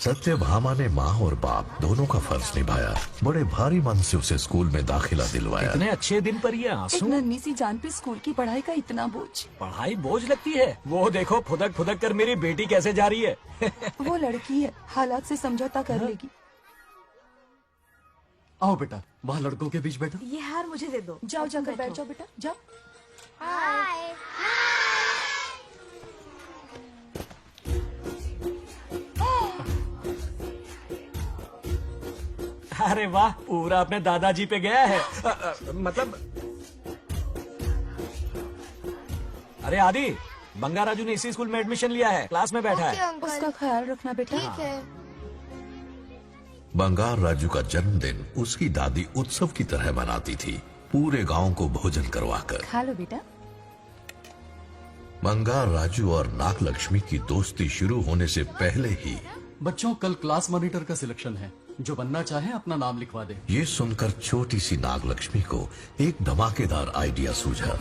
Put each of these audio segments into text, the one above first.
सत्यभामा ने माँ और बाप दोनों का फर्ज निभाया। बड़े भारी मन से उसे स्कूल में दाखिला दिलवाया। इतने अच्छे दिन पर ये आंसू। एक नन्ही सी जान पे स्कूल की पढ़ाई का इतना बोझ। पढ़ाई बोझ लगती है। वो देखो फुदक फुदक कर मेरी बेटी कैसे जा रही है। वो लड़की है, हालात से समझौता कर लेगी। आओ बेटा, वहाँ लड़कों के बीच बैठो। ये हार मुझे दे दो। जाओ जाकर बैठ जाओ बेटा, जाओ। हाय। अरे वाह, पूरा अपने दादाजी पे गया है। मतलब अरे आदि, बंगा राजू ने इसी स्कूल में एडमिशन लिया है, क्लास में बैठा है। उसका ख्याल रखना बेटा। ठीक है। बंगार राजू का जन्मदिन उसकी दादी उत्सव की तरह मनाती थी, पूरे गांव को भोजन करवाकर। खा लो बेटा। बंगार राजू और नागलक्ष्मी की दोस्ती शुरू होने से पहले ही बच्चों, कल क्लास मॉनिटर का सिलेक्शन है। जो बनना चाहे अपना नाम लिखवा दे। ये सुनकर छोटी सी नागलक्ष्मी को एक धमाकेदार आइडिया सूझा।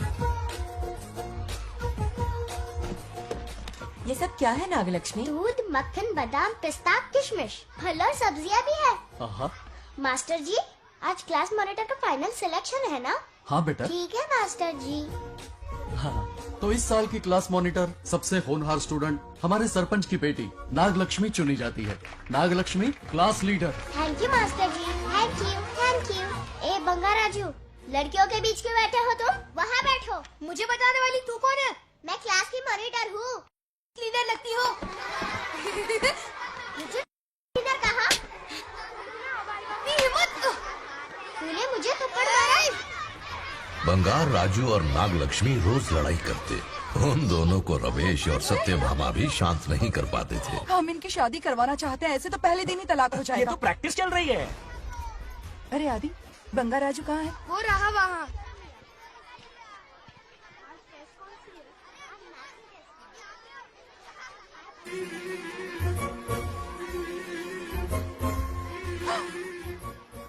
ये सब क्या है नागलक्ष्मी? दूध, मक्खन, बादाम, पिस्ता, किशमिश, फल और सब्जियां भी है। आहा। मास्टर जी, आज क्लास मॉनिटर का फाइनल सिलेक्शन है ना? हाँ बेटा। ठीक है मास्टर जी। हाँ, तो इस साल की क्लास मॉनिटर सबसे होनहार स्टूडेंट हमारे सरपंच की बेटी नागलक्ष्मी चुनी जाती है। Nagalakshmi class leader. Thank you master ji, thank you, thank you. ए बंगा राजू, लड़कियों के बीच क्यों बैठे हो तुम? वहाँ बैठो। मुझे बताने वाली तू कौन है? मैं क्लास की मॉनिटर हूँ। लीडर लगती हो। मुझे लीडर कहा? तूने मुझे थप्पड़ मारा। बंगार राजू और नागलक्ष्मी रोज लड़ाई करते। उन दोनों को रमेश और सत्यभामा भी शांत नहीं कर पाते थे। हम इनकी शादी करवाना चाहते हैं, ऐसे तो पहले दिन ही तलाक हो ये जाएगा। तो प्रैक्टिस चल रही है। अरे आदि, बंगा राजू कहाँ है? वो रहा वहाँ।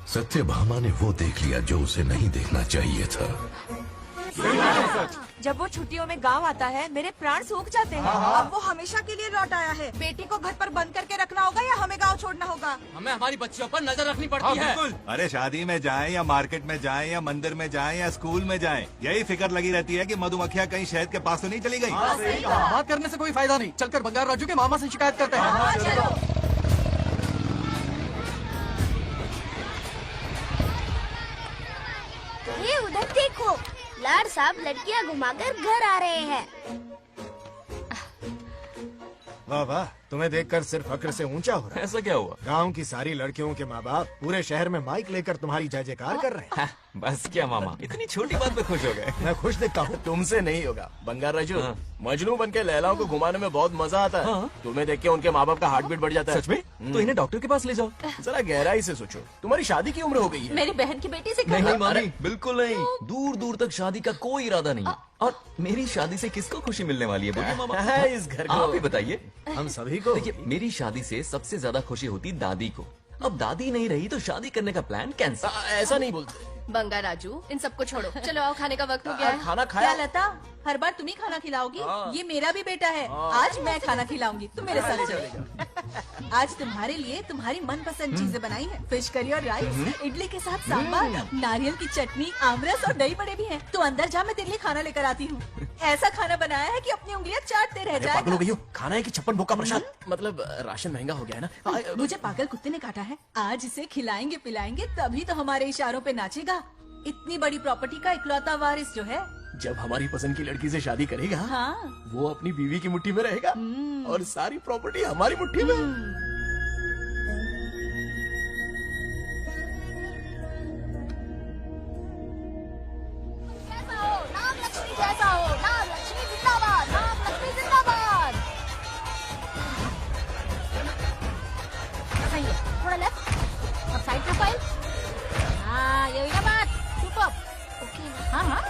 सत्यभामा ने वो देख लिया जो उसे नहीं देखना चाहिए था। जब वो छुट्टियों में गांव आता है, मेरे प्राण सूख जाते हैं। अब वो हमेशा के लिए लौट आया है। बेटी को घर पर बंद करके रखना होगा या हमें गांव छोड़ना होगा? हमें हमारी बच्चियों पर नजर रखनी पड़ती है। अरे शादी में जाएं या मार्केट में जाएं या मंदिर में जाएं या स्कूल में जाएं, यही फिक्र लगी रहती है कि मधुमक्खियाँ कहीं शहद के पास तो नहीं चली गई। बात करने से कोई फायदा नहीं, चलकर बंगार राजू के मामा से शिकायत करते हैं। ये उधर देखो, लाड साहब लड़कियां घुमाकर घर आ रहे हैं। वाह वाह, तुम्हें देखकर सिर्फ फक्र से ऊंचा हो रहा है। ऐसा क्या हुआ? गांव की सारी लड़कियों के माँ बाप पूरे शहर में माइक लेकर तुम्हारी जय जयकार कर रहे हैं। बस क्या मामा, इतनी छोटी बात पे खुश हो गए। मैं खुश दिखता हूँ। तुमसे नहीं होगा बंगार राजू। मजनू बन के लैलाओं को घुमाने में बहुत मजा आता है। तुम्हें देख के उनके माँ बाप का हार्ट बीट बढ़ जाता है। सच में? तो इन्हें डॉक्टर के पास ले जाओ। जरा गहराई से सोचो, तुम्हारी शादी की उम्र हो गई है। मेरी बहन की बेटी से नहीं मामी, बिल्कुल नहीं। दूर दूर तक शादी का कोई इरादा नहीं। और मेरी शादी से किसको खुशी मिलने वाली है बोलिए मामा? है इस घर को। आप ही बताइए। हम सभी को। देखिए, मेरी शादी से सबसे ज्यादा खुशी होती दादी को। अब दादी नहीं रही तो शादी करने का प्लान कैंसिल। ऐसा नहीं बोलते। बंगा राजू, इन सबको छोड़ो, चलो आओ, खाने का वक्त हो गया है। खाना खाया? क्या लता, हर बार तुम ही खाना खिलाओगी? ये मेरा भी बेटा है। आज मैं खाना खिलाऊंगी, तुम मेरे साथ चलो। आज तुम्हारे लिए तुम्हारी मनपसंद चीजें बनाई है। फिश करी और राइस, इडली के साथ सांभर, नारियल की चटनी, आमरस और दही बड़े भी हैं। तो अंदर जा, मैं तेरे लिए खाना लेकर आती हूँ। ऐसा खाना बनाया है कि अपनी उंगलियां चाटते रह पागल हो जाएगा। गई हो? खाना है कि 56 भोग का प्रसाद? मतलब राशन महंगा हो गया है ना। मुझे पागल कुत्ते ने काटा है। आज इसे खिलाएंगे पिलाएंगे तभी तो हमारे इशारों पे नाचेगा। इतनी बड़ी प्रॉपर्टी का इकलौता वारिस जो है। जब हमारी पसंद की लड़की से शादी करेगा, हाँ। वो अपनी बीवी की मुट्ठी में रहेगा और सारी प्रॉपर्टी हमारी मुट्ठी में। नागलक्ष्मी जैसा हो, नागलक्ष्मी जिंदाबाद, नागलक्ष्मी जिंदाबाद। सही है, थोड़ा लेफ्ट, अब साइड प्रोफाइल। हाँ, ये हुई ना बात। सुपर। ओके। हाँ हाँ,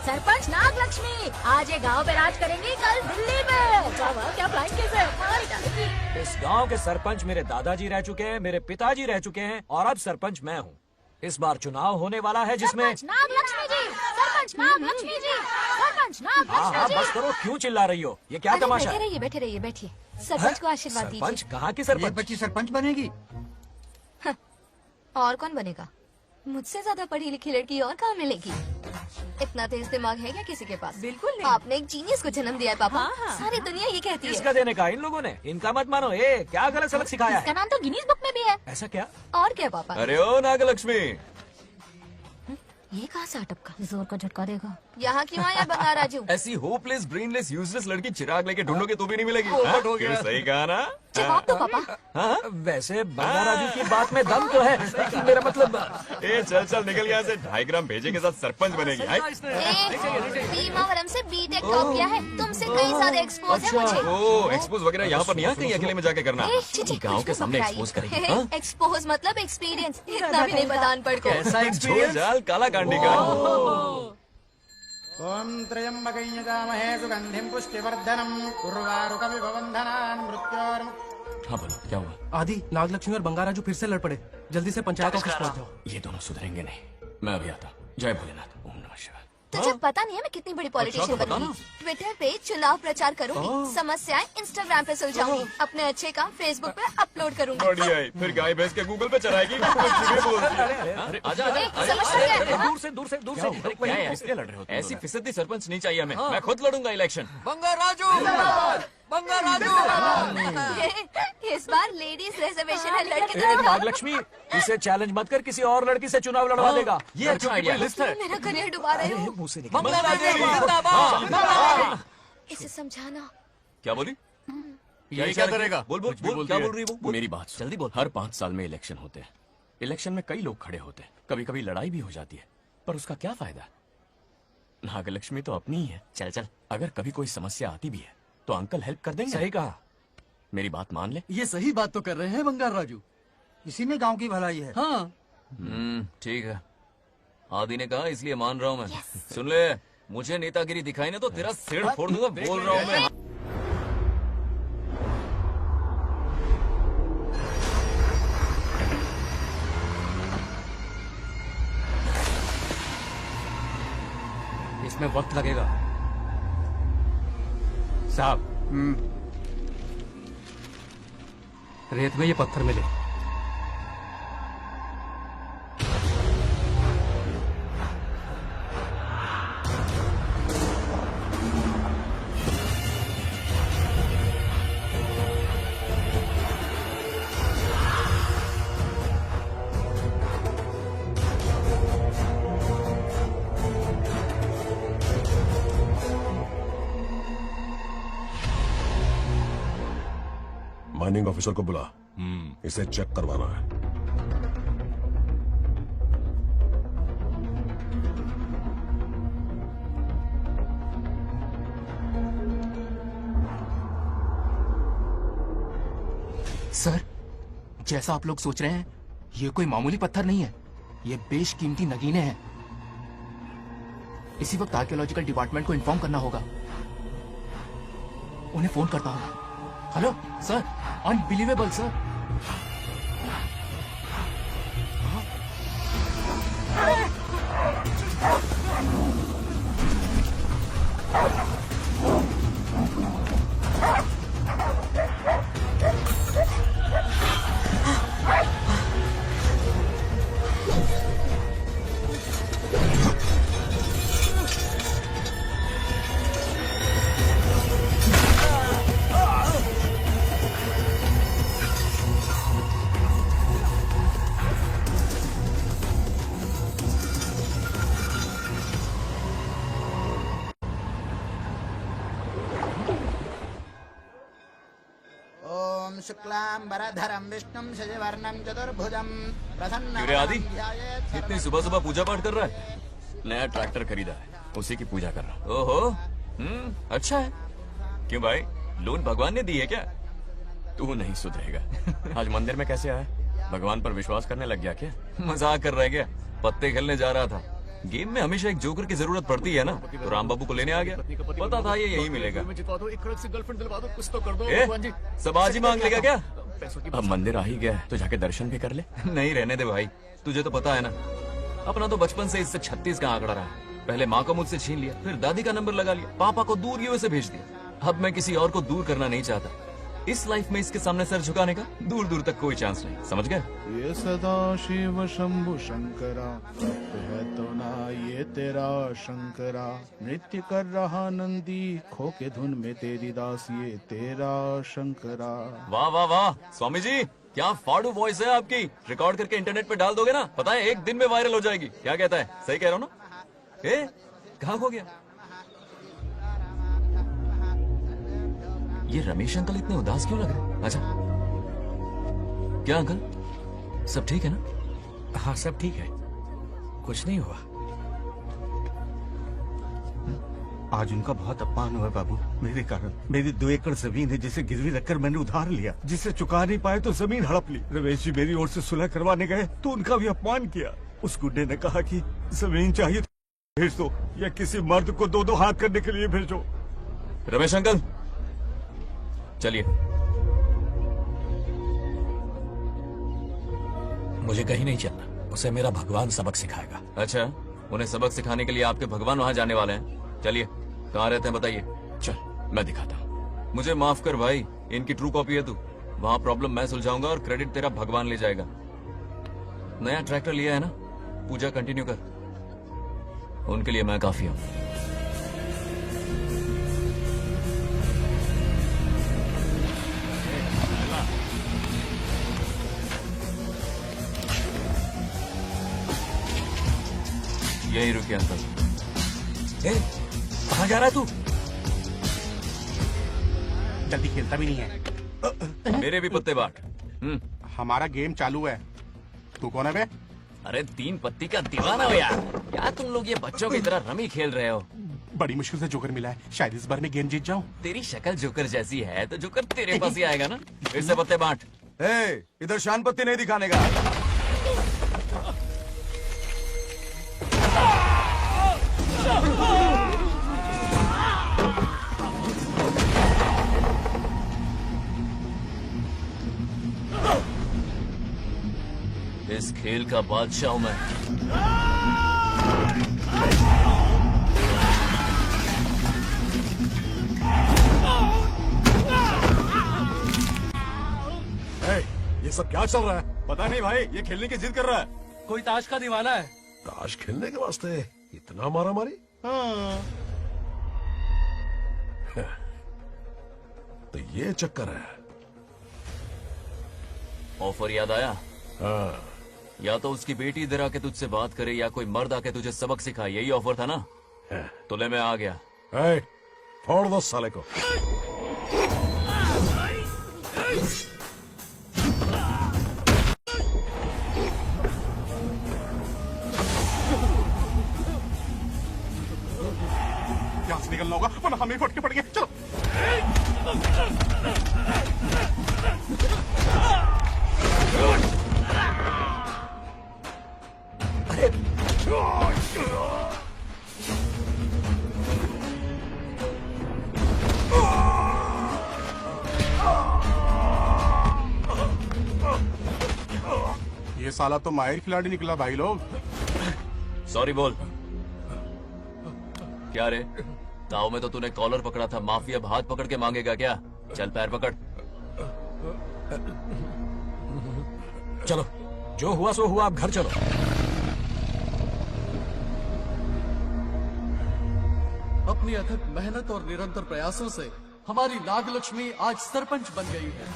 सरपंच नागलक्ष्मी आज ये गांव पे राज करेंगी, कल दिल्ली में। क्या फ्लाइंग केस है, मार डालेंगी। इस गांव के सरपंच मेरे दादाजी रह चुके हैं, मेरे पिताजी रह चुके हैं और अब सरपंच मैं हूँ। इस बार चुनाव होने वाला है जिसमें नागलक्ष्मी जी, सरपंच सरपंच नाग लक्ष्मी जी, सरपंच नाग हाँ हाँ लक्ष्मी बस जी। करो, क्यों चिल्ला रही हो? ये क्या अरे तमाशा बैठे है? रहिए, बैठे रहिए, बैठिए। सरपंच को आशीर्वाद सरपंच दीजिए। कहाँ की सरपंच? बच्ची सरपंच बनेगी। और कौन बनेगा? मुझसे ज्यादा पढ़ी लिखी लड़की और कहाँ मिलेगी? इतना तेज दिमाग है क्या किसी के पास? बिल्कुल नहीं। आपने एक जीनियस को जन्म दिया है पापा। हाँ, हाँ। सारी दुनिया ये कहती है। किसका देने का? इन लोगों ने। इनका मत मानो। क्या गलत सलत सिखाया इसका है? नाम तो गिनीज बुक में भी है। ऐसा क्या? और क्या पापा? अरे ओ नागलक्ष्मी, ये कहाँ से अटपका? जोर का झटका देगा। यहाँ क्यों आया बंगार राजू? ऐसी होपलेस ब्रेनलेस यूजलेस लड़की चिराग लेके ढूंढोगे तो भी नहीं मिलेगी। पोपट हो गया। क्यों, सही कहा ना? जवाब दो पापा। वैसे बंगार राजू की बात में दम तो है, लेकिन मेरा मतलब ए चल चल निकल यहाँ से। 2.5 ग्राम भेजे के साथ सरपंच बनेगी। हाय। भीमावरम से बीटेक टॉप किया है, तुमसे कई सारे एक्सपोज है मुझे। ओ एक्सपोज वगैरह यहाँ पर नहीं, यहाँ कहीं अकेले में जाके करना। ए, छी, छी, गाँव कुछ के भी सामने मत एक्सपोज कराइए। करेंगे। हाँ? एक्सपोज मतलब एक्सपीरियंस, इतना भी नहीं पता अनपढ़ को। ऐसा एक्सपोज जाल काला कांडी का। ओम त्र्यंबकं यजामहे सुगंधिं पुष्टिवर्धनम् उर्वारुकमिव बन्धनान् मृत्योर्मुक्तिम्। हाँ बोलो क्या हुआ? आदि, नागलक्ष्मी और बंगाराजू फिर से लड़ पड़े। जल्दी से पंचायत ऑफिस पहुंच जाओ। ये दोनों सुधरेंगे नहीं। मैं अभी आता हूँ। जय भोलेनाथ। ओम नमः शिवाय। तुझे पता नहीं है मैं कितनी बड़ी पॉलिटिशियन तो पता बनूंगी। ट्विटर पे चुनाव प्रचार करूंगी, समस्याएं इंस्टाग्राम पे सुलझाऊंगी, अपने अच्छे काम फेसबुक पे अपलोड करूंगी। बढ़िया है। फिर गाय भैंस के गूगल पे चढ़ाएगी। कुछ भी बोलती है। अरे आजा आजा आजा। समझ रहे हैं? दूर से दूर से दूर से। क्या है? इसलिए लड़ रहे हो? ऐसी फिसदी सरपंच नहीं चाहिए हमें। मैं खुद लड़ूंगा इलेक्शन। इस बार लेडीज रिजर्वेशन है, लड़के ए, तो नागलक्ष्मी, इसे चैलेंज मत कर, किसी और लड़की से चुनाव लड़वा देगा। ये अच्छा आइडिया है। मेरा करियर डुबा रहे हो। मुंह से निकल। इसे समझाना। क्या बोली? ये क्या करेगा? बोल बोल कुछ भी बोल। बोलती क्या है। बोल रही है वो? मेरी बात सुन। जल्दी बोल। हर 5 साल में इलेक्शन होते हैं। इलेक्शन में कई लोग खड़े होते हैं, कभी कभी लड़ाई भी हो जाती है, पर उसका क्या फायदा? नागलक्ष्मी तो अपनी ही है। चल चल, अगर कभी कोई समस्या आती भी है तो अंकल हेल्प कर देंगे। सही कहा। मेरी बात मान ले। ये सही बात तो कर रहे हैं बंगार राजू। इसी में गांव की भलाई है। हाँ, ठीक है। आदि ने कहा इसलिए मान रहा हूँ मैं। सुन ले, मुझे नेतागिरी दिखाई ना तो तेरा सिर फोड़ दूंगा। बोल रहा हूँ मैं। इसमें वक्त लगेगा साहब। रेत में ये पत्थर मिले। माइनिंग ऑफिसर को बुला, इसे चेक करवाना है। सर, जैसा आप लोग सोच रहे हैं, ये कोई मामूली पत्थर नहीं है। ये बेशकीमती नगीने हैं। इसी वक्त आर्कियोलॉजिकल डिपार्टमेंट को इन्फॉर्म करना होगा। उन्हें फोन करता हूँ। Hello sir, unbelievable sir. ओम शुक्लांबरधरं विष्णुं शशिवर्णं चतुर्भुजं प्रसन्नं क्यों रे आदि? ध्यायेत् इतनी सुबह सुबह पूजा पाठ कर रहा है? नया ट्रैक्टर खरीदा है, उसी की पूजा कर रहा। ओहो, अच्छा है। क्यों भाई, लोन भगवान ने दी है क्या? तू नहीं सुधरेगा। आज मंदिर में कैसे आया? भगवान पर विश्वास करने लग गया क्या? मजाक कर रहा है क्या? पत्ते खेलने जा रहा था। गेम में हमेशा एक जोकर की जरूरत पड़ती है ना, तो राम बाबू को लेने आ गया। पता था ये यही मिलेगा। सब आज ही मांग लेगा क्या? अब मंदिर आ ही गया है तो जाके दर्शन भी कर ले। नहीं रहने दे भाई, तुझे तो पता है ना, अपना तो बचपन से इससे 36 का आंकड़ा रहा है। पहले माँ को मुझसे छीन लिया, फिर दादी का नंबर लगा लिया, पापा को दूर यूएसए भेज दिया। अब मैं किसी और को दूर करना नहीं चाहता। इस लाइफ में इसके सामने सर झुकाने का दूर दूर तक कोई चांस नहीं, समझ गए? ये सदा शिव शंभु शंकरा, तप है तो ना ये तेरा शंकरा। नृत्य कर रहा नंदी, खो के धुन में तेरी दास, ये तेरा शंकरा। वाह वाह वाह स्वामी जी, क्या फाड़ू वॉइस है आपकी। रिकॉर्ड करके इंटरनेट पे डाल दोगे ना, पता है एक दिन में वायरल हो जाएगी। क्या कहता है, सही कह रहा हूँ ना? ए कहाँ खो गया ये रमेश अंकल? इतने उदास क्यों लग रहे? अच्छा क्या अंकल, सब ठीक है ना? हाँ सब ठीक है, कुछ नहीं हुआ। आज उनका बहुत अपमान हुआ बाबू, मेरे कारण। मेरी 2 एकड़ जमीन है जिसे गिरवी रखकर मैंने उधार लिया, जिसे चुका नहीं पाए तो जमीन हड़प ली। रमेश जी मेरी ओर से सुलह करवाने गए तो उनका भी अपमान किया। उस गुड्डे ने कहा कि जमीन चाहिए तो भेज दो, या किसी मर्द को 2-2 हाथ करने के लिए भेजो। रमेश अंकल चलिए। मुझे कहीं नहीं चलना, उसे मेरा भगवान सबक सिखाएगा। अच्छा, उन्हें सबक सिखाने के लिए आपके भगवान वहाँ जाने वाले हैं? चलिए, कहाँ रहते हैं बताइए। चल मैं दिखाता हूँ। मुझे माफ कर भाई, इनकी ट्रू कॉपी है तू। वहाँ प्रॉब्लम मैं सुलझाऊंगा और क्रेडिट तेरा भगवान ले जाएगा। नया ट्रैक्टर लिया है ना, पूजा कंटिन्यू कर। उनके लिए मैं काफी हूँ। यही रुके अंकल। कहाँ जा रहा है तू? जल्दी खेलता भी नहीं है। मेरे भी पत्ते बाट। हमारा गेम चालू है। तू कौन है बे? अरे 3 पत्ती का दीवाना हो यार। क्या तुम लोग ये बच्चों की तरह रमी खेल रहे हो? बड़ी मुश्किल से जोकर मिला है, शायद इस बार में गेम जीत जाऊं। तेरी शक्ल जोकर जैसी है तो जोकर तेरे पास ही आएगा ना। फिर से पत्ते बांट। इधर शान पत्ती नहीं दिखाने का। इस खेल का बादशाह हूं मैं। ये सब क्या चल रहा है? पता नहीं भाई, ये खेलने की जिद कर रहा है। कोई ताश का दीवाना है। ताश खेलने के वास्ते इतना मारा मारी? तो ये चक्कर है। ऑफर याद आया? हाँ। या तो उसकी बेटी इधर आके तुझसे बात करे, या कोई मर्द आके तुझे सबक सिखाए। यही ऑफर था ना? तो ले मैं आ गया। फोड़ दो साले को। यहाँ से निकलना होगा वरना हमें फट के पड़ेंगे। चलो। ये साला तो माहिर खिलाड़ी निकला भाई लोग। सॉरी बोल। क्या रे, ताऊ में तो तूने कॉलर पकड़ा था, माफी अब हाथ पकड़ के मांगेगा क्या? चल पैर पकड़। चलो, जो हुआ सो हुआ, अब घर चलो। अपनी अथक मेहनत और निरंतर प्रयासों से हमारी नागलक्ष्मी आज सरपंच बन गई है।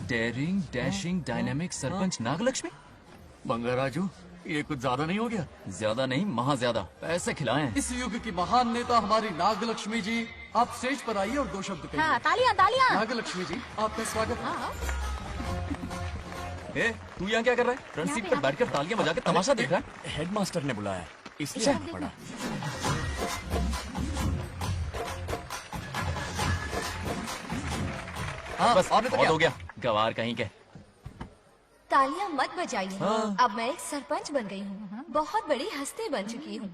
Daring dashing dynamic sarpanch Nagalakshmi. Bangaraju, ये कुछ ज्यादा नहीं हो गया? ज्यादा नहीं, महा ज्यादा। पैसे खिलाएं। इस युग की महान नेता हमारी नागलक्ष्मी जी, आप स्टेज पर आइए और 2 शब्द कहिए। हाँ, तालियां तालियां। नागलक्ष्मी जी, आपका स्वागत है। तू यहाँ क्या कर रहा है? फ्रंट सीट पर बैठकर तालियां बजा के तमाशा देख रहा है? हेडमास्टर ने बुलाया, इसलिए आना पड़ा। बस और बहुत हो गया, गवार कहीं के। तालियां मत बजाइए। अब मैं एक सरपंच बन गई हूँ, बहुत बड़ी हस्ती बन चुकी हूँ।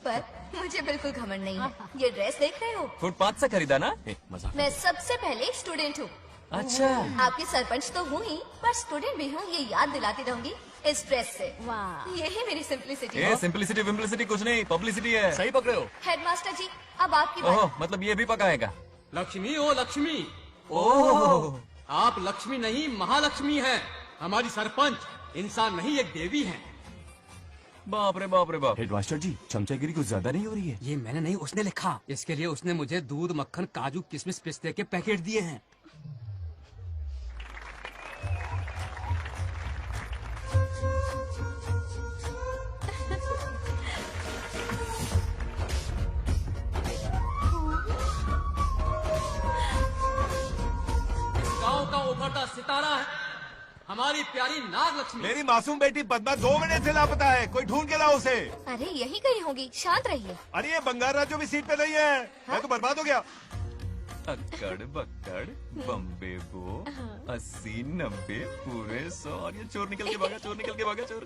पर मुझे बिल्कुल घमंड नहीं है। ये ड्रेस देख रहे हो? फुटपाथ से खरीदा ना? मजाक। मैं सबसे पहले स्टूडेंट हूँ, अच्छा। आपकी सरपंच तो हूँ ही, पर स्टूडेंट भी हूँ, ये याद दिलाती रहूंगी इस ड्रेस से। वाह, यही मेरी सिंपलिसिटी ये है। सिंपलिसिटी विम्पलिसिटी कुछ नहीं, पब्लिसिटी है। सही पकड़े हो। हेडमास्टर जी, अब आपकी बारी। ओह, मतलब ये भी पकाएगा। लक्ष्मी ओ लक्ष्मी, ओह, आप लक्ष्मी नहीं महालक्ष्मी हैं। हमारी सरपंच इंसान नहीं एक देवी हैं। बाप रे बाप रे बाप। हेडमास्टर जी, चमचागिरी कुछ ज्यादा नहीं हो रही है? ये मैंने नहीं, उसने लिखा। इसके लिए उसने मुझे दूध, मक्खन, काजू, किशमिश, पिस्ते के पैकेट दिए हैं। गांव का उभरता सितारा है हमारी प्यारी नाग लक्ष्मी। मेरी मासूम बेटी पद्मा 2 महीने से लापता है, कोई ढूंढ के लाओ उसे। अरे यही कहीं होगी, शांत रहिए। अरे ये बंगार राजू भी सीट पे नहीं है, मैं तो बर्बाद हो गया। अक्कड़ बक्कड़ बम्बे बो 80 90 पूरे 100 और ये चोर निकल के भागा, चोर निकल के भागा, चोर।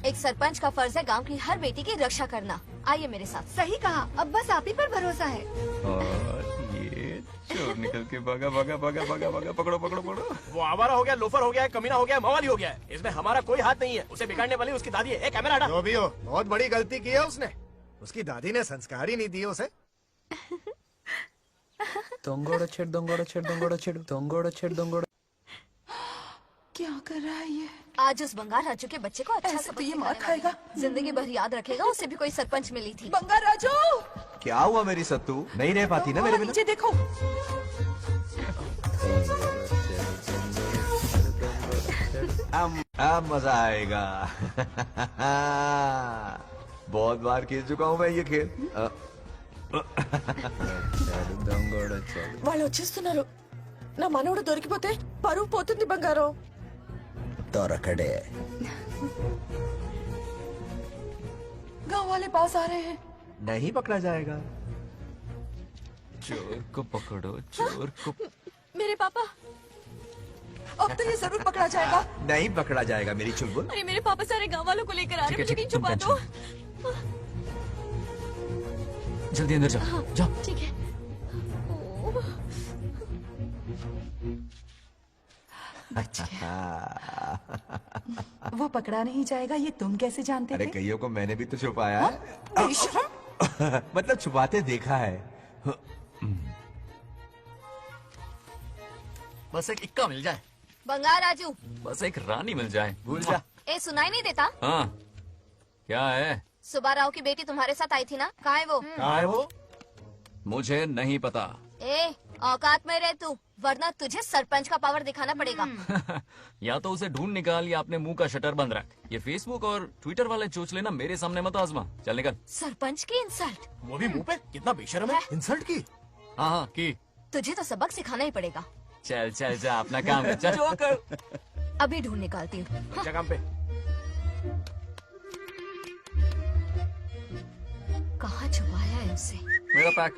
एक सरपंच का फर्ज है गांव की हर बेटी की रक्षा करना। आइए मेरे साथ। सही कहा, अब बस आप ही पर भरोसा है। और ये चोर निकल के भागा भागा भागा भागा भागा, पकड़ो पकड़ो पकड़ो। वो आवारा हो गया, लोफर हो गया, कमीना हो गया, मवाली हो गया है। इसमें हमारा कोई हाथ नहीं है। उसे बिगाड़ने वाली उसकी दादी है। एक कैमरा हटा। जो भी हो, बहुत बड़ी गलती की है उसने। उसकी दादी ने संस्कार ही नहीं दिए उसे। दंगोड़ा छेड़ दंगोड़ा छेड़ दंगोड़ा छेड़ दंगोड़ा छेड़ दंगोड़ा। क्या कर रहा है ये? आज उस बंगार राजू के बच्चे को अच्छा ऐसे सबक तो ये सिखाने मार वाली खाएगा। हूँ। जिंदगी भर याद रखेगा, उसे भी कोई सरपंच मिली थी। बंगार राजू, क्या हुआ मेरी सत्तू? नहीं रह पाती ना मेरे बिना? नीचे देखो। अब मजा आएगा। बहुत बार खेल चुका हूँ मैं ये खेल। వాళ్ళు వచ్చేస్తున్నారు. నా మనవడు దొరికిపోతే పరువు పోతుంది బంగారం. दौरकड़े गांव वाले पास आ रहे हैं। नहीं पकड़ा जाएगा। चोर को पकड़ो, चोर को। मेरे पापा, अब तो ये जरूर पकड़ा जाएगा। नहीं पकड़ा जाएगा मेरी चुलबुल। अरे मेरे पापा सारे गांव वालों को लेकर आ रहे हैं, मुझे कहीं छुपा दो। जल्दी अंदर जाओ, जाओ। ठीक है। वो पकड़ा नहीं जाएगा, ये तुम कैसे जानते अरे थे? कईयों को मैंने भी तो छुपाया है। बेशरम। मतलब छुपाते देखा है। बस एक इक्का मिल जाए। बंगार राजू, बस एक रानी मिल जाए। भूल जा। ए सुनाई नहीं देता? हाँ, क्या है? सुबह राव की बेटी तुम्हारे साथ आई थी ना, कहाँ है वो? कहाँ है वो? मुझे नहीं पता। ए औकात में रह तू, वरना तुझे सरपंच का पावर दिखाना पड़ेगा। या तो उसे ढूंढ निकाल या अपने मुंह का शटर बंद रख। ये फेसबुक और ट्विटर वाले चोचले ना मेरे सामने मत आजमा। चल निकल। सरपंच की इंसल्ट। वो भी मुंह पे, कितना बेशर्म है। इंसल्ट की? हाँ हाँ की। तुझे तो सबक सिखाना ही पड़ेगा। चल चल जा, अपना काम कर। चल जो कर। अभी ढूंढ निकालती हूँ। अच्छा काम पे। कहाँ छुपाया है उसे? मेरा पैक।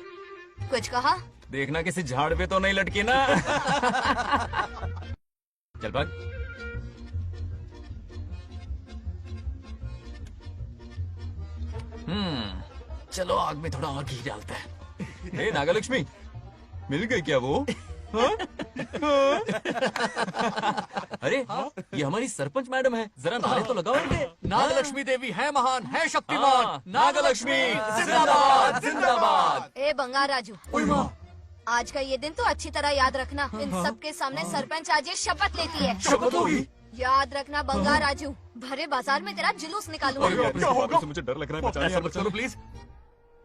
कुछ कहा? देखना किसी झाड़ पे तो नहीं लटकी ना। चल भाग। चलो आग में थोड़ा और घी डालते हैं। हे नागलक्ष्मी, मिल गई क्या वो? हाँ? हाँ? अरे ये हमारी सरपंच मैडम है, जरा नारे तो लगाओ इनके। नागलक्ष्मी देवी है महान, है शक्तिमान। नागलक्ष्मी जिंदाबाद जिंदाबाद। ए बंगार राजू, आज का ये दिन तो अच्छी तरह याद रखना। इन सबके सामने सरपंच आज ये शपथ लेती है। शपथ होगी? याद रखना बंगार राजू, भरे बाजार में तेरा जुलूस निकालूंगा। क्या होगा? मुझे डर लग रहा है, बचाने यार, चलो प्लीज।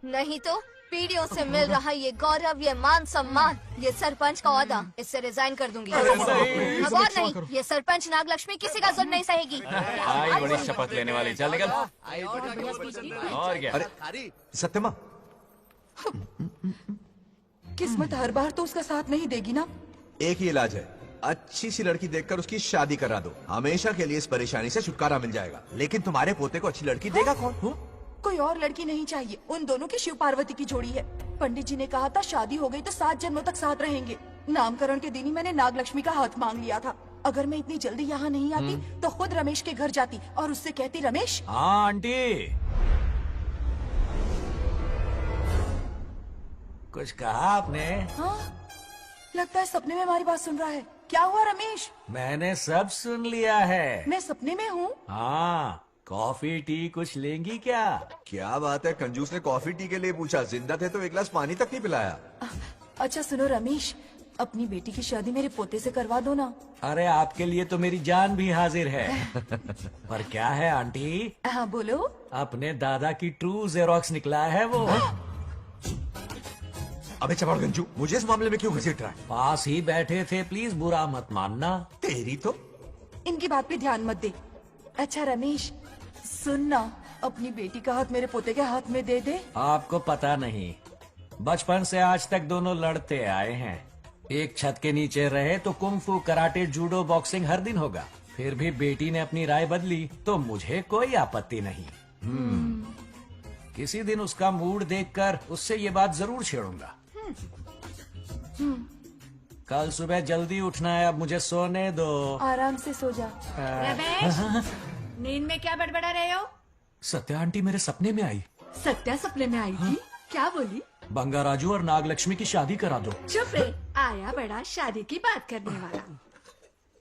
नहीं तो पीढ़ियों से मिल रहा ये गौरव, ये मान सम्मान, ये सरपंच का ओहदा, इससे रिजाइन कर दूंगी। अब और नहीं, ये सरपंच नागलक्ष्मी किसी का जुल्म नहीं सहेगी। आई बड़ी शपथ लेने वाली। चल निकल। और क्या? अरे सत्यमा, किस्मत हर बार तो उसका साथ नहीं देगी ना। एक ही इलाज है, अच्छी सी लड़की देखकर उसकी शादी करा दो। हमेशा के लिए इस परेशानी से छुटकारा मिल जाएगा। लेकिन तुम्हारे पोते को अच्छी लड़की देगा कौन? कोई और लड़की नहीं चाहिए, उन दोनों की शिव पार्वती की जोड़ी है। पंडित जी ने कहा था शादी हो गई तो 7 जन्मों तक साथ रहेंगे। नामकरण के दिन ही मैंने नागलक्ष्मी का हाथ मांग लिया था। अगर मैं इतनी जल्दी यहाँ नहीं आती तो खुद रमेश के घर जाती और उससे कहती, रमेश। हाँ आंटी। कुछ कहा आपने? हाँ लगता है सपने में हमारी बात सुन रहा है। क्या हुआ रमेश? मैंने सब सुन लिया है। मैं सपने में हूँ? हाँ, कॉफी टी कुछ लेंगी क्या? क्या बात है, कंजूस ने कॉफी टी के लिए पूछा, जिंदा थे तो एक गिलास पानी तक नहीं पिलाया। अच्छा सुनो रमेश, अपनी बेटी की शादी मेरे पोते से करवा दो ना। अरे आपके लिए तो मेरी जान भी हाजिर है। पर क्या है आंटी? हाँ बोलो। अपने दादा की ट्रू जेरोक्स निकला है वो। अबे चपड़ गंजू, मुझे इस मामले में क्यों घसीट रहा है? पास ही बैठे थे, प्लीज बुरा मत मानना। तेरी तो इनकी बात पे ध्यान मत दे। अच्छा रमेश सुन ना, अपनी बेटी का हाथ मेरे पोते के हाथ में दे दे। आपको पता नहीं, बचपन से आज तक दोनों लड़ते आए हैं। एक छत के नीचे रहे तो कुंफू, कराटे, जूडो, बॉक्सिंग हर दिन होगा। फिर भी बेटी ने अपनी राय बदली तो मुझे कोई आपत्ति नहीं। किसी दिन उसका मूड देखकर उससे ये बात जरूर छेड़ूंगा। कल सुबह जल्दी उठना है, अब मुझे सोने दो। आराम से सो जा। रमेश, नींद में क्या बड़बड़ा रहे हो? सत्या आंटी मेरे सपने में आई। सत्या सपने में आई थी? क्या बोली? बंगा राजू और नागलक्ष्मी की शादी करा दो। चुप रे, आया बड़ा शादी की बात करने वाला।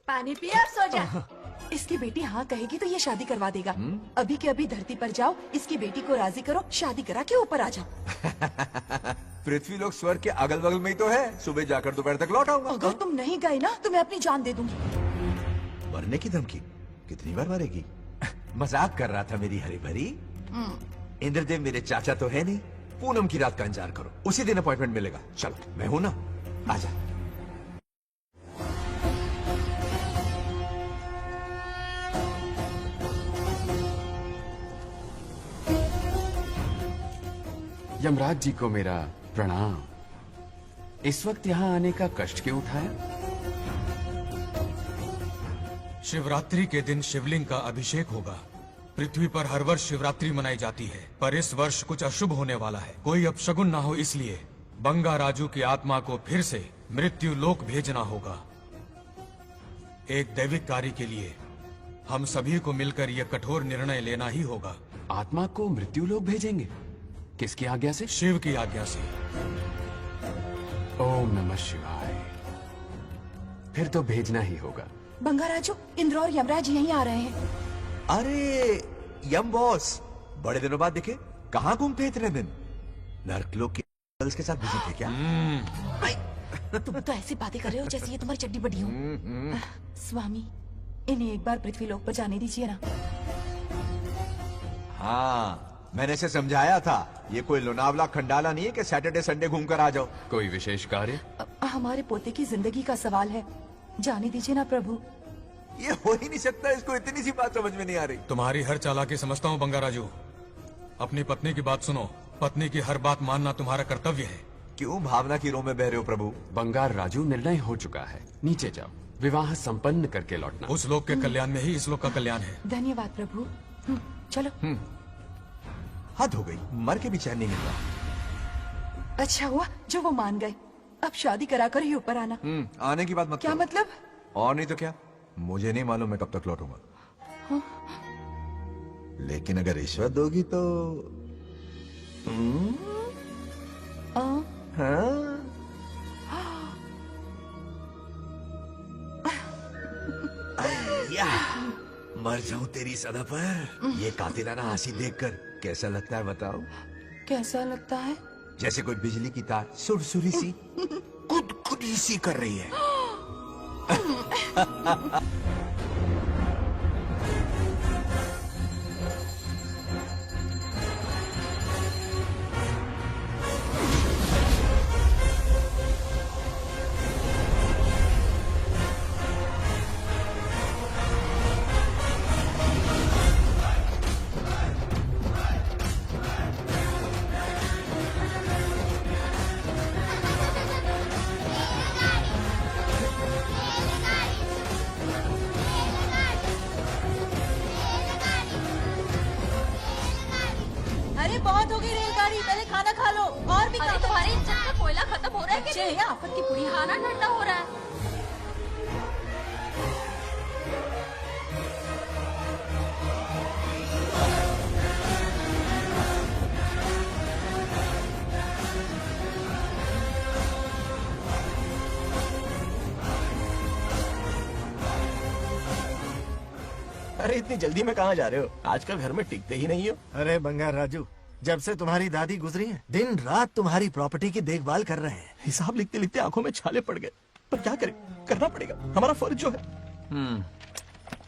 पानी पिया और सो जा। इसकी बेटी हाँ कहेगी तो ये शादी करवा देगा। अभी के अभी धरती पर जाओ, इसकी बेटी को राजी करो, शादी करा के ऊपर आ जाओ। पृथ्वी लोग स्वर्ग के अगल बगल में ही तो है, सुबह जाकर दोपहर तक लौट आऊंगा। अगर तुम नहीं गए ना तो मैं अपनी जान दे दूंगी। मरने की धमकी? कितनी बार मरेगी? मजाक कर रहा था मेरी हरी भरी। इंद्रदेव मेरे चाचा तो है नहीं। पूनम की रात का इंतजार करो, उसी दिन अपॉइंटमेंट मिलेगा। चलो मैं हूं ना, आजा। यमराज जी को मेरा प्रणाम। इस वक्त यहाँ आने का कष्ट क्यों उठाया? शिवरात्रि के दिन शिवलिंग का अभिषेक होगा। पृथ्वी पर हर वर्ष शिवरात्रि मनाई जाती है, पर इस वर्ष कुछ अशुभ होने वाला है। कोई अपशगुन ना हो, इसलिए बंगा राजू की आत्मा को फिर से मृत्यु लोक भेजना होगा। एक दैविक कार्य के लिए हम सभी को मिलकर यह कठोर निर्णय लेना ही होगा। आत्मा को मृत्यु लोक भेजेंगे? किसकी आज्ञा से? शिव की आज्ञा से। ओम नमः शिवाय। फिर तो भेजना ही होगा। बंगा राजू, इंद्र और यमराज यहीं आ रहे हैं। अरे यम बॉस, बड़े दिनों बाद दिखे। कहाँ घूमते इतने दिन? नर्कलोक के गर्ल्स के साथ बिजी थे क्या? तुम तो ऐसी बातें कर रहे हो जैसे ये तुम्हारी चड्डी बड़ी हो। स्वामी, इन्हें एक बार पृथ्वी लोक पर जाने दीजिए ना। हाँ, मैंने इसे समझाया था, ये कोई लोनावला खंडाला नहीं है कि सैटरडे संडे घूम कर आ जाओ। कोई विशेष कार्य? हमारे पोते की जिंदगी का सवाल है, जाने दीजिए ना प्रभु। ये हो ही नहीं सकता, इसको इतनी सी बात समझ में नहीं आ रही। तुम्हारी हर चालाकी समझता हूँ बंगा राजू। अपनी पत्नी की बात सुनो, पत्नी की हर बात मानना तुम्हारा कर्तव्य है। क्यों भावना की रोह में बह रहे हो प्रभु? बंगार राजू, निर्णय हो चुका है, नीचे जाओ, विवाह संपन्न करके लौटना। उस लोक के कल्याण में ही इस लोक का कल्याण है। धन्यवाद प्रभु। चलो। हद हो गई, मर के भी चैन नहीं मिल रहा। अच्छा हुआ जो वो मान गए। अब शादी कराकर ही ऊपर आना। आने की बात मत क्या करो। मतलब? और नहीं तो क्या, मुझे नहीं मालूम मैं कब तक लौटूंगा। लेकिन अगर रिश्वत दोगी तो हाँ? अय्या, मर जाऊं तेरी सदा पर। ये कातिलाना हंसी देखकर कैसा लगता है बताओ? कैसा लगता है? जैसे कोई बिजली की तार सुरसुरी सी गुदगुदी सी कर रही है। अरे बहुत हो गई रेलगाड़ी, पहले खाना खा लो। और भी अरे तुम्हारे इंजन में कोयला खत्म हो रहा है बच्चे हैं, आफत की पुड़ी। खाना ठंडा हो रहा है। अरे इतनी जल्दी में कहाँ जा रहे हो? आजकल घर में टिकते ही नहीं हो। अरे बंगार राजू, जब से तुम्हारी दादी गुजरी है दिन रात तुम्हारी प्रॉपर्टी की देखभाल कर रहे हैं। हिसाब लिखते लिखते आंखों में छाले पड़ गए, पर क्या करें, करना पड़ेगा, हमारा फर्ज जो है।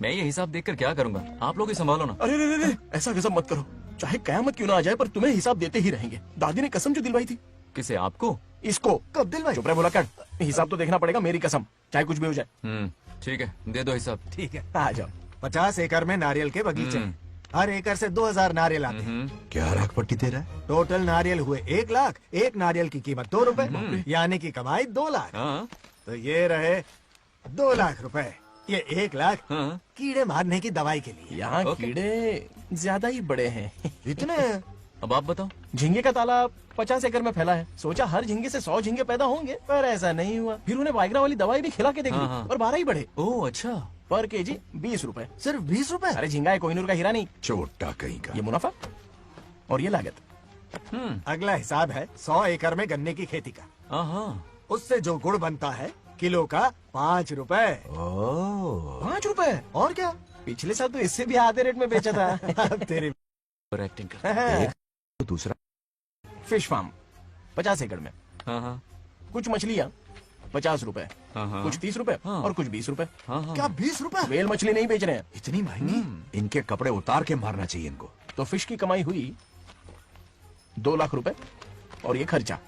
मैं ये हिसाब देखकर क्या करूंगा? आप लोग ही संभालो ना। अरे रे, ऐसा कसम मत करो, चाहे कयामत क्यों ना आ जाए पर तुम्हें हिसाब देते ही रहेंगे। दादी ने कसम जो दिलवाई थी। किसे? आपको? इसको। कब दिलवाई? चुप रहे बोला कर, हिसाब तो देखना पड़ेगा, मेरी कसम, चाहे कुछ भी हो जाए। ठीक है, दे दो हिसाब। ठीक है, आ जाओ। 50 एकड़ में नारियल के बगीचे हैं। हर एकड़ से 2000 नारियल आते हैं। क्या राख पट्टी दे रहा है? टोटल नारियल हुए 1 लाख। एक नारियल की कीमत 2 रुपए, यानी कि कमाई 2 लाख। तो ये रहे 2 लाख रुपए। ये 1 लाख कीड़े मारने की दवाई के लिए। यहाँ कीड़े ज्यादा ही बड़े हैं। इतने? अब आप बताओ। झींगे का तालाब 50 एकड़ में फैला है। सोचा हर झींगे से 100 झींगे पैदा होंगे, पर ऐसा नहीं हुआ। फिर उन्हें वाइग्रा वाली दवाई भी खिला के देख ली और 12 ही बढ़े। ओह अच्छा। पर केजी 20 रुपए। सिर्फ 20 रुपए? अरे झींगा है, कोहिनूर का हीरा नहीं। छोटा कहीं का। ये मुनाफा और ये लागत। अगला हिसाब है 100 एकड़ में गन्ने की खेती का। उससे जो गुड़ बनता है किलो का 5 रुपए। 5 रुपए? और क्या, पिछले साल तो इससे भी आधे रेट में बेचा था। तेरी एक्टिंग कर। दूसरा फिश फार्म 50 एकड़ में। कुछ मछलियाँ 50 रुपए, कुछ 30 रुपए और कुछ 20 रुपए। क्या 20 रुपए? वेल मछली नहीं बेच रहे हैं। इतनी महंगी? इनके कपड़े उतार के मारना चाहिए इनको। तो फिश की कमाई हुई 2 लाख रुपए और ये खर्चा।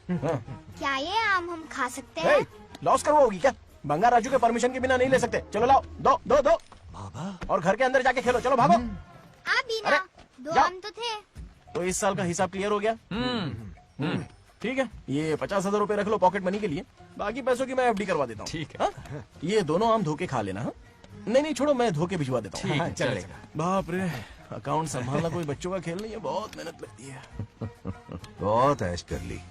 क्या ये आम हम खा सकते हैं? लॉस करवाओगी क्या? बंगार राजू के परमिशन के बिना नहीं ले सकते। चलो लाओ, दो दो दो बाबा। और घर के अंदर जाके खेलो। चलो भागो। अभी ना 2 आम तो थे। तो इस साल का हिसाब क्लियर हो गया। ठीक है, ये 50,000 रुपए रख लो पॉकेट मनी के लिए, बाकी पैसों की मैं FD करवा देता हूँ। ठीक है। ये दोनों आम धोके खा लेना। नहीं छोड़ो, मैं धोके भिजवा देता हूँ। ठीक है, चलेगा। बाप रे, अकाउंट संभालना कोई बच्चों का खेल नहीं है, बहुत मेहनत लगती है। बहुत ऐश कर ली।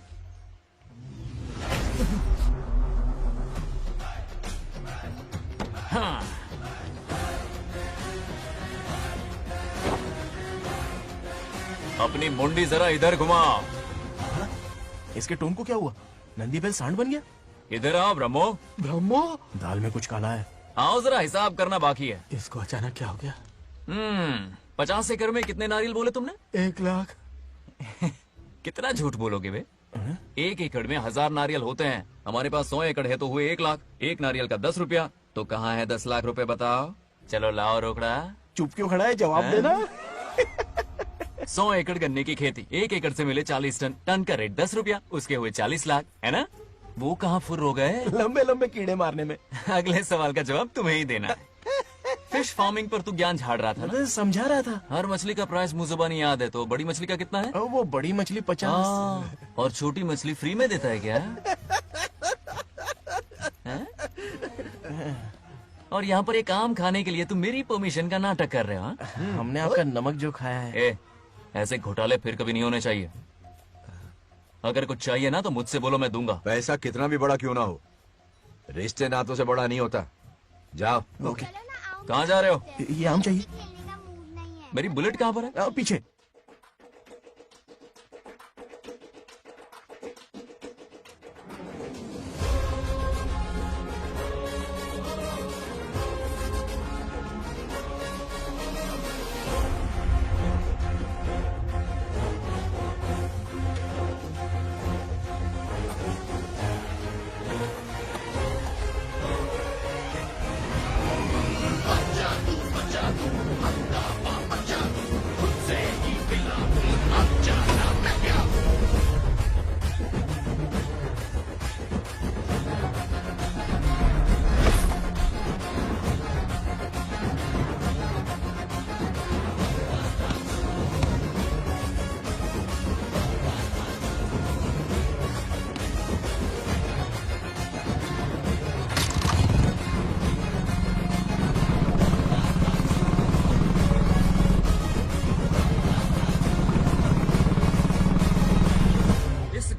अपनी मुंडी जरा इधर घुमाओ। इसके टोन को क्या हुआ? नंदी बैल सांड बन गया? इधर आओ ब्रह्मो। ब्रह्मो? दाल में कुछ काला है। आओ जरा, हिसाब करना बाकी है। इसको अचानक क्या हो गया? 50 एकड़ में कितने नारियल बोले तुमने? 1 लाख। कितना झूठ बोलोगे बे? 1 एकड़ में 1000 नारियल होते हैं। हमारे पास 100 एकड़ है तो हुए 1 लाख। एक नारियल का 10 रुपया, तो कहाँ है 10 लाख रुपए बताओ? चलो लाओ रोकड़ा। चुप क्यों खड़ा है, जवाब देना। 100 एकड़ गन्ने की खेती, 1 एकड़ से मिले 40 टन, टन का रेट 10 रुपया, उसके हुए 40 लाख, है ना? वो कहाँ फुर हो गए? लंबे लंबे कीड़े मारने में। अगले सवाल का जवाब तुम्हें ही देना है। फिश फार्मिंग पर तू ज्ञान झाड़ रहा था ना? समझा रहा था। हर मछली का प्राइस मुझे जुबानी याद है, तो बड़ी मछली का कितना है? वो बड़ी मछली 50। और छोटी मछली फ्री में देता है क्या? और यहाँ पर एक आम खाने के लिए तुम मेरी परमिशन का नाटक कर रहे हो? हमने आपका नमक जो खाया है। ऐसे घोटाले फिर कभी नहीं होने चाहिए। अगर कुछ चाहिए ना तो मुझसे बोलो, मैं दूंगा। पैसा कितना भी बड़ा क्यों ना हो, रिश्ते नातों से बड़ा नहीं होता। जाओ। ओके। कहाँ जा रहे हो? ये आम चाहिए। मेरी बुलेट कहाँ पर है? पीछे।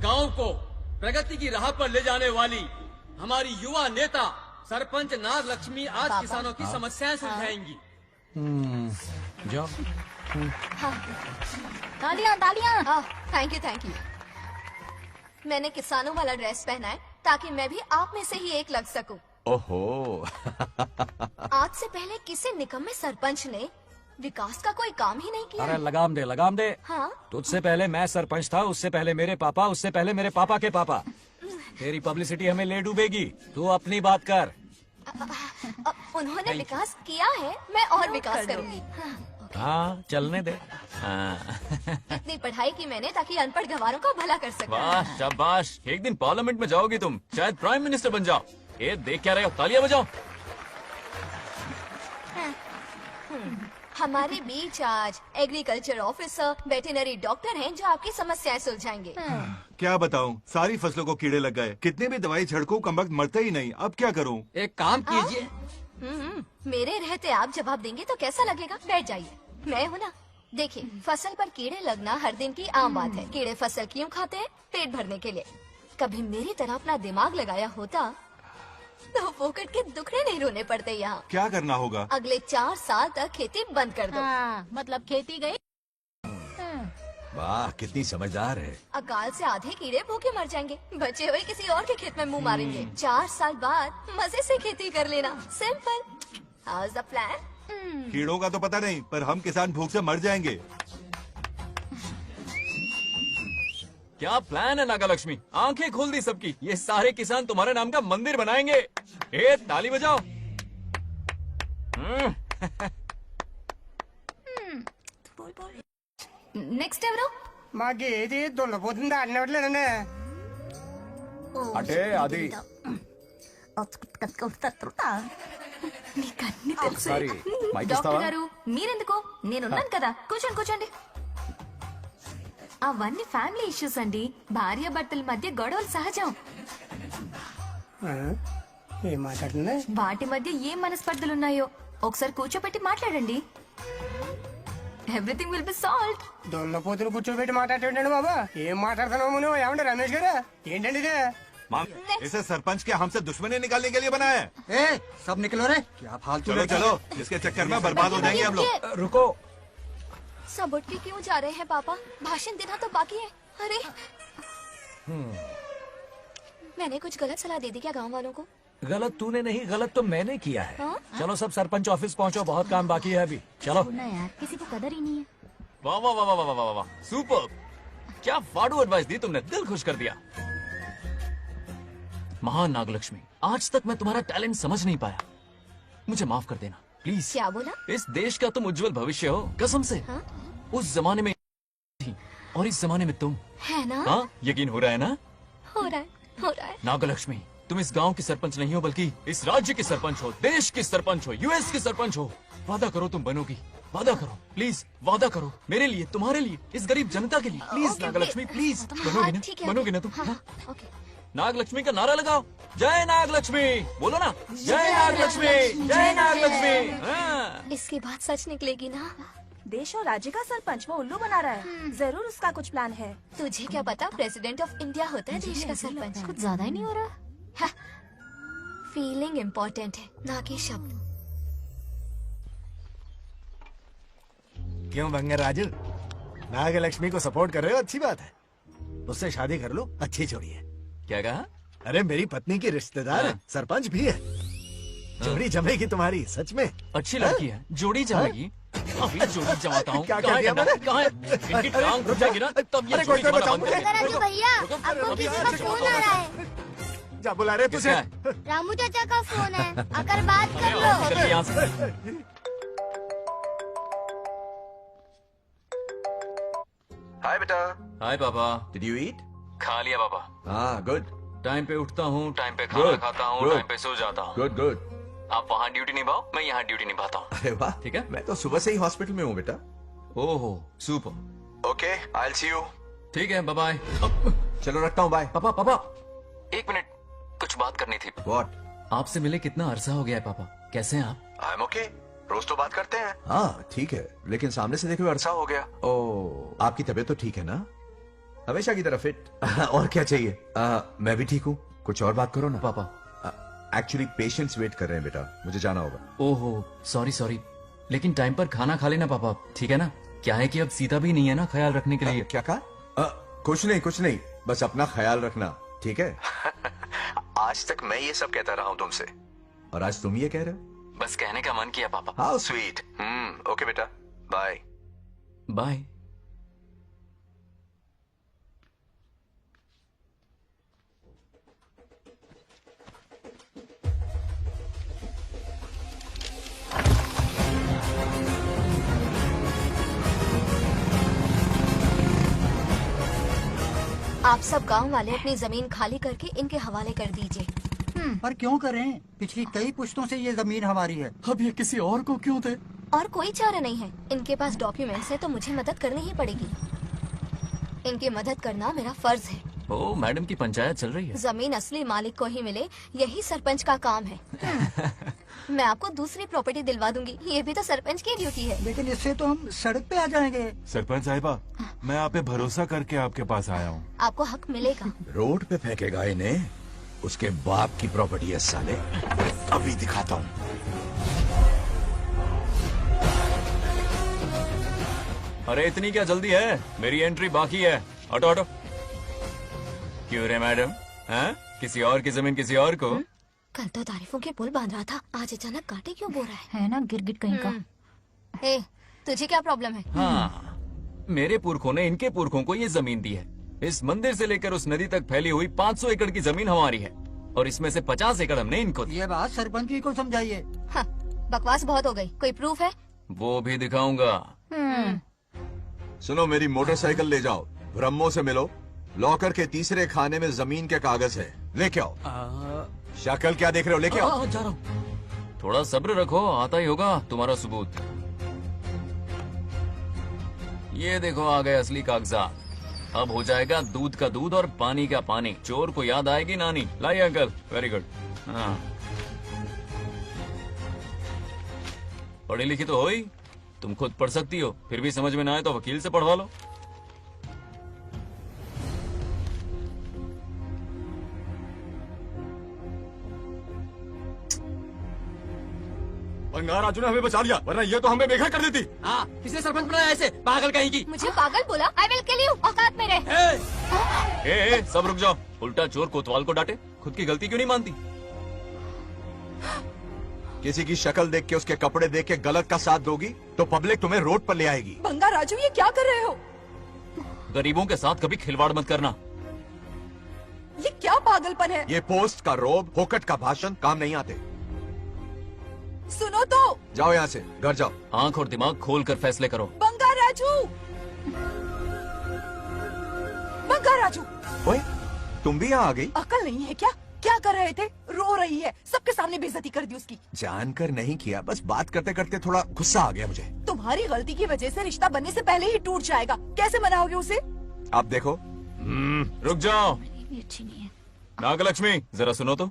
गांव को प्रगति की राह पर ले जाने वाली हमारी युवा नेता सरपंच नाग लक्ष्मी आज किसानों की समस्याएं सुलझाएंगी। जाओ। तालियां तालियां। Thank you. मैंने किसानों वाला ड्रेस पहना है ताकि मैं भी आप में से ही एक लग सकूं। ओहो। आज से पहले किसी निकम्मे सरपंच ने विकास का कोई काम ही नहीं किया। अरे लगाम दे लगाम दे। हाँ? तुझसे पहले मैं सरपंच था, उससे पहले मेरे पापा, उससे पहले मेरे पापा के पापा। तेरी पब्लिसिटी हमें ले डूबेगी, तू अपनी बात कर। उन्होंने विकास किया है, मैं और विकास करूंगी। हाँ चलने दे। इतनी पढ़ाई की मैंने ताकि अनपढ़ गंवारों का भला कर सकूं। वाह शाबाश, एक दिन पार्लियामेंट में जाओगी तुम, शायद प्राइम मिनिस्टर बन जाओ। ये देख क्या रहे हो, तालियां बजाओ। हमारे बीच आज एग्रीकल्चर ऑफिसर, वेटरनरी डॉक्टर हैं जो आपकी समस्याएं सुलझाएंगे। क्या बताऊं, सारी फसलों को कीड़े लग गए। कितनी भी दवाई छिड़कूं कमबख्त मरते ही नहीं। अब क्या करूं? एक काम कीजिए। मेरे रहते आप जवाब देंगे तो कैसा लगेगा? बैठ जाइए, मैं हूँ ना। देखिए, फसल पर कीड़े लगना हर दिन की आम बात है। कीड़े फसल क्यों खाते हैं? पेट भरने के लिए। कभी मेरी तरह अपना दिमाग लगाया होता तो फोकट के दुखड़े नहीं रोने पड़ते यहाँ। क्या करना होगा? अगले 4 साल तक खेती बंद कर दो। मतलब खेती गई। वाह कितनी समझदार है। अकाल से आधे कीड़े भूखे मर जाएंगे, बचे हुए किसी और के खेत में मुंह मारेंगे। 4 साल बाद मजे से खेती कर लेना। Simple. How is the plan? कीड़ों का तो पता नहीं, पर हम किसान भूख से मर जाएंगे। क्या प्लान है नागा लक्ष्मी? आंखें खोल दी सबकी। ये सारे किसान तुम्हारे नाम का मंदिर बनाएंगे। ए ताली बजाओ। నెక్స్ట్ ఎవరు? మాకు ఏది దొల్లపోతుందా అన్నట్లేదండి. అంటే అది నీకన్నీ తెలుసు. సారీ, మైక్ డాక్టర్ ఇస్తావా? గారు మీరెందుకు? నేనున్నాను కదా, కూర్చోండి కూర్చోండి. అవన్నీ ఫ్యామిలీ ఇష్యూస్ అండి. భార్య భర్తల మధ్య గొడవలు సహజం. ఏం మాట్లాడుతుంది? వాటి మధ్య ఏం మనస్పర్ధలున్నాయో ఒకసారి కూర్చోబెట్టి మాట్లాడండి. Everything will be solved. దొల్లపోతులు కూర్చోబెట్టి మాట్లాడేటండి బాబా. ఏం మాట్లాడుతున్నావు నువ్వు? ఏమంటే రమేష్ గారు ఏంటండి ఇది? इसे सरपंच के हमसे दुश्मनी निकालने के लिए बनाया है। सब निकलो रे, क्या फालतू। चलो चलो, इसके चक्कर में बर्बाद हो जाएंगे हम लोग। रुको। सब उठ के क्यों जा रहे हैं पापा? भाषण देना तो बाकी है। अरे मैंने कुछ गलत सलाह दे दी क्या गांव वालों को? गलत तूने नहीं, गलत तो मैंने किया है। हाँ? चलो सब सरपंच ऑफिस पहुंचो, बहुत काम बाकी है अभी। चलो यार, किसी को कदर ही नहीं है। वाह वाह वाह वाह वाह वाह वाह, सुपर। क्या फाड़ू एडवाइस दी तुमने, दिल खुश कर दिया। महान नागलक्ष्मी, आज तक मैं तुम्हारा टैलेंट समझ नहीं पाया, मुझे माफ कर देना प्लीज। क्या बोला? इस देश का तुम उज्जवल भविष्य हो, कसम से। हाँ? उस जमाने में थी और इस जमाने में तुम। है ना? हाँ, यकीन हो रहा है ना? हो रहा है, हो रहा है। नागलक्ष्मी, तुम इस गांव की सरपंच नहीं हो, बल्कि इस राज्य की सरपंच हो, देश की सरपंच हो, यूएस की सरपंच हो। वादा करो तुम बनोगी, वादा करो प्लीज, वादा करो मेरे लिए, तुम्हारे लिए, इस गरीब जनता के लिए। Please okay, Nagalakshmi, please. हाँ, बनोगी ना? ठीक है, बनोगी ना ओके, तुम? हाँ, ओके। नागलक्ष्मी का नारा लगाओ। जय नागलक्ष्मी, बोलो ना। जय नागलक्ष्मी, जय नागलक्ष्मी। हाँ। इसकी बात सच निकलेगी ना? देश और राज्य का सरपंच वो उल्लू बना रहा है। जरूर उसका कुछ प्लान है। तुझे क्या पता, प्रेसिडेंट ऑफ इंडिया होता है देश का सरपंच। कुछ ज्यादा ही नहीं हो रहा। फीलिंग इम्पोर्टेंट है, ना कि शब्द। क्यों बंगर राजू, नागलक्ष्मी को सपोर्ट कर रहे हो? अच्छी बात है, उससे शादी कर लो, अच्छी जोड़ी है। क्या कहा? अरे मेरी पत्नी की रिश्तेदार है, सरपंच भी है। जोड़ी जमेगी तुम्हारी, सच में। अच्छी लड़की है, जोड़ी जमेगी। अभी जोड़ी जमाता हूँ। क्या कर दिया मैंने? कहाँ है? इनकी टांग रुक जाएगी ना, तब ये जोड़ी जमाना बंद करेंगे। राजू भैया, आपको किसी का फोन आ रहा है। जा बुला रहे तुझे। रामू चाचा का फोन है, आकर बात कर लो। चलिए यहाँ से। हाय बेटा। हाय पापा। Did you eat? खा लिया पापा। हाँ गुड। टाइम पे उठता हूँ, टाइम पे खाना खाता हूँ, टाइम पे सो जाता हूँ। Good good. आप वहाँ ड्यूटी निभाओ, मैं यहाँ ड्यूटी निभाता हूँ। अरे वाह, ठीक है। मैं तो सुबह से ही हॉस्पिटल में हूँ बेटा। ओहो super. Okay, I will see you. ठीक है, बाय बाय। चलो रखता हूँ, बाय। पापा पापा, एक मिनट, कुछ बात करनी थी। व्हाट? आपसे मिले कितना अरसा हो गया है पापा, कैसे हैं आप? आई एम ओके, रोज तो बात करते हैं। हाँ ठीक है, लेकिन सामने से देखे हुए अरसा हो गया। ओ, आपकी तबीयत तो ठीक है ना? हमेशा की तरह फिट। और क्या चाहिए? मैं भी ठीक हूँ, कुछ और बात करो ना। पापा एक्चुअली पेशेंट्स वेट कर रहे हैं बेटा, मुझे जाना होगा। ओहो सॉरी सॉरी, लेकिन टाइम पर खाना खा लेना पापा, ठीक है ना? क्या है कि अब सीता भी नहीं है ना ख्याल रखने के लिए। क्या कहा? कुछ नहीं, बस अपना ख्याल रखना, ठीक है? आज तक मैं ये सब कहता रहा हूँ तुमसे, और आज तुम ये कह रहे हो? बस कहने का मन किया पापा। How sweet. ओके बेटा, बाय बाय। आप सब गांव वाले अपनी जमीन खाली करके इनके हवाले कर दीजिए। पर क्यों करें? पिछली कई पुश्तों से ये जमीन हमारी है। अब ये किसी और को क्यों दे? और कोई चारा नहीं है। इनके पास डॉक्यूमेंट्स है तो मुझे मदद करनी ही पड़ेगी। इनकी मदद करना मेरा फर्ज है। ओ मैडम की पंचायत चल रही है। जमीन असली मालिक को ही मिले, यही सरपंच का काम है। मैं आपको दूसरी प्रॉपर्टी दिलवा दूंगी, ये भी तो सरपंच की ड्यूटी है। लेकिन इससे तो हम सड़क पे आ जाएंगे। सरपंच साहिबा, मैं आप पे भरोसा करके आपके पास आया हूँ। आपको हक मिलेगा। रोड पे फेंकेगा इन्हें, उसके बाप की प्रॉपर्टी है साले। अभी दिखाता हूँ। अरे इतनी क्या जल्दी है? मेरी एंट्री बाकी है। हटो हटो। क्यों रे मैडम? हैं? किसी और की जमीन किसी और को? कल तो तारीफों के पुल बांध रहा था, आज अचानक कांटे क्यों बो रहा है ना गिरगिट कहीं का। ए, तुझे क्या प्रॉब्लम है? हाँ, मेरे पुरखों ने इनके पुरखों को ये जमीन दी है। इस मंदिर से लेकर उस नदी तक फैली हुई 500 एकड़ की जमीन हमारी है और इसमें से 50 एकड़ हमने इनको दी। ये बात सरपंच जी को समझाइए। हाँ, बकवास बहुत हो गई। कोई प्रूफ है? वो भी दिखाऊंगा। सुनो, मेरी मोटरसाइकिल ले जाओ, ब्रह्मो से मिलो, लॉकर के तीसरे खाने में जमीन के कागज है, लेके आओ। शक्ल क्या देख रहे हो, लेके आओ। जा रहा हूँ। थोड़ा सब्र रखो, आता ही होगा तुम्हारा सबूत। ये देखो आ गए असली कागजात। अब हो जाएगा दूध का दूध और पानी का पानी। चोर को याद आएगी नानी। लाइए अंकल, वेरी गुड। हाँ, पढ़ी लिखी तो हो ही, तुम खुद पढ़ सकती हो, फिर भी समझ में ना आए तो वकील से पढ़वा लो। बंगार राजू ने हमें बचा लिया, वरना ये तो हमें बेघर कर देती। हाँ, किसने सरपंच बनाया ऐसे पागल कहीं की? मुझे पागल बोला? I will kill you. औकात में रहे। ए, सब रुक जाओ। उल्टा चोर कोतवाल को डांटे, खुद की गलती क्यों नहीं मानती? किसी की शक्ल देख के, उसके कपड़े देख के गलत का साथ दोगी तो पब्लिक तुम्हें रोड पर ले आएगी। बंगा राजू, ये क्या कर रहे हो? गरीबों के साथ कभी खिलवाड़ मत करना। ये क्या पागलपन है? ये पोस्ट का रोब, फोकट का भाषण काम नहीं आते। सुनो तो। जाओ यहाँ से, घर जाओ। आंख और दिमाग खोल कर फैसले करो। बंगा राजू, बंगा राजू। ओए, तुम भी यहाँ आ गई? अकल नहीं है क्या? क्या कर रहे थे? रो रही है, सबके सामने बेइज्जती कर दी उसकी। जानकर नहीं किया, बस बात करते करते थोड़ा गुस्सा आ गया मुझे। तुम्हारी गलती की वजह से रिश्ता बनने से पहले ही टूट जाएगा। कैसे मनाओगे उसे? आप देखो। रुक जाओ। अच्छी नहीं है। नागलक्ष्मी, जरा सुनो तो।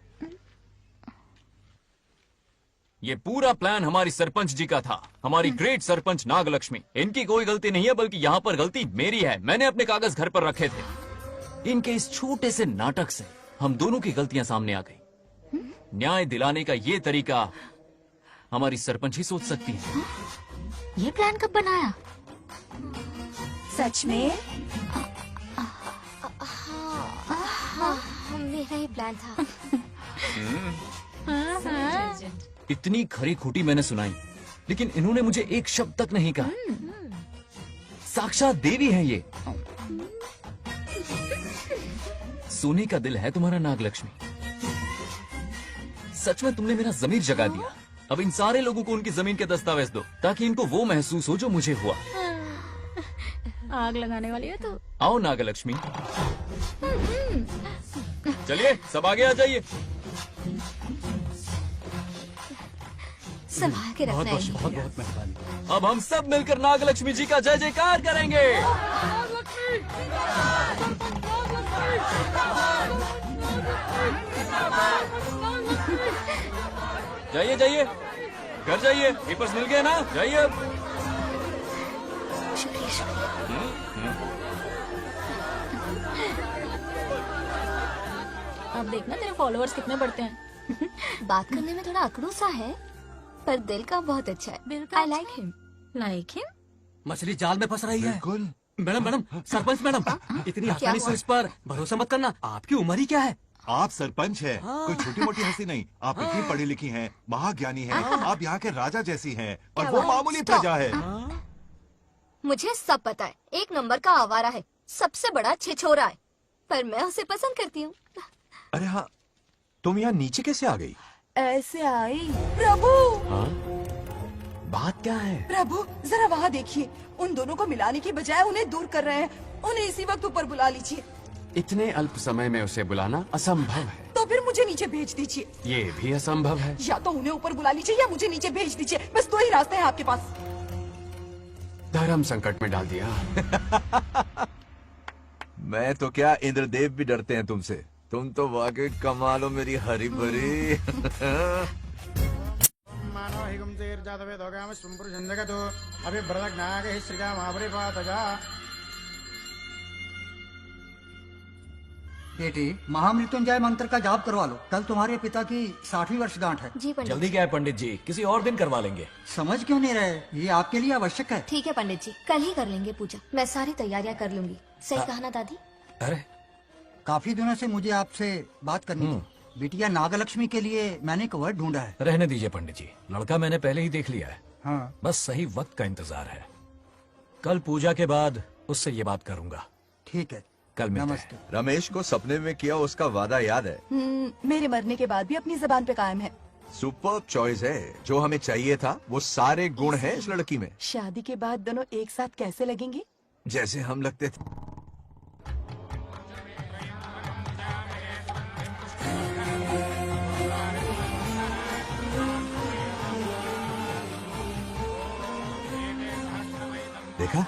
ये पूरा प्लान हमारी सरपंच जी का था, हमारी ग्रेट सरपंच नागलक्ष्मी। इनकी कोई गलती नहीं है, बल्कि यहाँ पर गलती मेरी है। मैंने अपने कागज घर पर रखे थे। इनके इस छोटे से नाटक से हम दोनों की गलतियां सामने आ गई। न्याय दिलाने का ये तरीका हमारी सरपंच ही सोच सकती है। ये प्लान कब बनाया? सच में? हाँ, मेरा ही प्लान था। इतनी खरी खोटी मैंने सुनाई, लेकिन इन्होंने मुझे एक शब्द तक नहीं कहा। साक्षात देवी है ये। सोने का दिल है तुम्हारा नागलक्ष्मी। सच में तुमने मेरा जमीर जगा दिया। अब इन सारे लोगों को उनकी जमीन के दस्तावेज दो, ताकि इनको वो महसूस हो जो मुझे हुआ। आग लगाने वाली है तो। आओ नागलक्ष्मी, चलिए सब आगे आ जाइए। संभाल के रखना है। बहुत बहुत मेहरबानी। अब हम सब मिलकर नागलक्ष्मी जी का जय जयकार करेंगे। जाइए जाइए, घर जाइए। पेपर्स मिल गए ना? जाइए अब। अब देखना तेरे फॉलोअर्स कितने बढ़ते हैं। बात करने में थोड़ा अकड़ू सा है, पर दिल का बहुत अच्छा है। I like him. Like him? मछली जाल में फंस रही है। मैडम मैडम, सरपंच मैडम, इतनी आसानी से इस पर भरोसा मत करना। आपकी उम्र ही क्या है? आप सरपंच हैं, कोई छोटी मोटी हंसी नहीं। आप इतनी पढ़ी लिखी हैं, महाज्ञानी हैं, आप यहाँ के राजा जैसी हैं, और वो मामूली प्रजा है। मुझे सब पता है, एक नंबर का आवारा है, सबसे बड़ा छिछोरा है, पर मैं उसे पसंद करती हूँ। अरे हाँ, तुम यहाँ नीचे कैसे आ गई? ऐसे आई। प्रभु हाँ? बात क्या है? प्रभु जरा वहाँ देखिए, उन दोनों को मिलाने की बजाय उन्हें दूर कर रहे हैं। उन्हें इसी वक्त ऊपर बुला लीजिए। इतने अल्प समय में उसे बुलाना असंभव है। तो फिर मुझे नीचे भेज दीजिए। ये भी असंभव है। या तो उन्हें ऊपर बुला लीजिए या मुझे नीचे भेज दीजिए, बस दो ही रास्ते हैं आपके पास। धर्म संकट में डाल दिया। मैं तो क्या, इंद्रदेव भी डरते हैं तुमसे। तुम तो वाकई कमाल हो मेरी हरी भरी। मानो हिगम तेर जातवे दोगाम सुंपुर जंदगतो अभी ब्रदक नागे श्रीगा महाबरी पातजा। बेटी, महामृत्युंजय मंत्र का जाप करवा लो। कल तुम्हारे पिता की 60वीं वर्षगांठ है। जी पंडित। जल्दी क्या है पंडित जी, किसी और दिन करवा लेंगे। समझ क्यों नहीं रहे, ये आपके लिए आवश्यक है। ठीक है पंडित जी, कल ही कर लेंगे पूजा। मैं सारी तैयारियां कर लूंगी। सही कहा ना दादी? अरे काफी दिनों से मुझे आपसे बात करनी थी। बिटिया नागलक्ष्मी के लिए मैंने एक वर्ड ढूंढा है। रहने दीजिए पंडित जी, लड़का मैंने पहले ही देख लिया है। हाँ। बस सही वक्त का इंतजार है। कल पूजा के बाद उससे ये बात करूंगा। ठीक है, कल मिलते हैं। रमेश को सपने में किया उसका वादा याद है? मेरे मरने के बाद भी अपनी जबान पे कायम है। सुपर चॉइस है। जो हमें चाहिए था वो सारे गुण हैं इस लड़की में। शादी के बाद दोनों एक साथ कैसे लगेंगे? जैसे हम लगते थे। देखा,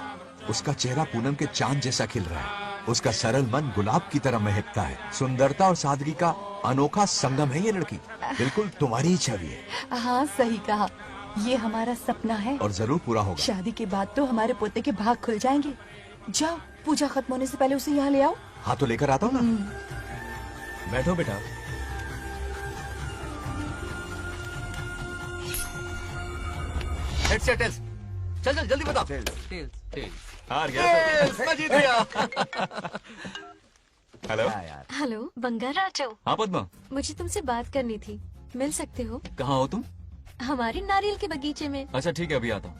उसका चेहरा पूनम के चांद जैसा खिल रहा है। उसका सरल मन गुलाब की तरह महकता है। सुंदरता और सादगी का अनोखा संगम है ये लड़की। बिल्कुल तुम्हारी ही छवि है। हाँ सही कहा, ये हमारा सपना है और जरूर पूरा होगा। शादी के बाद तो हमारे पोते के भाग खुल जाएंगे। जाओ, पूजा खत्म होने से पहले उसे यहाँ ले आओ। हाँ तो लेकर आता हूँ ना। बैठो बेटा। हेड्स चल चल जल्दी बता। हार गया। मैं जीत गया। Hello hello Bangaraju. हाँ पद्मा, मुझे तुमसे बात करनी थी, मिल सकते हो? कहाँ हो तुम? हमारे नारियल के बगीचे में। अच्छा ठीक है, अभी आता हूँ।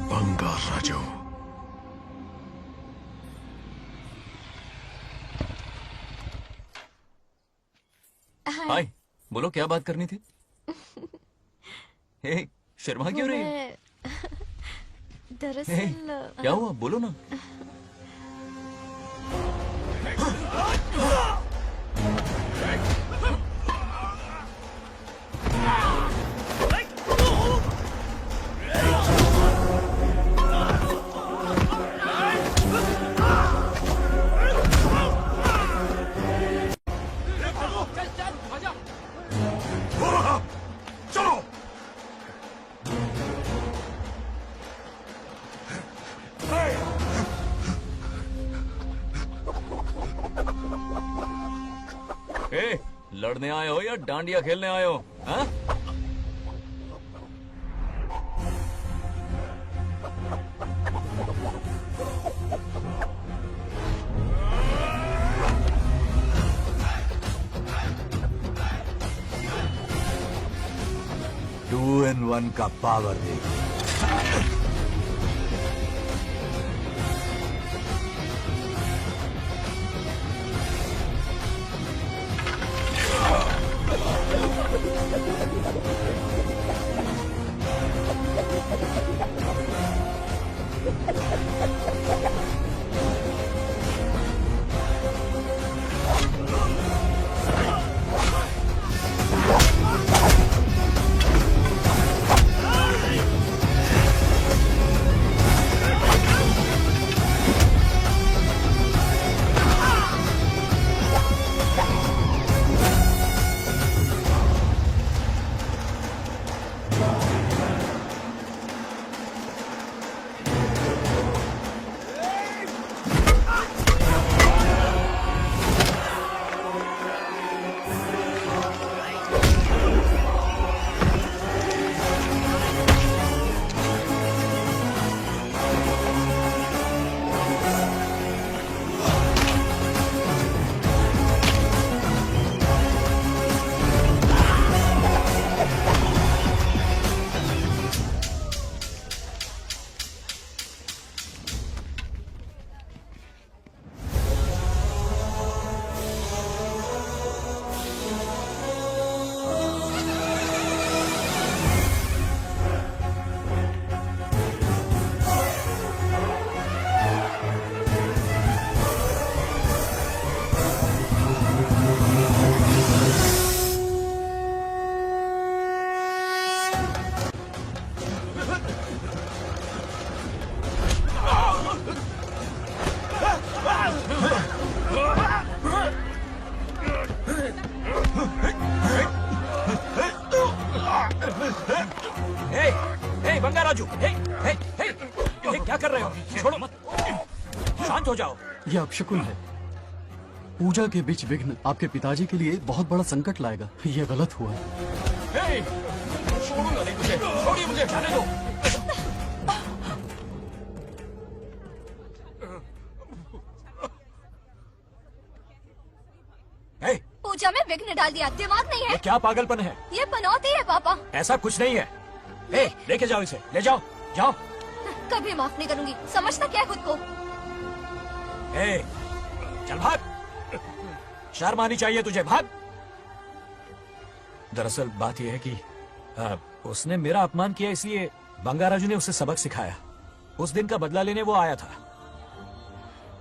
बंगाराजो। हाय, बोलो क्या बात करनी थी? हे, शर्मा क्यों रही है? हे, दरअसल क्या हुआ, बोलो ना। ए, लड़ने आए हो या डांडिया खेलने आए हो? हाँ? टू इन वन का पावर देखो। राजू, हे, क्या कर रहे हो? छोड़ो मत, शांत हो जाओ। यह अपशकुन है। पूजा के बीच विघ्न आपके पिताजी के लिए बहुत बड़ा संकट लाएगा। यह गलत हुआ। हे, छोड़ूंगा नहीं तुझे, छोड़िए मुझे, जाने दो। पूजा में विघ्न डाल दिया, दिमाग नहीं है। ये क्या पागलपन है? ये पनौती है पापा। ऐसा कुछ नहीं है। ए, लेके जाओ इसे, ले जाओ, जाओ। कभी माफ नहीं करूंगी, समझता क्या है खुद को? ए, चल भाग, शर्म आनी चाहिए तुझे, भाग। दरअसल बात यह है कि उसने मेरा अपमान किया, इसलिए बंगाराजू ने उसे सबक सिखाया। उस दिन का बदला लेने वो आया था।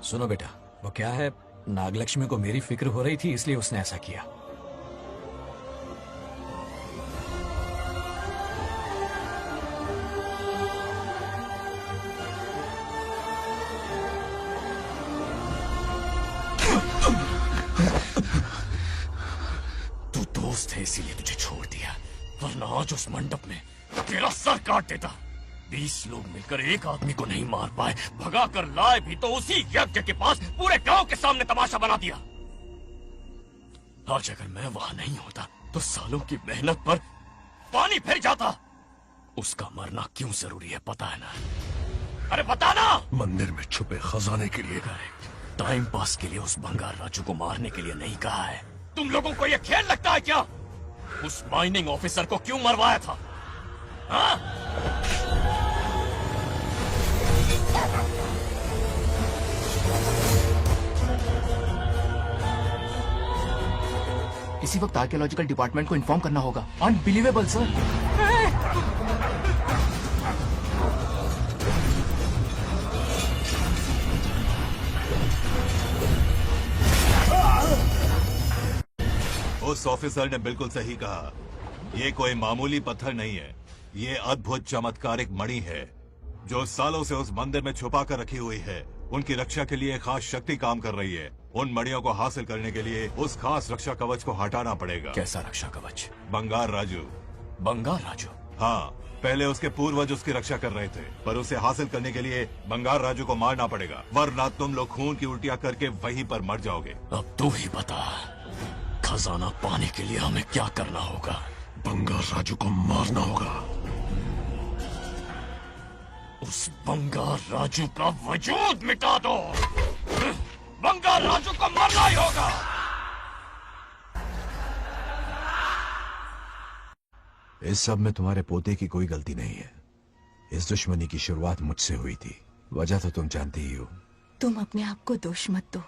सुनो बेटा, वो क्या है, नागलक्ष्मी को मेरी फिक्र हो रही थी, इसलिए उसने ऐसा किया। तू दोस्त है इसीलिए तुझे छोड़ दिया, वरना आज उस मंडप में तेरा सर काट देता। 20 लोग मिलकर एक आदमी को नहीं मार पाए, भगा कर लाए भी तो उसी यज्ञ के पास पूरे गांव के सामने तमाशा बना दिया। आज अगर मैं वहां नहीं होता तो सालों की मेहनत पर पानी फिर जाता। उसका मरना क्यों जरूरी है पता है ना? अरे बता ना। मंदिर में छुपे खजाने के लिए, टाइम पास के लिए उस बंगार राजू को मारने के लिए नहीं कहा है। तुम लोगों को यह खेल लगता है क्या? उस माइनिंग ऑफिसर को क्यों मरवाया था? हाँ? इसी वक्त आर्कियोलॉजिकल डिपार्टमेंट को इन्फॉर्म करना होगा। Unbelievable sir. उस ऑफिसर ने बिल्कुल सही कहा। ये कोई मामूली पत्थर नहीं है, ये अद्भुत चमत्कारिक मणि है जो सालों से उस मंदिर में छुपा कर रखी हुई है। उनकी रक्षा के लिए खास शक्ति काम कर रही है। उन मणियों को हासिल करने के लिए उस खास रक्षा कवच को हटाना पड़ेगा। कैसा रक्षा कवच? बंगार राजू। बंगार राजू? हाँ, पहले उसके पूर्वज उसकी रक्षा कर रहे थे, पर उसे हासिल करने के लिए बंगार राजू को मारना पड़ेगा, वरना तुम लोग खून की उल्टियां करके वहीं पर मर जाओगे। अब तू ही बता, खजाना पाने के लिए हमें क्या करना होगा? बंगार राजू को मारना होगा। उस बंगार राजू का वजूद मिटा दो। बंगार राजू को मरना ही होगा। इस सब में तुम्हारे पोते की कोई गलती नहीं है। इस दुश्मनी की शुरुआत मुझसे हुई थी, वजह तो तुम जानती ही हो। तुम अपने आप को दोष मत दो,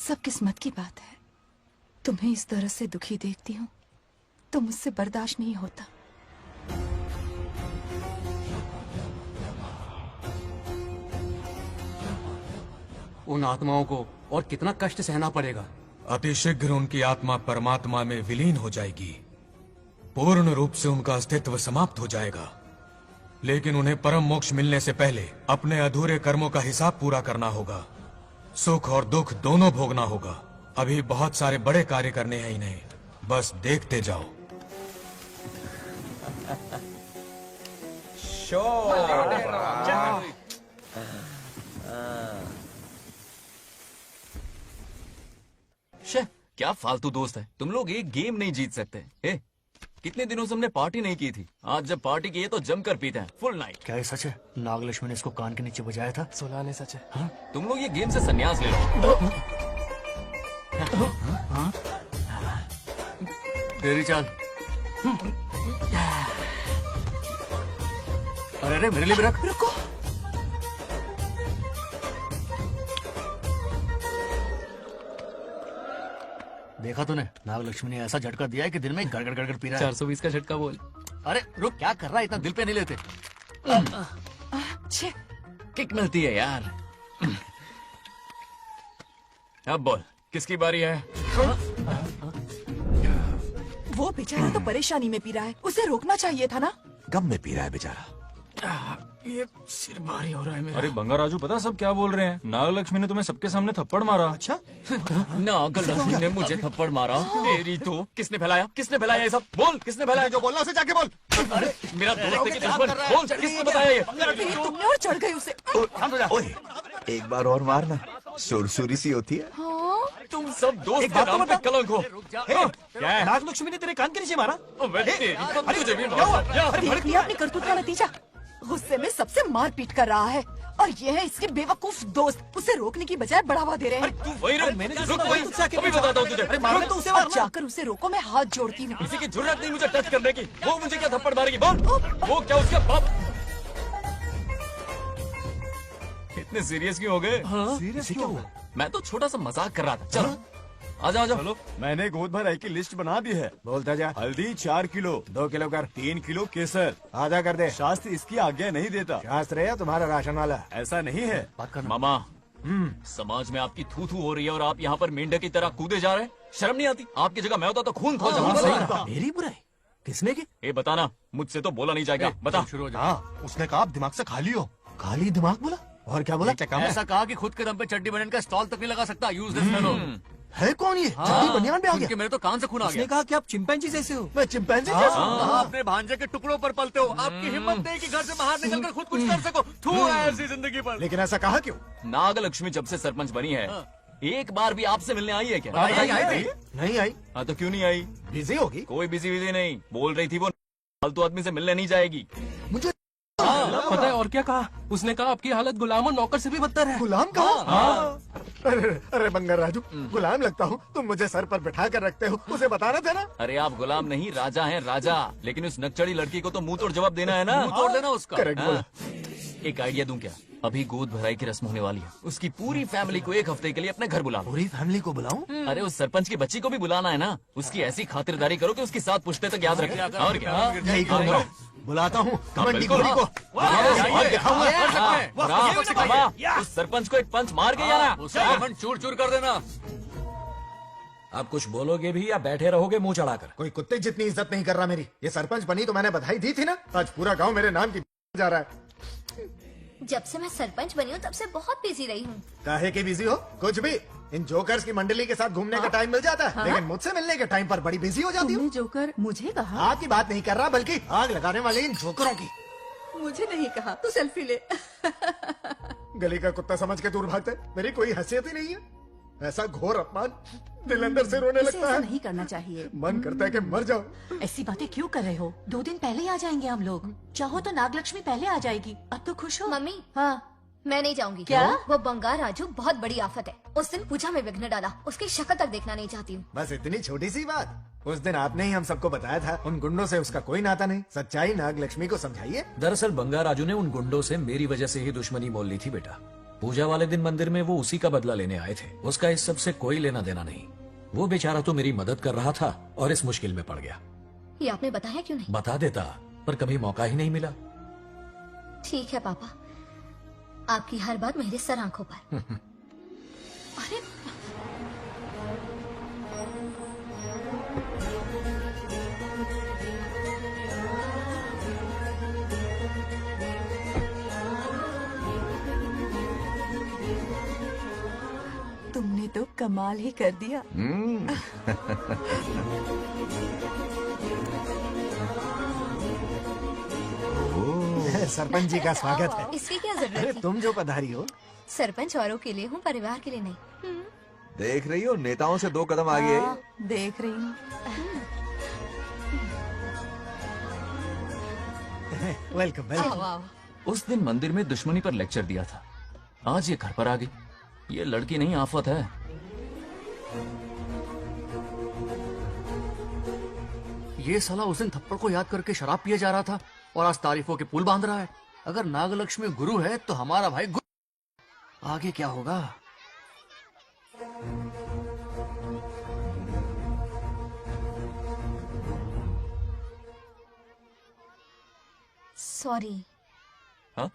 सब किस्मत की बात है। तुम्हें इस तरह से दुखी देखती हूँ तो मुझसे बर्दाश्त नहीं होता। उन आत्माओं को और कितना कष्ट सहना पड़ेगा। अतिशीघ्र उनकी आत्मा परमात्मा में विलीन हो जाएगी, पूर्ण रूप से उनका अस्तित्व समाप्त हो जाएगा। लेकिन उन्हें परम मोक्ष मिलने से पहले अपने अधूरे कर्मों का हिसाब पूरा करना होगा। सुख और दुख दोनों भोगना होगा। अभी बहुत सारे बड़े कार्य करने हैं इन्हें, बस देखते जाओ। क्या फालतू दोस्त है तुम लोग, एक गेम नहीं जीत सकते। कितने दिनों से हमने पार्टी नहीं की थी, आज जब पार्टी की है तो जमकर पीते हैं, फुल नाइट। क्या ये सच है? नागलक्ष्मी ने इसको कान के नीचे बजाया था। सुलाने सच है। हाँ? तुम लोग ये गेम से संन्यास ले लो। हाँ? तेरी चाल। अरे मेरे लिए भी रख। रुको, देखा तूने, नागलक्ष्मी ने ऐसा झटका दिया है कि दिन में गड़गड़ गड़गड़ पी रहा है। 420 का झटका बोल। अरे रुक, क्या कर रहा है? इतना दिल पे नहीं लेते। किक मिलती है यार। अब बोल, किसकी बारी है? वो बेचारा तो परेशानी में पी रहा है, उसे रोकना चाहिए था ना। गम में पी रहा है बेचारा। ये सिर भारी हो रहा है मेरा। अरे बंगा राजू, पता सब क्या बोल रहे हैं? नागलक्ष्मी ने तुम्हें सबके सामने थप्पड़ मारा। अच्छा? नागलक्ष्मी ने मुझे थप्पड़ मारा? तेरी तो किसने फैलाया? किसने फैलाया ये सब? बोल, किसने फैलाया? जो बोलना उसे जाके बोल। अरे मेरा दोस्त है कि दुश्मन? बोल, किसने बताया ये? तुमने और चढ़ गई उसे। ओए, एक बार और मारना, सुरसुरी सी होती है। तुम सब दोस्त एक के बात तो नाम पे बता। कलंक हो। क्या है? नागलक्ष्मी ने तेरे कान के नीचे मारा? तुझे भी देख लिया अपनी करतूत का नतीजा। गुस्से में सबसे मार पीट कर रहा है और ये है इसके बेवकूफ दोस्त, उसे रोकने की बजाय बढ़ावा दे रहे हैं। तू वही रुक, रुक वही, अभी बताता हूँ तुझे। अरे मारने तो उसे अब जाकर उसे रोको, मैं हाथ जोड़ती हूँ। किसी की जरूरत नहीं मुझे टच करने की। वो मुझे क्या थप्पड़ मारेगी? बोल, वो क्या उसका बाप? इतने सीरियस क्यों हो गए? सीरियस क्यों हुआ? मैं तो छोटा सा मजाक कर रहा था। चलो आजा आजा। चलो, मैंने गोद भराई की लिस्ट बना दी है। बोलता जा। हल्दी 4 किलो, 2 किलो कर। 3 किलो केसर। आधा कर दे। शास्त्र इसकी आज्ञा नहीं देता। शास्त्र है या तुम्हारा राशन वाला? ऐसा नहीं है। बात करना। मामा, समाज में आपकी थू थू हो रही है और आप यहाँ पर मेंढक की तरह कूदे जा रहे हैं। शर्म नहीं आती? आपकी जगह मैं होता तो खून खो जाता। मेरी बुराई किसने की? ये बताना, मुझसे तो बोला नहीं जाएगा। बता। हाँ, उसने कहा आप दिमाग से खाली हो। खाली दिमाग बोला? और क्या बोला? ऐसा कहा कि खुद के दम पे चड्डी बनियान का स्टॉल तक नहीं लगा सकता। Useless fellow. है कौन ये? चड्डी बनियान पे आ गया? मेरे तो कान से खून आ उसने गया। कहा कि आप चिंपैंजी जैसे हो। मैं चिंपैंजी जैसा हूँ? आप अपने भांजे के टुकड़ों पर पलते हो। आपकी हिम्मत नहीं कि घर से बाहर निकलकर खुद कुछ कर सको। थू है ऐसी जिंदगी पर। लेकिन ऐसा कहा क्यों? नागलक्ष्मी जब से सरपंच बनी है, एक बार भी आपसे मिलने आई है क्या? नहीं आई। हाँ तो क्यों नहीं आई? बिजी होगी। कोई बिजी नहीं, बोल रही थी वो फालतू आदमी से मिलने नहीं जाएगी। मुझे पता है और क्या कहा? उसने कहा आपकी हालत गुलाम और नौकर से भी बदतर है। गुलाम कहा? अरे बंगर राजू, गुलाम लगता हूँ? तुम मुझे सर पर बिठा कर रखते हो, उसे बताना था ना। अरे आप गुलाम नहीं, राजा हैं राजा। लेकिन उस नकचड़ी लड़की को तो मुंह तोड़ जवाब देना है ना। मुंह तोड़ देना उसका। करेक्ट बोला। एक आइडिया दूं क्या? अभी गोद भराई की रस्म होने वाली है, उसकी पूरी फैमिली को एक हफ्ते के लिए अपने घर बुला लो। पूरी फैमिली को बुलाऊं? अरे उस सरपंच की बच्ची को भी बुलाना है ना। उसकी ऐसी खातिरदारी करो कि उसकी 7 पुश्ते तक याद रखे। और क्या? यही करूंगा। बुलाता हूँ कमंडी गोरी को। उस सरपंच को एक पंच मार के जाना। उसका चूर चूर कर देना। आप कुछ बोलोगे भी या बैठे रहोगे मुंह चढ़ाकर? कोई कुत्ते जितनी इज्जत नहीं कर रहा मेरी। ये सरपंच बनी तो मैंने बधाई दी थी ना। आज पूरा गांव मेरे नाम की जा रहा है। जब से मैं सरपंच बनी हूँ तब से बहुत बिजी रही हूँ। काहे के बिजी हो? कुछ भी। इन जोकर्स की मंडली के साथ घूमने का टाइम मिल जाता है, लेकिन मुझसे मिलने के टाइम पर बड़ी बिजी हो जाती हूँ। जोकर मुझे कहा? आपकी बात नहीं कर रहा, बल्कि आग लगाने वाले इन जोकरों की। मुझे नहीं कहा। तू सेल्फी ले। गली का कुत्ता समझ के दूर भागते। मेरी कोई हैसियत ही नहीं है। ऐसा घोर अपमान, दिल अंदर से रोने लगता है। नहीं करना चाहिए। मन करता है कि मर जाओ। ऐसी बातें क्यों कर रहे हो? 2 दिन पहले ही आ जाएंगे हम लोग। चाहो तो नागलक्ष्मी पहले आ जाएगी। अब तो खुश हो? मम्मी, हाँ। मैं नहीं जाऊंगी। क्या? वो बंगार राजू बहुत बड़ी आफत है। उस दिन पूजा में विघ्न डाला। उसकी शक्ल तक देखना नहीं चाहती हूँ। बस इतनी छोटी सी बात। उस दिन आपने ही हम सबको बताया था उन गुंडों से उसका कोई नाता नहीं। सच्चाई नागलक्ष्मी को समझाइए। दरअसल बंगा राजू ने उन गुंडों से मेरी वजह से ही दुश्मनी मोल ली थी बेटा। पूजा वाले दिन मंदिर में वो उसी का बदला लेने आए थे। उसका इस सब से कोई लेना देना नहीं। वो बेचारा तो मेरी मदद कर रहा था और इस मुश्किल में पड़ गया। ये आपने बताया क्यों नहीं? बता देता, पर कभी मौका ही नहीं मिला। ठीक है पापा, आपकी हर बात मेरे सर आंखों पर। अरे तुमने तो कमाल ही कर दिया। सरपंच जी का स्वागत है। इसकी क्या अरे जरूरत थी? तुम जो पधारी हो। सरपंच औरों के लिए हूँ, परिवार के लिए नहीं। देख रही हो, नेताओं से 2 कदम आगे है। हाँ, देख रही हूँ। Welcome welcome. उस दिन मंदिर में दुश्मनी पर लेक्चर दिया था, आज ये घर पर आ गई। ये लड़की नहीं आफत है। ये साला उस दिन थप्पड़ को याद करके शराब पिए जा रहा था और आज तारीफों के पुल बांध रहा है। अगर नागलक्ष्मी गुरु है तो हमारा भाई गुरु। आगे क्या होगा? सॉरी। हाँ?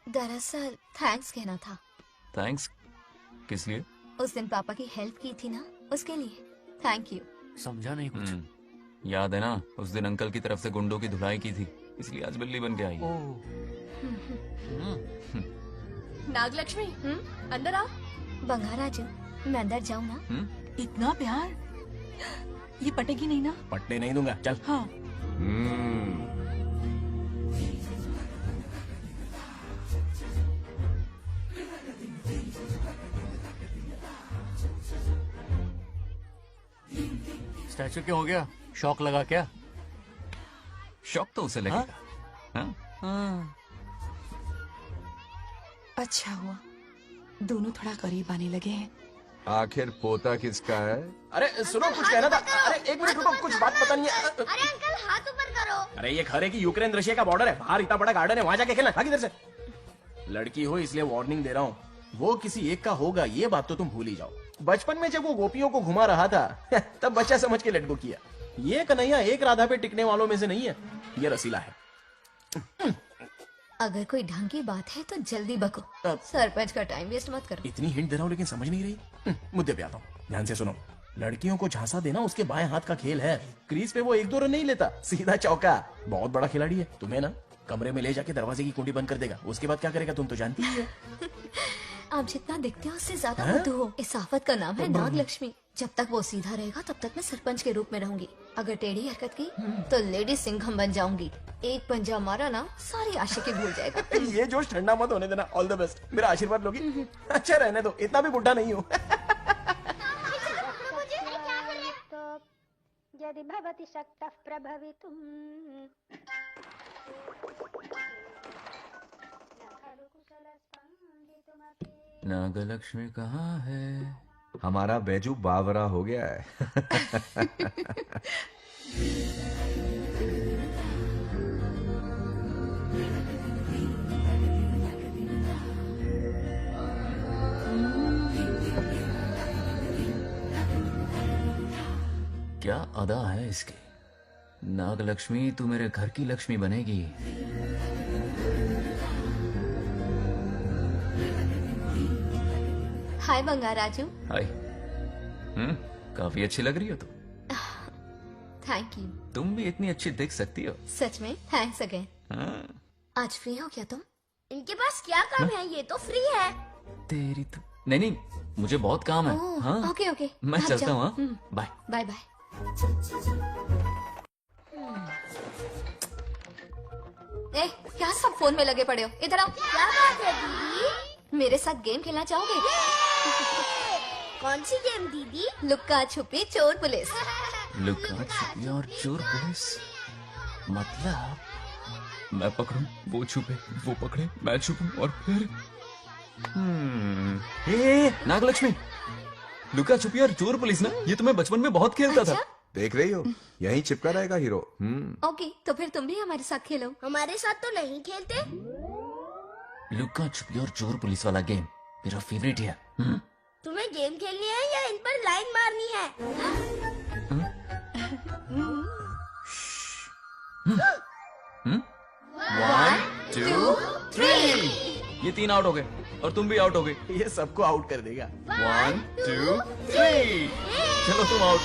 दरअसल थैंक्स कहना था। थैंक्स किस लिए? उस दिन पापा की हेल्प की थी ना, उसके लिए थैंक यू। समझा नहीं कुछ। याद है ना, उस दिन अंकल की तरफ से गुंडों की धुलाई की थी। इसलिए आज बिल्ली बन के आई है। नागलक्ष्मी अंदर आ। बंगाराजू, मैं अंदर जाऊँ ना? इतना प्यार, ये पटेगी नहीं ना? पटने नहीं दूंगा, चल। हाँ। स्टैचू क्यों हो गया? शौक लगा क्या? शौक तो उसे लगेगा। हाँ? अच्छा हुआ दोनों थोड़ा करीब आने लगे हैं। आखिर पोता किसका है? अरे सुनो, कुछ कहना था। अरे एक मिनट रुको, कुछ बात पता नहीं है। अरे अंकल हाथ ऊपर करो। अरे ये खरे की यूक्रेन रशिया का बॉर्डर है, बाहर इतना बड़ा गार्डन है, वहां जाके खेलना। भाग इधर से। लड़की हो इसलिए वार्निंग दे रहा हूँ, वो किसी एक का होगा ये बात तो तुम भूल ही जाओ। बचपन में जब वो गोपियों को घुमा रहा था तब बच्चा समझ के लेट गो किया। ये कन्हैया एक राधा पे टिकने वालों में से नहीं है, ये रसीला है। अगर कोई ढंग की बात है तो जल्दी बको, सरपंच का टाइम वेस्ट मत करो। इतनी हिंट दे रहा हूँ लेकिन समझ नहीं रही। मुद्दे पे आता हूँ, ध्यान से सुनो। लड़कियों को झांसा देना उसके बाएं हाथ का खेल है। क्रीज पे वो 1-2 रन नहीं लेता, सीधा चौका। बहुत बड़ा खिलाड़ी है। तुम्हें ना कमरे में ले जाके दरवाजे की कुंडी बंद कर देगा, उसके बाद क्या करेगा तुम तो जानती ही है। आप जितना दिखते हो उससे ज्यादा बुद्धू हो। इस आफत का नाम है नागलक्ष्मी। जब तक वो सीधा रहेगा तब तक मैं सरपंच के रूप में रहूंगी। अगर टेढ़ी हरकत की तो लेडी सिंघम बन जाऊंगी। एक पंजा मारा ना सारी आशिकी भूल जाएगा। ये जोश ठंडा मत होने देना। ऑल द बेस्ट, मेरा आशीर्वाद लोगी? अच्छा रहने दो, इतना भी बुढ़ा नहीं हूँ। यदि भवति शक्तः प्रभवितुम्। नागलक्ष्मी कहाँ है? हमारा बैजू बावरा हो गया है। क्या अदा है इसकी। नागलक्ष्मी तू मेरे घर की लक्ष्मी बनेगी। हाय बंगाराजू। हाय। काफी अच्छी लग रही हो तुम। Thank you. तुम भी इतनी अच्छी दिख सकती हो। सच में थैंक्स अगेन। हाँ। आज फ्री हो क्या तुम? इनके पास क्या काम है, ये तो फ्री है। तेरी तो नहीं, मुझे बहुत काम है। हाँ? ओके ओके, मैं चलता हूँ। Bye bye bye. ए, क्या सब फोन में लगे पड़े हो? इधर आओ। क्या बात है दीदी? मेरे साथ गेम खेलना चाहोगे? कौन सी गेम दीदी? लुक्का छुपी चोर पुलिस। लुक्का छुपी और चोर पुलिस मतलब मैं पकड़ूं, वो छुपे, वो पकड़े, मैं छुपूं और फिर नागलक्ष्मी, लुका छुपी और चोर पुलिस ना, ये तो मैं बचपन में बहुत खेलता था। देख रही हो, यहीं चिपका रहेगा हीरो। ओके, तो फिर तुम भी हमारे साथ खेलो। हमारे साथ तो नहीं खेलते। लुक्का छुपी और चोर पुलिस वाला गेम मेरा फेवरेट है। तुम्हें गेम खेलनी है या इन पर लाइन मारनी है? 1 2 3। ये 3 आउट हो गए और तुम भी आउट हो गए। ये सबको आउट कर देगा। 1 2 3। चलो तुम आउट।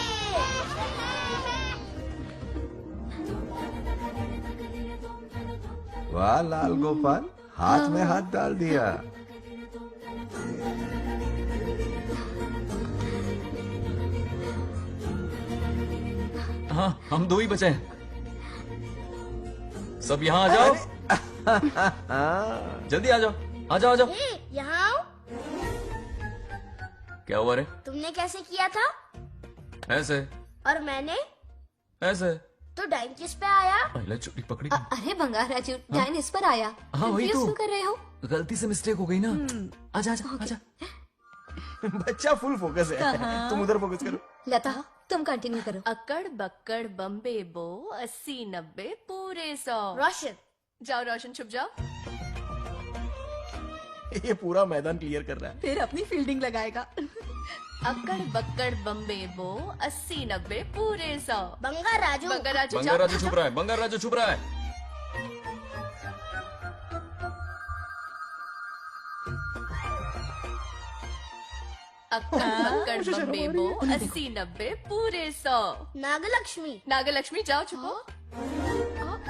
वाह लाल गोपाल, हाथ में हाथ डाल दिया। हाँ, हम 2 ही बचे हैं। सब यहाँ आ जाओ। जल्दी आ जाओ, आ जाओ, आ जाओ। यहाँ आओ। क्या हुआ रे? तुमने कैसे किया था? ऐसे। और मैंने? ऐसे। तो डाइन किस पे आया? पहले चोरी पकड़ी। अरे बंगाराजू, डाइन इस पर आया। हाँ वही तो। कर रहे हो? गलती से मिस्टेक हो गई ना। आजा आजा आजा। बच्चा फुल फोकस है, तुम उधर फोकस करो। लता, तुम कंटिन्यू करो। अक्कड़ बक्कड़ बम्बे बो 80 90 पूरे 100। रोशन, जाओ रोशन, छुप जाओ। ये पूरा मैदान क्लियर कर रहा है। फिर अपनी फील्डिंग लगाएगा। अक्कड़ बक्कड़ बम्बे बो 80 90 पूरे 100। बंगाराजू, बंगाराजू, बंगाराजू छुप रहा है, बंगाराजू छुप रहा है। अक्कड़ बक्कड़ बम्बे बो 80 90 पूरे 100। नागलक्ष्मी, नागलक्ष्मी जाओ छुपो।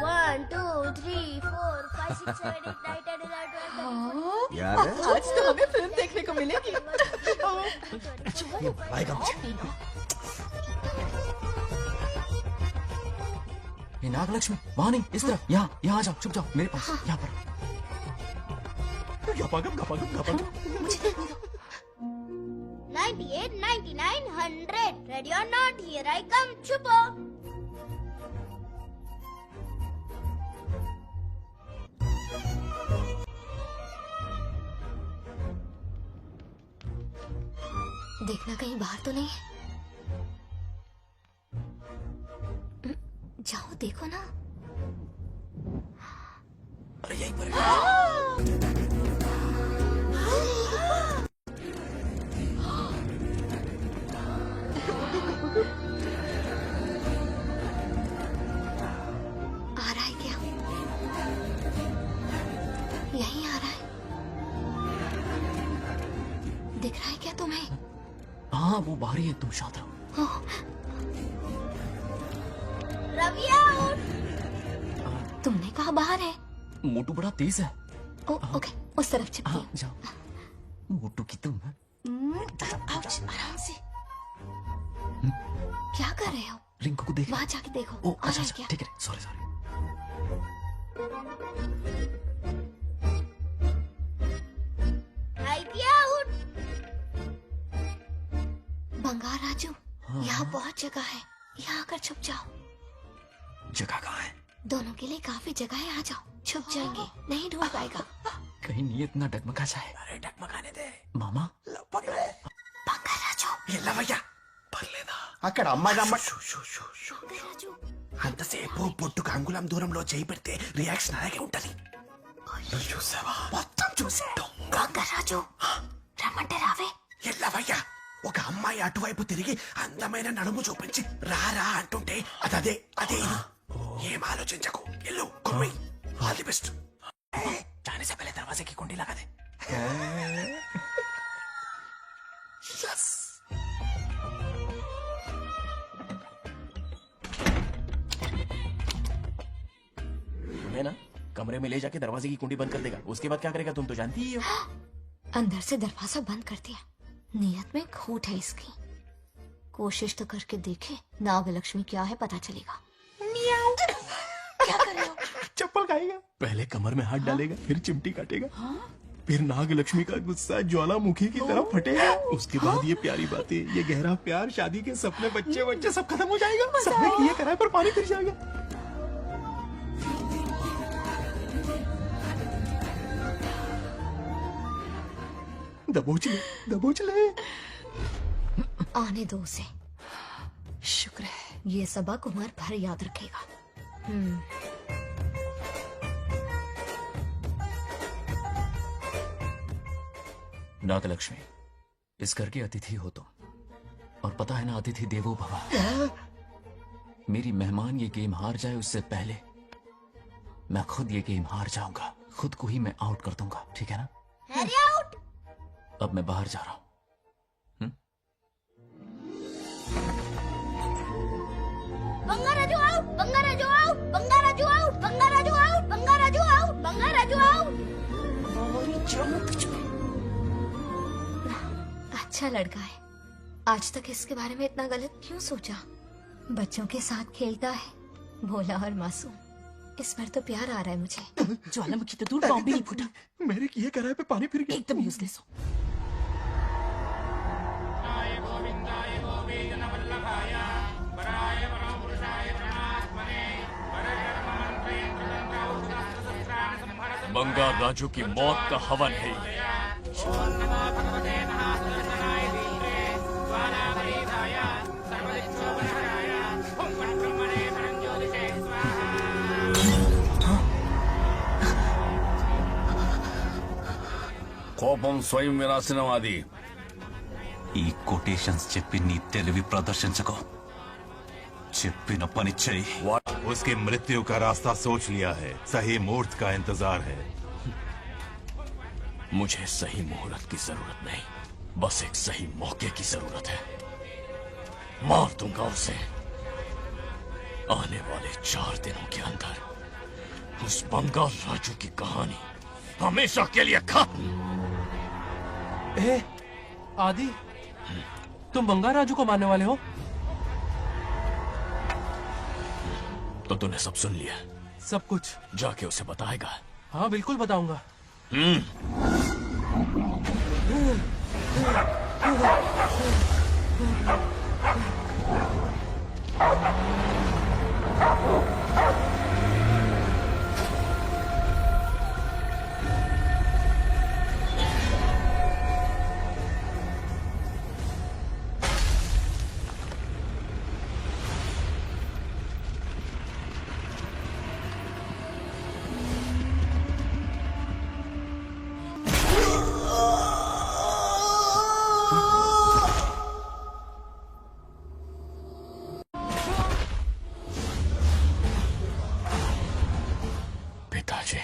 1, 2, 3, 4, 5, 6, 7, 8, 9, 10, 11, 12, याद है? आज तो हमें फिल्म देखने को मिलेगी। आएगा मुझे। ये नागलक्ष्मी वहाँ नहीं, इस तरफ, यहाँ आ जाओ, छुप जाओ मेरे पास, यहाँ पर। गपागप 98, 99, 100. Ready or not? Here I come. छुपो. देखना कहीं बाहर तो नहीं है। जाओ देखो ना। अरे यहीं पर आ रहा है क्या? यहीं आ रहा है। दिख रहा है क्या तुम्हें? हाँ वो बाहर ही है, तुम शांत रहो। रवि आउट. तुमने कहा बाहर है? मोटू बड़ा तेज है। ओके, उस तरफ चिपकी। जाओ। मोटू की तुम है। आउच, आराम से। क्या कर रहे हो? रिंकू को देख। वहाँ जाके देखो। ओ अच्छा अच्छा, ठीक है, सॉरी। आउट. बंगार राजू, यहाँ बहुत जगह है, यहाँ आकर छुप जाओ। जगह कहाँ है? दोनों के लिए काफी जगह है, आ जाओ, छुप जाएंगे, नहीं ढूंढ पाएगा। कहीं नीयत ना डगमगा जाए। अरे डगमगाने दे मामा। बंगार राजू, ये ला भैया, पढ़ लेना। అక్కడ అమ్మాయి రాజు అంతసేపు పొట్టుకు అంగుళం దూరంలో చేయి పెడితే రియాక్షన్ అలాగే ఉంటది. నువ్వు చూసావా? మొత్తం చూసా. బొంగర్ రాజు, రమ్మంటే రావే. ఎల్లవయ్యా, ఒక అమ్మాయి అటువైపు తిరిగి అందమైన నడుము చూపించి రారా అంటుంటే అదే ఇది. ఏం ఆలోచించకు, ఎల్లు కొమ్మి. All the best. जाने से पहले दरवाजे की कुंडी लगा दे। तुम्हें ना कमरे में ले जाके दरवाजे की कुंडी बंद कर देगा. उसके बाद क्या करेगा तुम तो जानती ही हो. अंदर से दरवाजा बंद कर दिया. नियत में खोट है इसकी. कोशिश तो करके देखे, नागलक्ष्मी क्या है पता चलेगा. क्या कर रहे हो? चप्पल खाएगा. पहले कमर में हाथ डालेगा, फिर चिमटी काटेगा. फिर नागलक्ष्मी का गुस्सा ज्वालामुखी की तरह फटेगा. उसके बाद ये प्यारी बातें, ये गहरा प्यार, शादी के सपने, बच्चे सब खत्म हो जाएगा. सबने किए कराए पर पानी फिर जाएगा. दबोच ले. आने दो उसे. शुक्र है, ये सबक उम्र भर याद रखेगा. नागलक्ष्मी, इस घर के अतिथि हो तुम, और पता है ना, अतिथि देवो भव. मेरी मेहमान ये गेम हार जाए उससे पहले मैं खुद ये गेम हार जाऊंगा. खुद को ही मैं आउट कर दूंगा, ठीक है ना? Harry out. अब मैं बाहर जा रहा हूं. Bangaraju out. Bangaraju out. Bangaraju out. Bangaraju out. Bangaraju out. Bangaraju out. अच्छा लड़का है. आज तक इसके बारे में इतना गलत क्यों सोचा? बच्चों के साथ खेलता है, भोला और मासूम. इस बार तो प्यार आ रहा है मुझे. ज्वालामुखी तो दूर, बॉम्ब भी नहीं फूटा. मेरे किए कराए पे पानी फिर गया. एकदम यूजलेस हो. बंगार राजू की मौत का हवन है ये. కోపం స్వయం వినాశనవాది. ఈ కొటేషన్స్ చెప్పి నీ తెలివి ప్రదర్శించకు. చెప్పిన పని చెయ్యి. उसकी मृत्यु का रास्ता सोच लिया है. सही मुहूर्त का इंतजार है. मुझे सही मुहूर्त की जरूरत नहीं, बस एक सही मौके की जरूरत है. मार दूंगा उसे आने वाले 4 दिनों के अंदर. उस बंगाल राजू की कहानी हमेशा के लिए खत्म। ए, आदि, तुम बंगाल राजू को मारने वाले हो? तो तूने सब सुन लिया? सब कुछ। जाके उसे बताएगा? हाँ बिल्कुल बताऊंगा। पिताजी,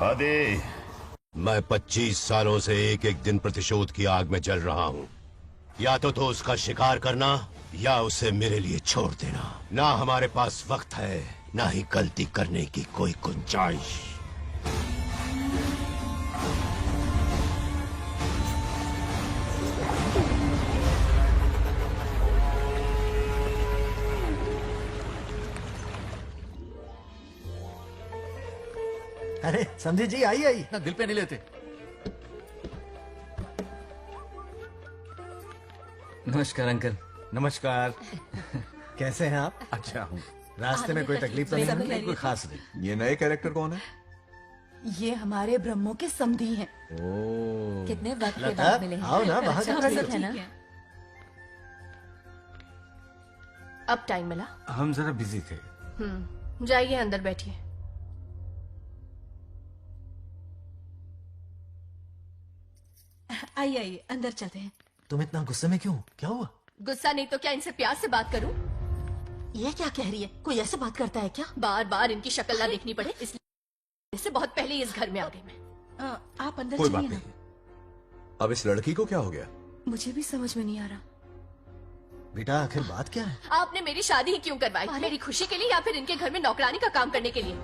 आदि, मैं 25 सालों से एक एक दिन प्रतिशोध की आग में जल रहा हूँ। या तो उसका शिकार करना या उसे मेरे लिए छोड़ देना। ना हमारे पास वक्त है, ना ही गलती करने की कोई गुंजाइश। अरे समझी जी, आई आई। ना दिल पे नहीं लेते। नमस्कार अंकल। नमस्कार। कैसे हैं आप? अच्छा हूँ। रास्ते में कोई तकलीफ तो सब नहीं? खैरियत। कोई खास नहीं। ये नए कैरेक्टर कौन है? ये हमारे ब्रह्मों के समधी हैं। कितने वक्त के लता, बाद मिले हैं। आओ ना, बाहर अच्छा, क्या कर ठीक रही है हो? ना? अब टाइम मिला? हम जरा बिजी थे। जाइए अंदर बैठिए। आइए आइए अंदर चलते हैं। तुम इतना गुस्से में क्यों? क्या हुआ? गुस्सा नहीं तो क्या इनसे प्यार से बात करूं? ये क्या कह रही है? कोई ऐसे बात करता है क्या? बार बार इनकी शक्ल ना देखनी पड़े इसलिए से बहुत पहले ही इस घर में आ गई मैं। आप अंदर कोई चलिए बात ना। नहीं। अब इस लड़की को क्या हो गया? मुझे भी समझ में नहीं आ रहा। बेटा आखिर बात क्या है? आपने मेरी शादी ही क्यों करवाई? मेरी खुशी के लिए या फिर इनके घर में नौकरानी का काम करने के लिए?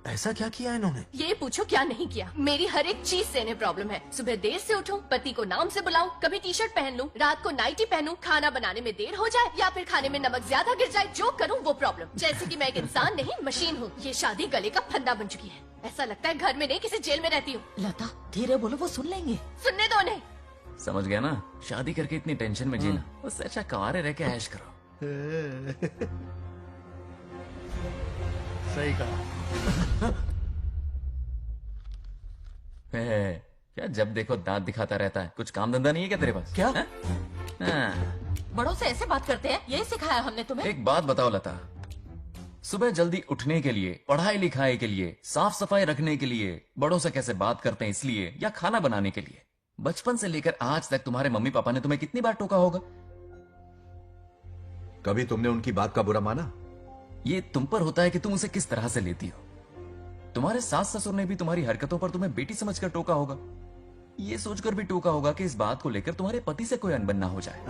ऐसा क्या किया इन्होंने? ये पूछो क्या नहीं किया। मेरी हर एक चीज से इन्हें प्रॉब्लम है। सुबह देर से उठूं, पति को नाम से बुलाऊं, कभी टी शर्ट पहन लूं, रात को नाइटी पहनूं, खाना बनाने में देर हो जाए या फिर खाने में नमक ज्यादा गिर जाए, जो करूं वो प्रॉब्लम। जैसे कि मैं एक इंसान नहीं मशीन हूँ। ये शादी गले का फंदा बन चुकी है। ऐसा लगता है घर में नहीं किसी जेल में रहती हूँ। लता धीरे बोलो, वो सुन लेंगे। सुनने दो उन्हें। समझ गया ना? शादी करके इतनी टेंशन में जीना, उससे अच्छा कुंवारे रह के ऐश करो। सही कहा। क्या जब देखो दांत दिखाता रहता है? कुछ काम धंधा नहीं है क्या तेरे पास? क्या? बड़ों से ऐसे बात करते हैं? यही सिखाया हमने तुम्हें? एक बात बताओ लता, सुबह जल्दी उठने के लिए, पढ़ाई लिखाई के लिए, साफ सफाई रखने के लिए बड़ों से कैसे बात करते हैं इसलिए, या खाना बनाने के लिए? बचपन से लेकर आज तक तुम्हारे मम्मी पापा ने तुम्हें कितनी बार टोका होगा? कभी तुमने उनकी बात का बुरा माना? ये तुम पर होता है कि तुम उसे किस तरह से लेती हो। तुम्हारे सास ससुर ने भी तुम्हारी हरकतों पर तुम्हें बेटी समझकर टोका होगा। ये सोचकर भी टोका होगा कि इस बात को लेकर तुम्हारे पति से कोई अनबन ना हो जाए।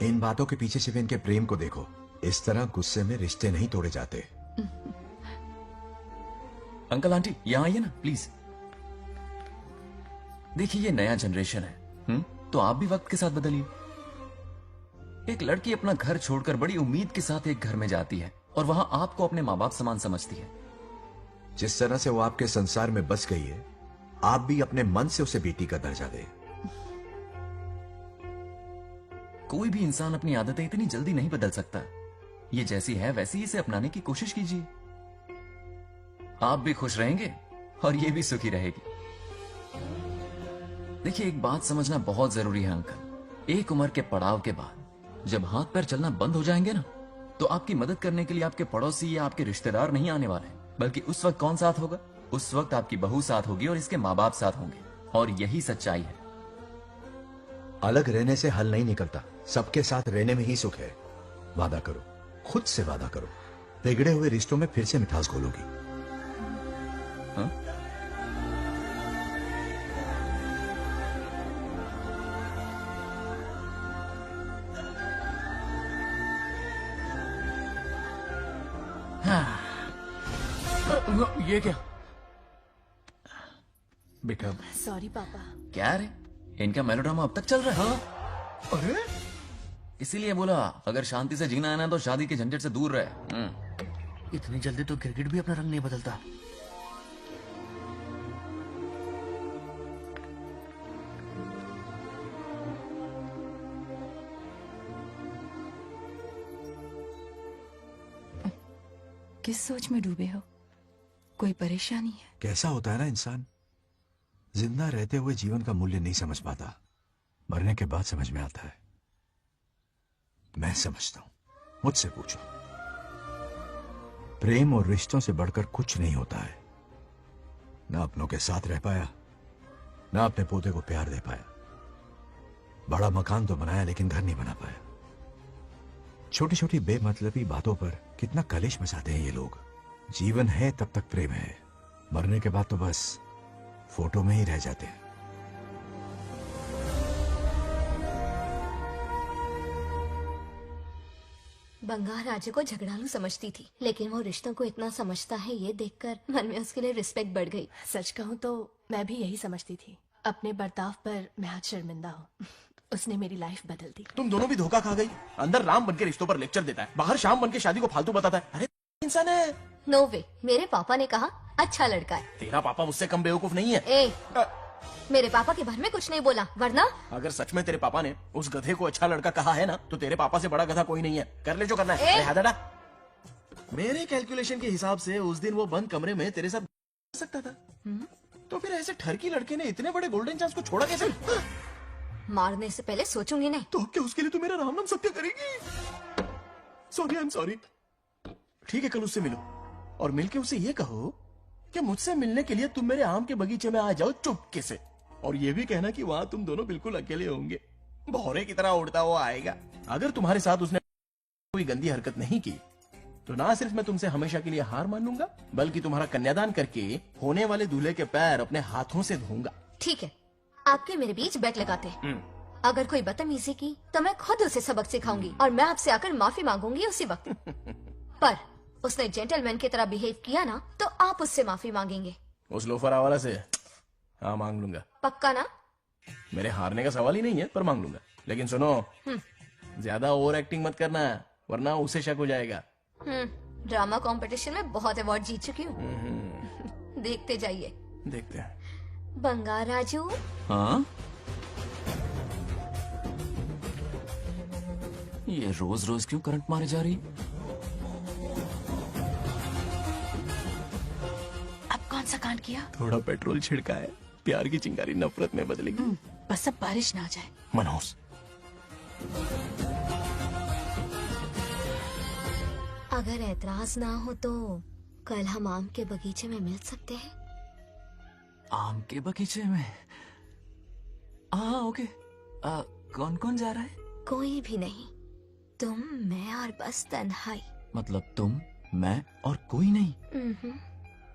इन बातों के पीछे सिर्फ इनके प्रेम को देखो। इस तरह गुस्से में रिश्ते नहीं तोड़े जाते। अंकल आंटी यहाँ आइए ना प्लीज। देखिए ये नया जनरेशन है, तो आप भी वक्त के साथ बदलिए। एक लड़की अपना घर छोड़कर बड़ी उम्मीद के साथ एक घर में जाती है और वहां आपको अपने माँ बाप समान समझती है। जिस तरह से वो आपके संसार में बस गई है, आप भी अपने मन से उसे बेटी का दर्जा दें। कोई भी इंसान अपनी आदतें इतनी जल्दी नहीं बदल सकता। ये जैसी है वैसी इसे अपनाने की कोशिश कीजिए। आप भी खुश रहेंगे और ये भी सुखी रहेगी। देखिए एक बात समझना बहुत जरूरी है अंकल। एक उम्र के पड़ाव के बाद जब हाथ पैर चलना बंद हो जाएंगे ना, तो आपकी मदद करने के लिए आपके पड़ोसी या आपके रिश्तेदार नहीं आने वाले, बल्कि उस वक्त कौन साथ होगा? उस वक्त आपकी बहू साथ होगी और इसके माँ बाप साथ होंगे। और यही सच्चाई है। अलग रहने से हल नहीं निकलता, सबके साथ रहने में ही सुख है। वादा करो, खुद से वादा करो बिगड़े हुए रिश्तों में फिर से मिठास घोलोगी। हाँ? ये क्या? बेटा सॉरी पापा। क्या रे, इनका मेलोड्रामा अब तक चल रहा है? अरे इसीलिए बोला अगर शांति से जीना है ना तो शादी के झंझट से दूर रहे। इतनी जल्दी तो क्रिकेट भी अपना रंग नहीं बदलता। किस सोच में डूबे हो? कोई परेशानी है? कैसा होता है ना इंसान, जिंदा रहते हुए जीवन का मूल्य नहीं समझ पाता, मरने के बाद समझ में आता है। मैं समझता हूं, मुझसे पूछो। प्रेम और रिश्तों से बढ़कर कुछ नहीं होता है। ना अपनों के साथ रह पाया, ना अपने पोते को प्यार दे पाया। बड़ा मकान तो बनाया लेकिन घर नहीं बना पाया। छोटी छोटी बेमतलबी बातों पर कितना कलेश मचाते हैं ये लोग। जीवन है तब तक प्रेम है, मरने के बाद तो बस फोटो में ही रह जाते हैं। बंगार राजे को झगड़ालू समझती थी, लेकिन वो रिश्तों को इतना समझता है ये देखकर मन में उसके लिए रिस्पेक्ट बढ़ गई। सच कहूँ तो मैं भी यही समझती थी। अपने बर्ताव पर मैं आज शर्मिंदा हूँ। उसने मेरी लाइफ बदल दी। तुम दोनों भी धोखा खा गई। अंदर राम बन के रिश्तों पर लेक्चर देता है, बाहर शाम बन के शादी को फालतू बताता है। अरे इंसान है। नो वे, मेरे पापा ने कहा अच्छा लड़का है। तेरा पापा मुझसे कम बेवकूफ नहीं है। मेरे पापा के बारे में कुछ नहीं बोला, वरना अगर सच में तेरे पापा ने उस गधे को अच्छा लड़का कहा है ना, तो तेरे पापा से बड़ा गधा कोई नहीं है। कर ले जो करना है। अरे हादाड़ा। मेरे कैलकुलेशन के हिसाब से उस दिन वो बंद कमरे में तेरे साथ सकता था। तो फिर ऐसे ठरकी लड़के ने इतने बड़े गोल्डन चांस को छोड़ा कैसे? मारने से पहले सोचूंगी नहीं। तो क्या उसके लिए तू मेरा राम नाम सत्य करेगी? Sorry, I am sorry. ठीक है, कल उससे मिलो और मिलके उसे ये कहो कि मुझसे मिलने के लिए तुम मेरे आम के बगीचे में आ जाओ चुपके से। और ये भी कहना कि वहां तुम दोनों बिल्कुल अकेले होंगे। भौरे की तरह उड़ता हुआ आएगा। अगर तुम्हारे साथ उसने कोई गंदी हरकत नहीं की तो ना सिर्फ मैं तुमसे हमेशा के लिए हार मान लूंगा, बल्कि तुम्हारा कन्यादान करके होने वाले दूल्हे के पैर अपने हाथों से धोऊंगा। ठीक है, आपके मेरे बीच बैट लगाते। अगर कोई बदतमीजी की तो मैं खुद उसे सबक सिखाऊंगी और मैं आपसे आकर माफी मांगूंगी उसी वक्त। पर उसने जेंटलमैन की तरह बिहेव किया ना, तो आप उससे माफी मांगेंगे। उस लोफर आवारा से हाँ मांग लूंगा। पक्का ना? मेरे हारने का सवाल ही नहीं है, पर मांग लूंगा। लेकिन सुनो, ज्यादा ओवर एक्टिंग मत करना, वरना उसे शक हो जाएगा। ड्रामा कंपटीशन में बहुत अवार्ड जीत चुकी हूँ। देखते जाइए। देखते हैं। बंगार राजू। हाँ? ये रोज रोज क्यों करंट मारे जा रही? अब कौन सा कांड किया? थोड़ा पेट्रोल छिड़का है। प्यार की चिंगारी नफरत में बदलेगी। बस अब बारिश ना आ जाए। मनोज, अगर ऐतराज ना हो तो कल हम आम के बगीचे में मिल सकते हैं। आम के बगीचे में? हाँ ओके। कौन कौन जा रहा है? कोई भी नहीं, तुम, मैं और बस तन्हाई। मतलब तुम, मैं और कोई नहीं?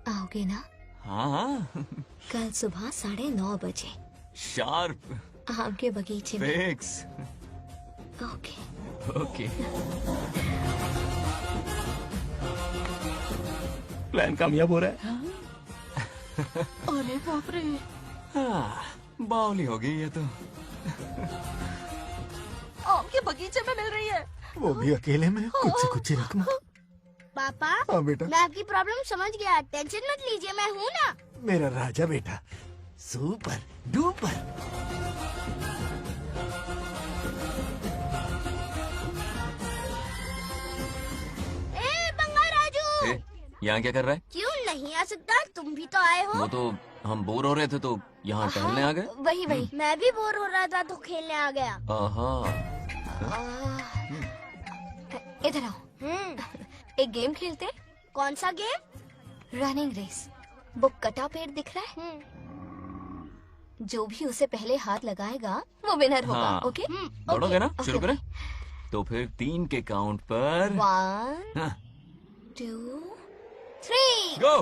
आओगे ना? हाँ हाँ। कल सुबह 9:30 बजे शार्प। आम के बगीचे में। फिक्स। Okay okay. प्लान कामयाब हो रहा है। अरे बाप रे। बावली हो गई ये तो। आम के बगीचे में मिल रही है। वो भी अकेले में, कुछ से कुछ रखना। पापा, हाँ बेटा। मैं आपकी प्रॉब्लम समझ गया, टेंशन मत लीजिए, मैं हूँ ना। मेरा राजा बेटा, सुपर डुपर। बंगार राजू, यहाँ क्या कर रहा है? क्यों नहीं आ सकता? तुम भी तो आए हो। वो तो हम बोर हो रहे थे तो यहाँ टहलने आ गए। वही मैं भी बोर हो रहा था तो खेलने आ गया। इधर आओ। एक गेम खेलते। कौन सा गेम? Running race. वो कटा पेड़ दिख रहा है? जो भी उसे पहले हाथ लगाएगा वो विनर होगा। हाँ। ओके? दौड़ोगे ना? शुरू करें? तो फिर 3 के काउंट पर 1 2, 3. गो।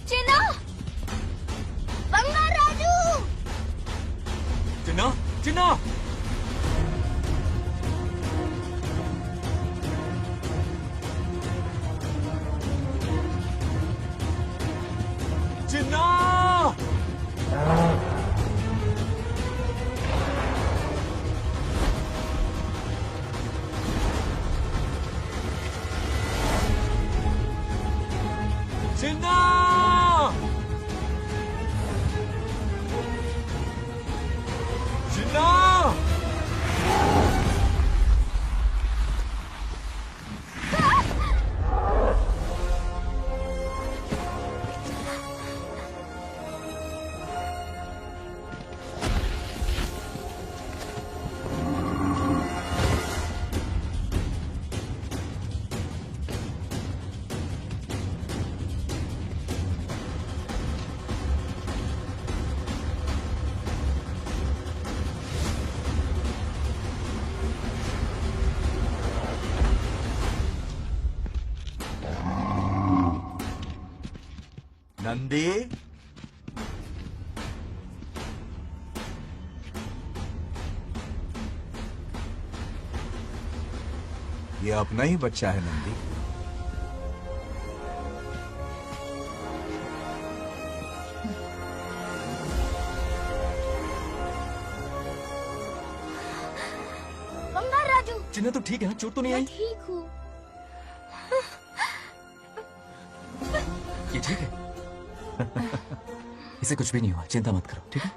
चिन्ना, बंगार राजू, चिन्ना, चिन्ना। चिन्ना। चिन्ना। चिन्ना। नंदी, ये अपना ही बच्चा है नंदी। बंगार राजू। चिन्ना तो ठीक है ना? चोट तो नहीं आई? ठीक हूँ। ये ठीक है? इसे कुछ भी नहीं हुआ, चिंता मत करो, ठीक है?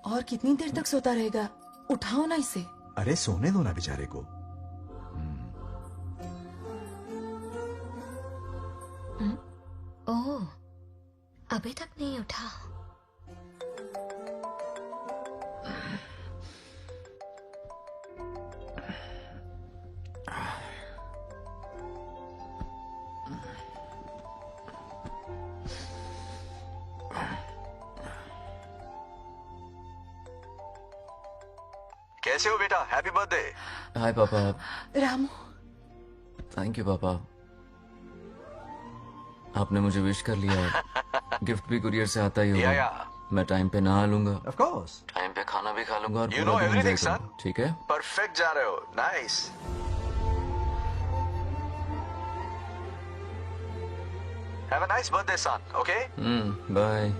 और कितनी देर तक सोता रहेगा? उठाओ ना इसे। अरे सोने दो ना बेचारे को। ओह, अभी तक नहीं उठा। कैसे हो बेटा? Happy birthday. हाय पापा। रामू, थैंक यू पापा, आपने मुझे विश कर लिया है। गिफ्ट भी कुरियर से आता ही होगा। मैं टाइम पे नहा लूंगा, ऑफ कोर्स, टाइम पे खाना भी खा लूंगा और You पूरा know दिन everything, enjoy करूंगा, ठीक है? परफेक्ट जा रहे हो। Nice. Have a nice birthday son, okay? Bye.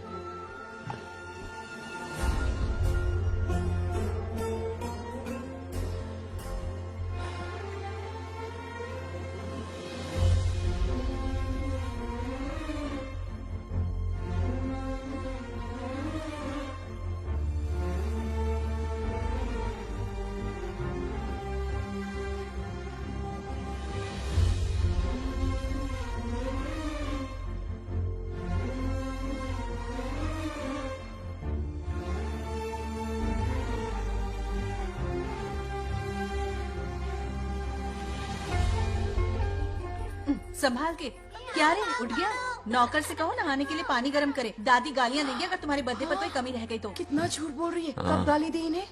संभाल के। क्या रे, उठ गया? नौकर से कहो नहाने के लिए पानी गर्म करे। दादी गालियाँ देंगी अगर तुम्हारे बर्थडे पर कोई कमी रह गई तो। कितना झूठ बोल रही है। हाँ। कब गाली दी इन्हें?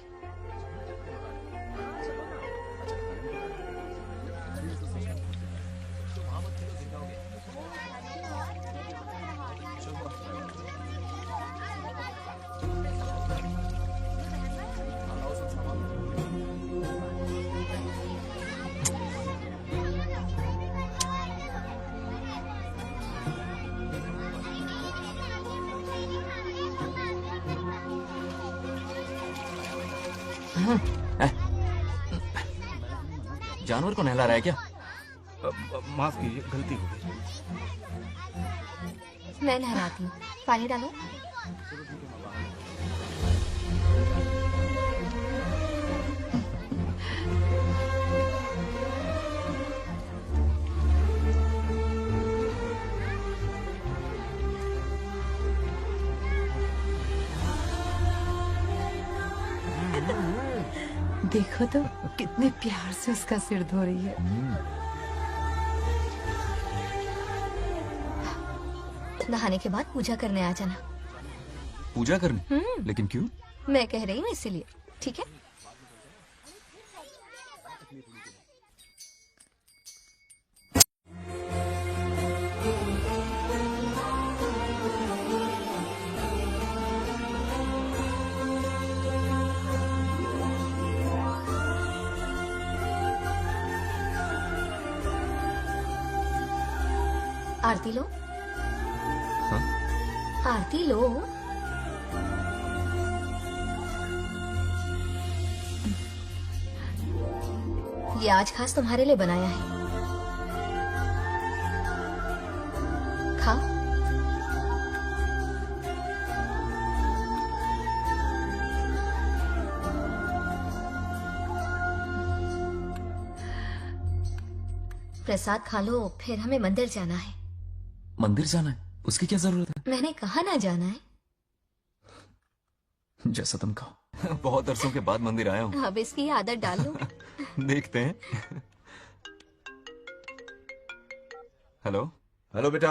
जानवर को नहला रहा है क्या? माफ कीजिए, गलती हो गई। मैं नहलाती हूँ, पानी डालो। देखो तो कितने प्यार से उसका सिर धो रही है। नहाने के बाद पूजा करने आ जाना। पूजा करने? लेकिन क्यों? मैं कह रही हूँ इसीलिए, ठीक है? आरती लो। हाँ? आरती लो। ये आज खास तुम्हारे लिए बनाया है, खाओ। प्रसाद खा लो, फिर हमें मंदिर जाना है। मंदिर जाना है? उसकी क्या जरूरत है? मैंने कहा ना जाना है। जैसा तुम कहो। बहुत अरसों के बाद मंदिर आया हूँ। अब इसकी आदत डाल लो। देखते हैं। हेलो। हेलो बेटा।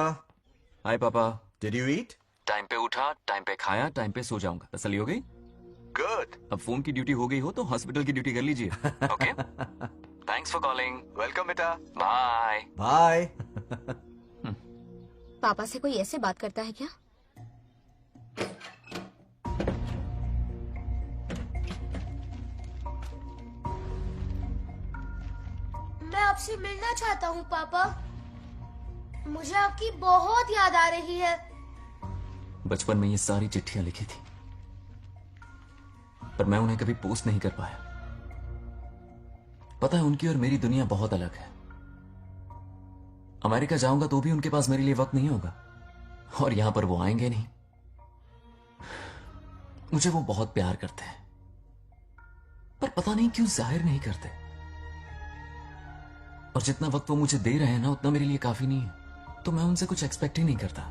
हाय पापा। Did you eat? टाइम पे उठा, टाइम पे खाया, टाइम पे सो जाऊंगा। तसल्ली हो गई? गुड। अब फोन की ड्यूटी हो गई हो तो हॉस्पिटल की ड्यूटी कर लीजिए। Okay? Thanks for calling. Welcome बेटा। बाय। बाय। पापा से कोई ऐसे बात करता है क्या? मैं आपसे मिलना चाहता हूँ पापा। मुझे आपकी बहुत याद आ रही है। बचपन में ये सारी चिट्ठियां लिखी थी, पर मैं उन्हें कभी पोस्ट नहीं कर पाया। पता है, उनकी और मेरी दुनिया बहुत अलग है। अमेरिका जाऊंगा तो भी उनके पास मेरे लिए वक्त नहीं होगा, और यहां पर वो आएंगे नहीं। मुझे वो बहुत प्यार करते हैं, पर पता नहीं क्यों जाहिर नहीं करते। और जितना वक्त वो मुझे दे रहे हैं ना, उतना मेरे लिए काफी नहीं है। तो मैं उनसे कुछ एक्सपेक्ट ही नहीं करता,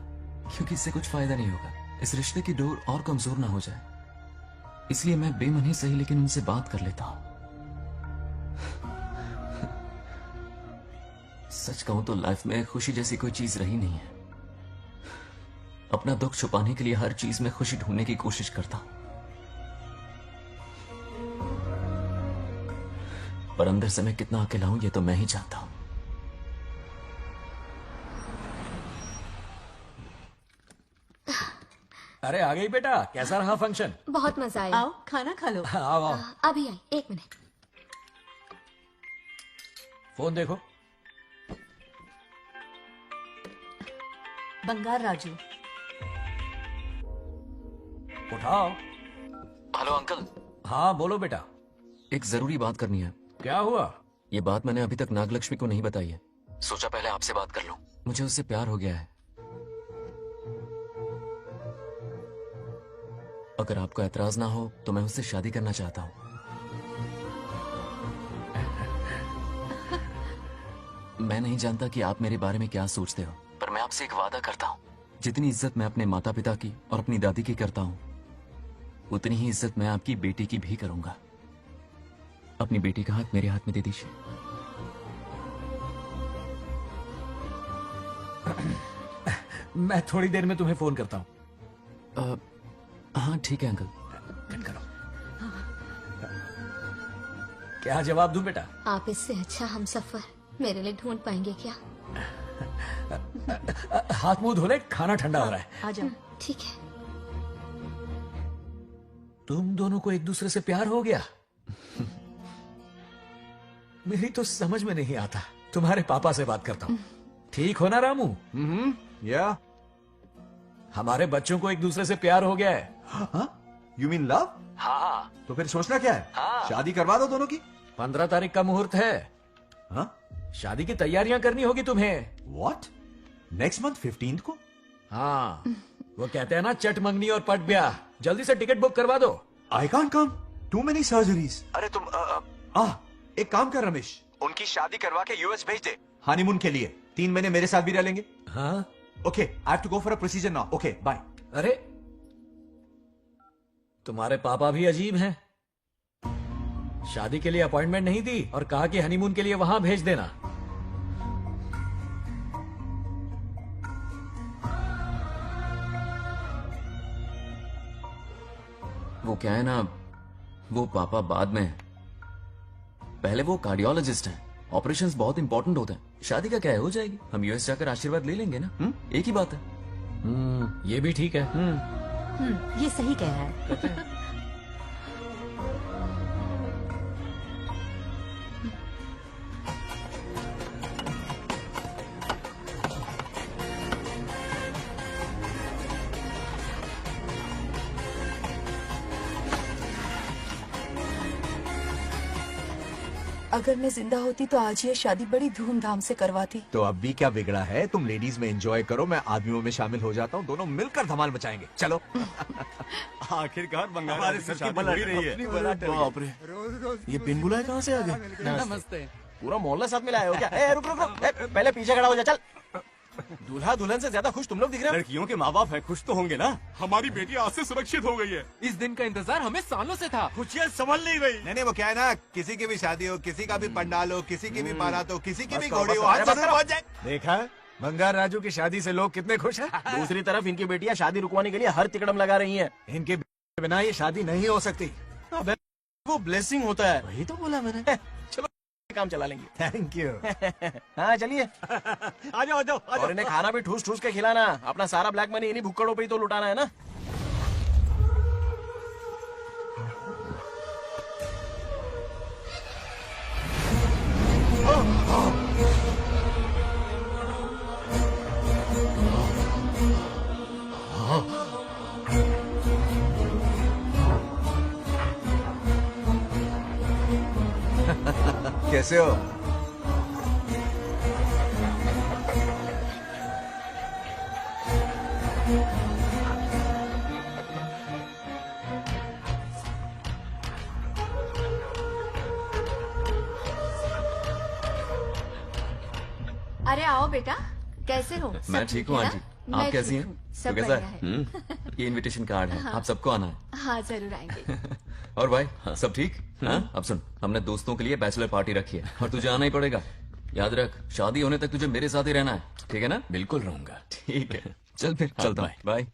क्योंकि इससे कुछ फायदा नहीं होगा। इस रिश्ते की डोर और कमजोर ना हो जाए, इसलिए मैं बेमन ही सही लेकिन उनसे बात कर लेता हूं। सच कहूं तो लाइफ में खुशी जैसी कोई चीज रही नहीं है। अपना दुख छुपाने के लिए हर चीज में खुशी ढूंढने की कोशिश करता हूं, पर अंदर से मैं कितना अकेला हूं ये तो मैं ही जानता हूं। अरे आ गई बेटा, कैसा रहा फंक्शन? बहुत मजा आया। आओ खाना खा लो। आओ आओ। अभी आई, एक मिनट। फोन देखो। बंगार राजू। उठाओ। Hello uncle. हाँ बोलो बेटा। एक जरूरी बात करनी है। क्या हुआ? ये बात मैंने अभी तक नागलक्ष्मी को नहीं बताई है। सोचा पहले आपसे बात कर लूं। मुझे उससे प्यार हो गया है। अगर आपको ऐतराज ना हो तो मैं उससे शादी करना चाहता हूं। मैं नहीं जानता कि आप मेरे बारे में क्या सोचते हो, पर मैं आपसे एक वादा करता हूं। जितनी इज्जत मैं अपने माता पिता की और अपनी दादी की करता हूं, उतनी ही इज्जत मैं आपकी बेटी की भी करूंगा। अपनी बेटी का हाथ मेरे हाथ में दे दीजिए। मैं थोड़ी देर में तुम्हें फोन करता हूं। हाँ ठीक है अंकल। करो। क्या जवाब दूं बेटा? आप इससे अच्छा हम सफर मेरे लिए ढूंढ पाएंगे क्या? हाथ मुंह धो ले, खाना ठंडा हो रहा है। आ जाओ। ठीक है। तुम दोनों को एक दूसरे से प्यार हो गया? मेरी तो समझ में नहीं आता। तुम्हारे पापा से बात करता हूँ। ठीक हो ना रामू? या हमारे बच्चों को एक दूसरे से प्यार हो गया है। हाँ? You mean love? हाँ। तो फिर सोचना क्या है? शादी करवा दो दोनों की। 15 तारीख का मुहूर्त है। हाँ? शादी की तैयारियां करनी होगी तुम्हें। What? नेक्स्ट मंथ 15 को? हाँ, वो कहते हैं ना चट मंगनी और पट ब्याह। जल्दी से टिकट बुक करवा दो। I can't come, too many surgeries. अरे तुम एक काम कर रमेश, उनकी शादी करवा के यूएस भेज दे हनीमून के लिए। 3 महीने मेरे साथ भी रह लेंगे। हाँ okay, I have to go for a procedure now. Okay bye. अरे तुम्हारे पापा भी अजीब हैं। शादी के लिए अपॉइंटमेंट नहीं दी और कहा कि हनीमून के लिए वहां भेज देना। वो क्या है ना, वो पापा बाद में, पहले वो कार्डियोलॉजिस्ट हैं। ऑपरेशंस बहुत इंपॉर्टेंट होते हैं। शादी का क्या है, हो जाएगी। हम यूएस जाकर आशीर्वाद ले लेंगे ना। एक ही बात है। ये भी ठीक है। ये सही कह रहा है। अगर मैं जिंदा होती तो आज ये शादी बड़ी धूमधाम से करवाती। तो अब भी क्या बिगड़ा है? तुम लेडीज में एंजॉय करो, मैं आदमियों में शामिल हो जाता हूँ। दोनों मिलकर धमाल मचाएंगे। चलो। आखिरकार बंगाल हमारे सर की बला रही है। बाप रे, ये पिन बुलाए कहाँ से आ गए? नमस्ते। पूरा मोहल्ला साथ में लाया हो क्या? रुक रुक रुक, पहले पीछे खड़ा हो जा। चल। दूल्हा दुल्हन से ज्यादा खुश तुम लोग दिख रहे हो। लड़कियों के माँ बाप है, खुश तो होंगे ना। हमारी बेटी आज से सुरक्षित हो गई है। इस दिन का इंतजार हमें सालों से था। खुशियाँ संभल नहीं रही। नहीं वो क्या है ना, किसी की भी शादी हो, किसी का भी पंडाल हो, किसी की भी बारात हो, किसी की भी बस करो, घोड़ी हो, बस आज करो, जरूर पहुंच जाए। देखा, बंगार राजू की शादी से लोग कितने खुश हैं। दूसरी तरफ इनकी बेटियां शादी रुकवाने के लिए हर तिकड़म लगा रही हैं। इनके बिना ये शादी नहीं हो सकती। अबे वो ब्लेसिंग होता है। वही तो बोला मैंने। चलो काम चला लेंगे। Thank you. हाँ चलिए। आ जाओ आ जाओ। और इन्हें खाना भी ठूस ठूस के खिलाना। अपना सारा ब्लैक मनी इन्हीं भुक्कड़ों पे ही तो लुटाना है ना। कैसे हो? अरे आओ बेटा, कैसे हो? सब मैं ठीक हूँ है आंटी। ना? आप मैं कैसी ठीक हैं? हूँ। सब तो कैसा बढ़िया है। ये इनविटेशन कार्ड है। हाँ। आप सबको आना है। हाँ जरूर आएंगे। और भाई सब ठीक? हाँ? अब सुन, हमने दोस्तों के लिए बैचलर पार्टी रखी है और तुझे आना ही पड़ेगा। याद रख, शादी होने तक तुझे मेरे साथ ही रहना है, ठीक है ना? बिल्कुल रहूंगा। ठीक है, चल फिर चलता हूँ। बाय।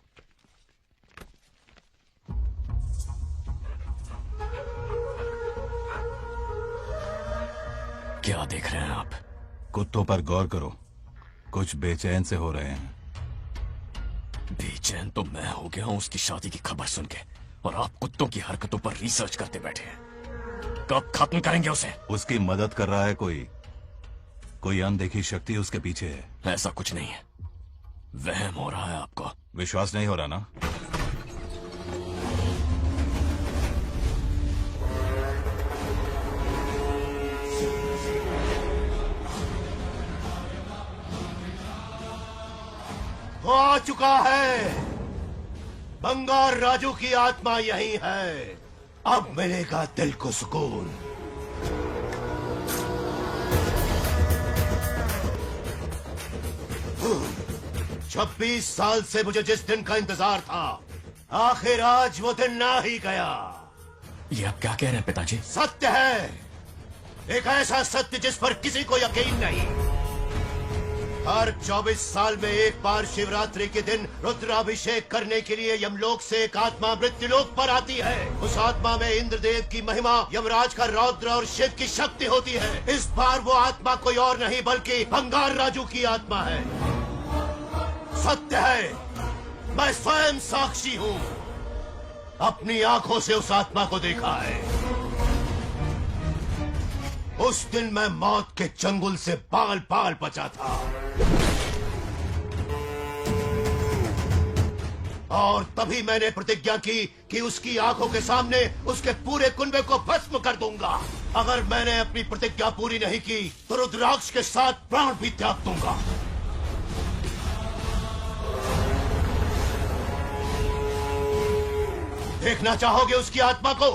क्या देख रहे हैं आप? कुत्तों पर गौर करो, कुछ बेचैन से हो रहे हैं। बेचैन तो मैं हो गया हूँ उसकी शादी की खबर सुन के, और आप कुत्तों की हरकतों पर रिसर्च करते बैठे हैं। कब खत्म करेंगे उसे? उसकी मदद कर रहा है कोई अनदेखी शक्ति उसके पीछे है। ऐसा कुछ नहीं है, वहम हो रहा है आपको। विश्वास नहीं हो रहा ना? वो आ चुका है। बंगार राजू की आत्मा यही है। अब मिलेगा दिल को सुकून। छब्बीस साल से मुझे जिस दिन का इंतजार था, आखिर आज वो दिन ना ही गया। ये आप क्या कह रहे हैं पिताजी? सत्य है, एक ऐसा सत्य जिस पर किसी को यकीन नहीं। हर 24 साल में एक बार शिवरात्रि के दिन रुद्राभिषेक करने के लिए यमलोक से एक आत्मा मृत्युलोक पर आती है। उस आत्मा में इंद्रदेव की महिमा, यमराज का रौद्र और शिव की शक्ति होती है। इस बार वो आत्मा कोई और नहीं बल्कि बंगार राजू की आत्मा है। सत्य है, मैं स्वयं साक्षी हूँ। अपनी आंखों से उस आत्मा को देखा है। उस दिन मैं मौत के चंगुल से बाल बाल बचा था। और तभी मैंने प्रतिज्ञा की कि उसकी आंखों के सामने उसके पूरे कुनबे को भस्म कर दूंगा। अगर मैंने अपनी प्रतिज्ञा पूरी नहीं की तो रुद्राक्ष के साथ प्राण भी त्याग दूंगा। देखना चाहोगे उसकी आत्मा को?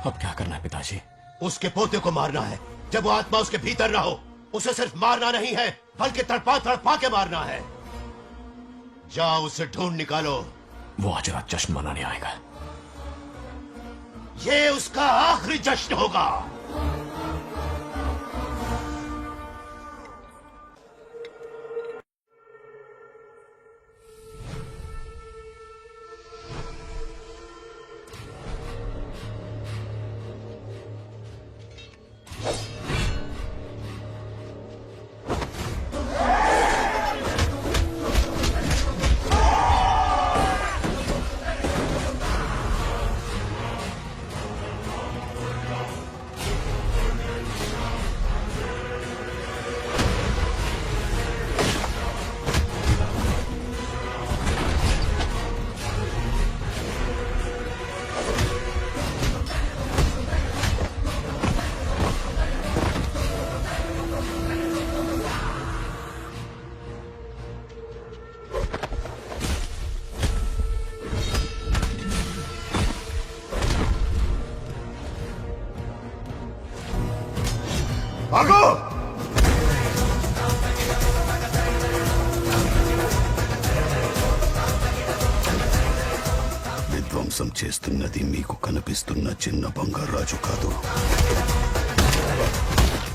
अब क्या करना है पिताजी? उसके पोते को मारना है। जब वो आत्मा उसके भीतर ना हो, उसे सिर्फ मारना नहीं है बल्कि तड़पा तड़पा के मारना है। जाओ उसे ढूंढ निकालो। वो आज रात जश्न मनाने आएगा। ये उसका आखिरी जश्न होगा। भागो! విధ్వంసం చేస్తున్నది మీకు కనిపిస్తున్న చిన్న బంగారాజు కాదు,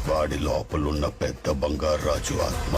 వాడి లోపలున్న పెద్ద బంగారాజు ఆత్మ.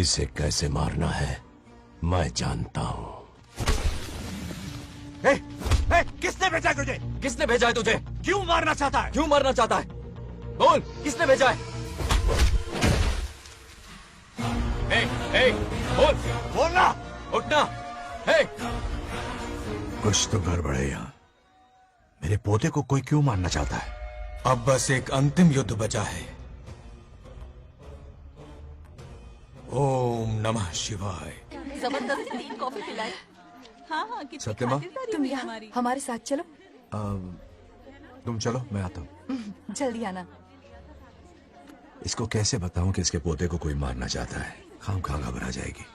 इसे कैसे मारना है मैं जानता हूं। किसने भेजा है तुझे? किसने भेजा है तुझे? क्यों मारना चाहता है? क्यों मारना चाहता है? बोल, किसने भेजा है? बोल, बोलना, उठना। कुछ तो गड़बड़ है यहाँ। मेरे पोते को कोई क्यों मारना चाहता है? अब बस एक अंतिम युद्ध बचा है। ओम नमः शिवाय। जबरदस्ती 3 कॉफी पिलाई। हाँ कितनी सत्यमा? खातिरदारी तुम यहाँ हमारे साथ चलो। तुम चलो, मैं आता हूँ। जल्दी आना। इसको कैसे बताऊं कि इसके पोते को कोई मारना चाहता है? खामखा घबरा जाएगी।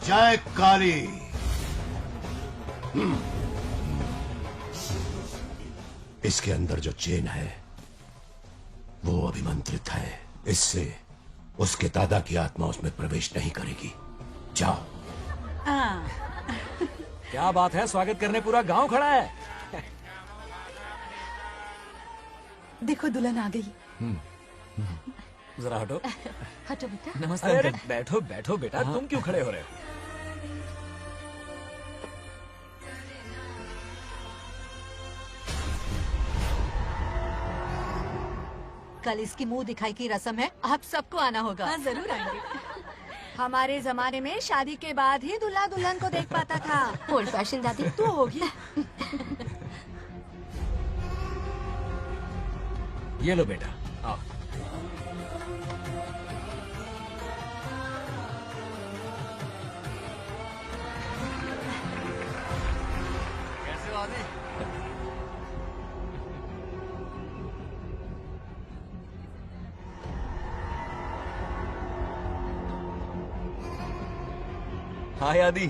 जय काली। इसके अंदर जो चेन है वो अभिमंत्रित है। इससे उसके दादा की आत्मा उसमें प्रवेश नहीं करेगी। जाओ। क्या बात है, स्वागत करने पूरा गांव खड़ा है। देखो दुल्हन आ गई। जरा हटो। हटो बेटा। नमस्ते अंकल। बैठो बैठो बेटा, तुम क्यों खड़े हो रहे हो? कल इसकी मुंह दिखाई की रस्म है, आप सबको आना होगा। हाँ जरूर आएंगे। हमारे जमाने में शादी के बाद ही दूल्हा दुल्हन को देख पाता था। ओल्ड फैशन दादी तू होगी। ये लो बेटा, आओ। कैसे हो आदि? हाय आदि।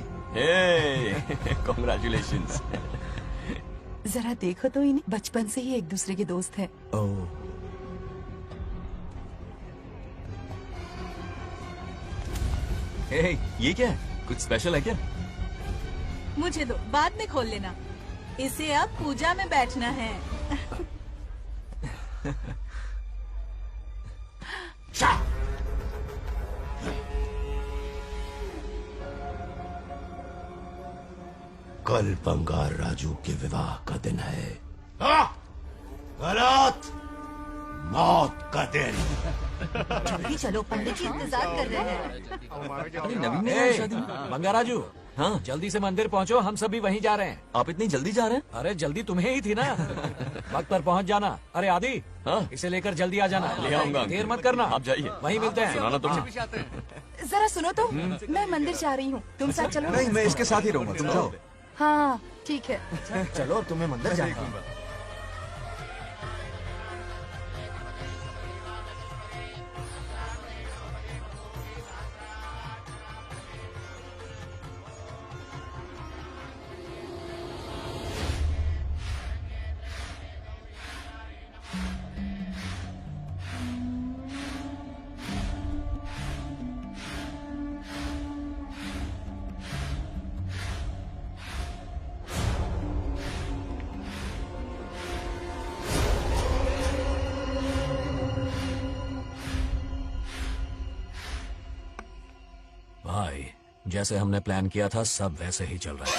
कॉन्ग्रेचुलेशंस। जरा देखो तो इन्हें, बचपन से ही एक दूसरे के दोस्त हैं। ये क्या है? कुछ स्पेशल है क्या? मुझे दो, बाद में खोल लेना। इसे अब पूजा में बैठना है। कल बंगार राजू के विवाह का दिन है। गलत, मौत का दिन। जल्दी चलो, पंडित जी इंतजार कर रहे हैं। अरे नवीन ने कहा शादी में। बंगाराजू, हाँ जल्दी से मंदिर पहुंचो, हम सभी वहीं जा रहे हैं। आप इतनी जल्दी जा रहे हैं? अरे जल्दी तुम्हें ही थी ना। वक्त पर पहुंच जाना। अरे आदि, हाँ? इसे लेकर जल्दी आ जाना। ले आऊंगा। देर मत करना। आप जाइए, वहीं मिलते हैं। सुनाना तुम। जरा सुनो तो, मैं मंदिर जा रही हूँ, तुम साथ चलो। नहीं, मैं इसके साथ ही रहूंगा, तुम जाओ। हाँ ठीक है। चलो, अब तुम्हें मंदिर जाना है। भाई, जैसे हमने प्लान किया था सब वैसे ही चल रहा है।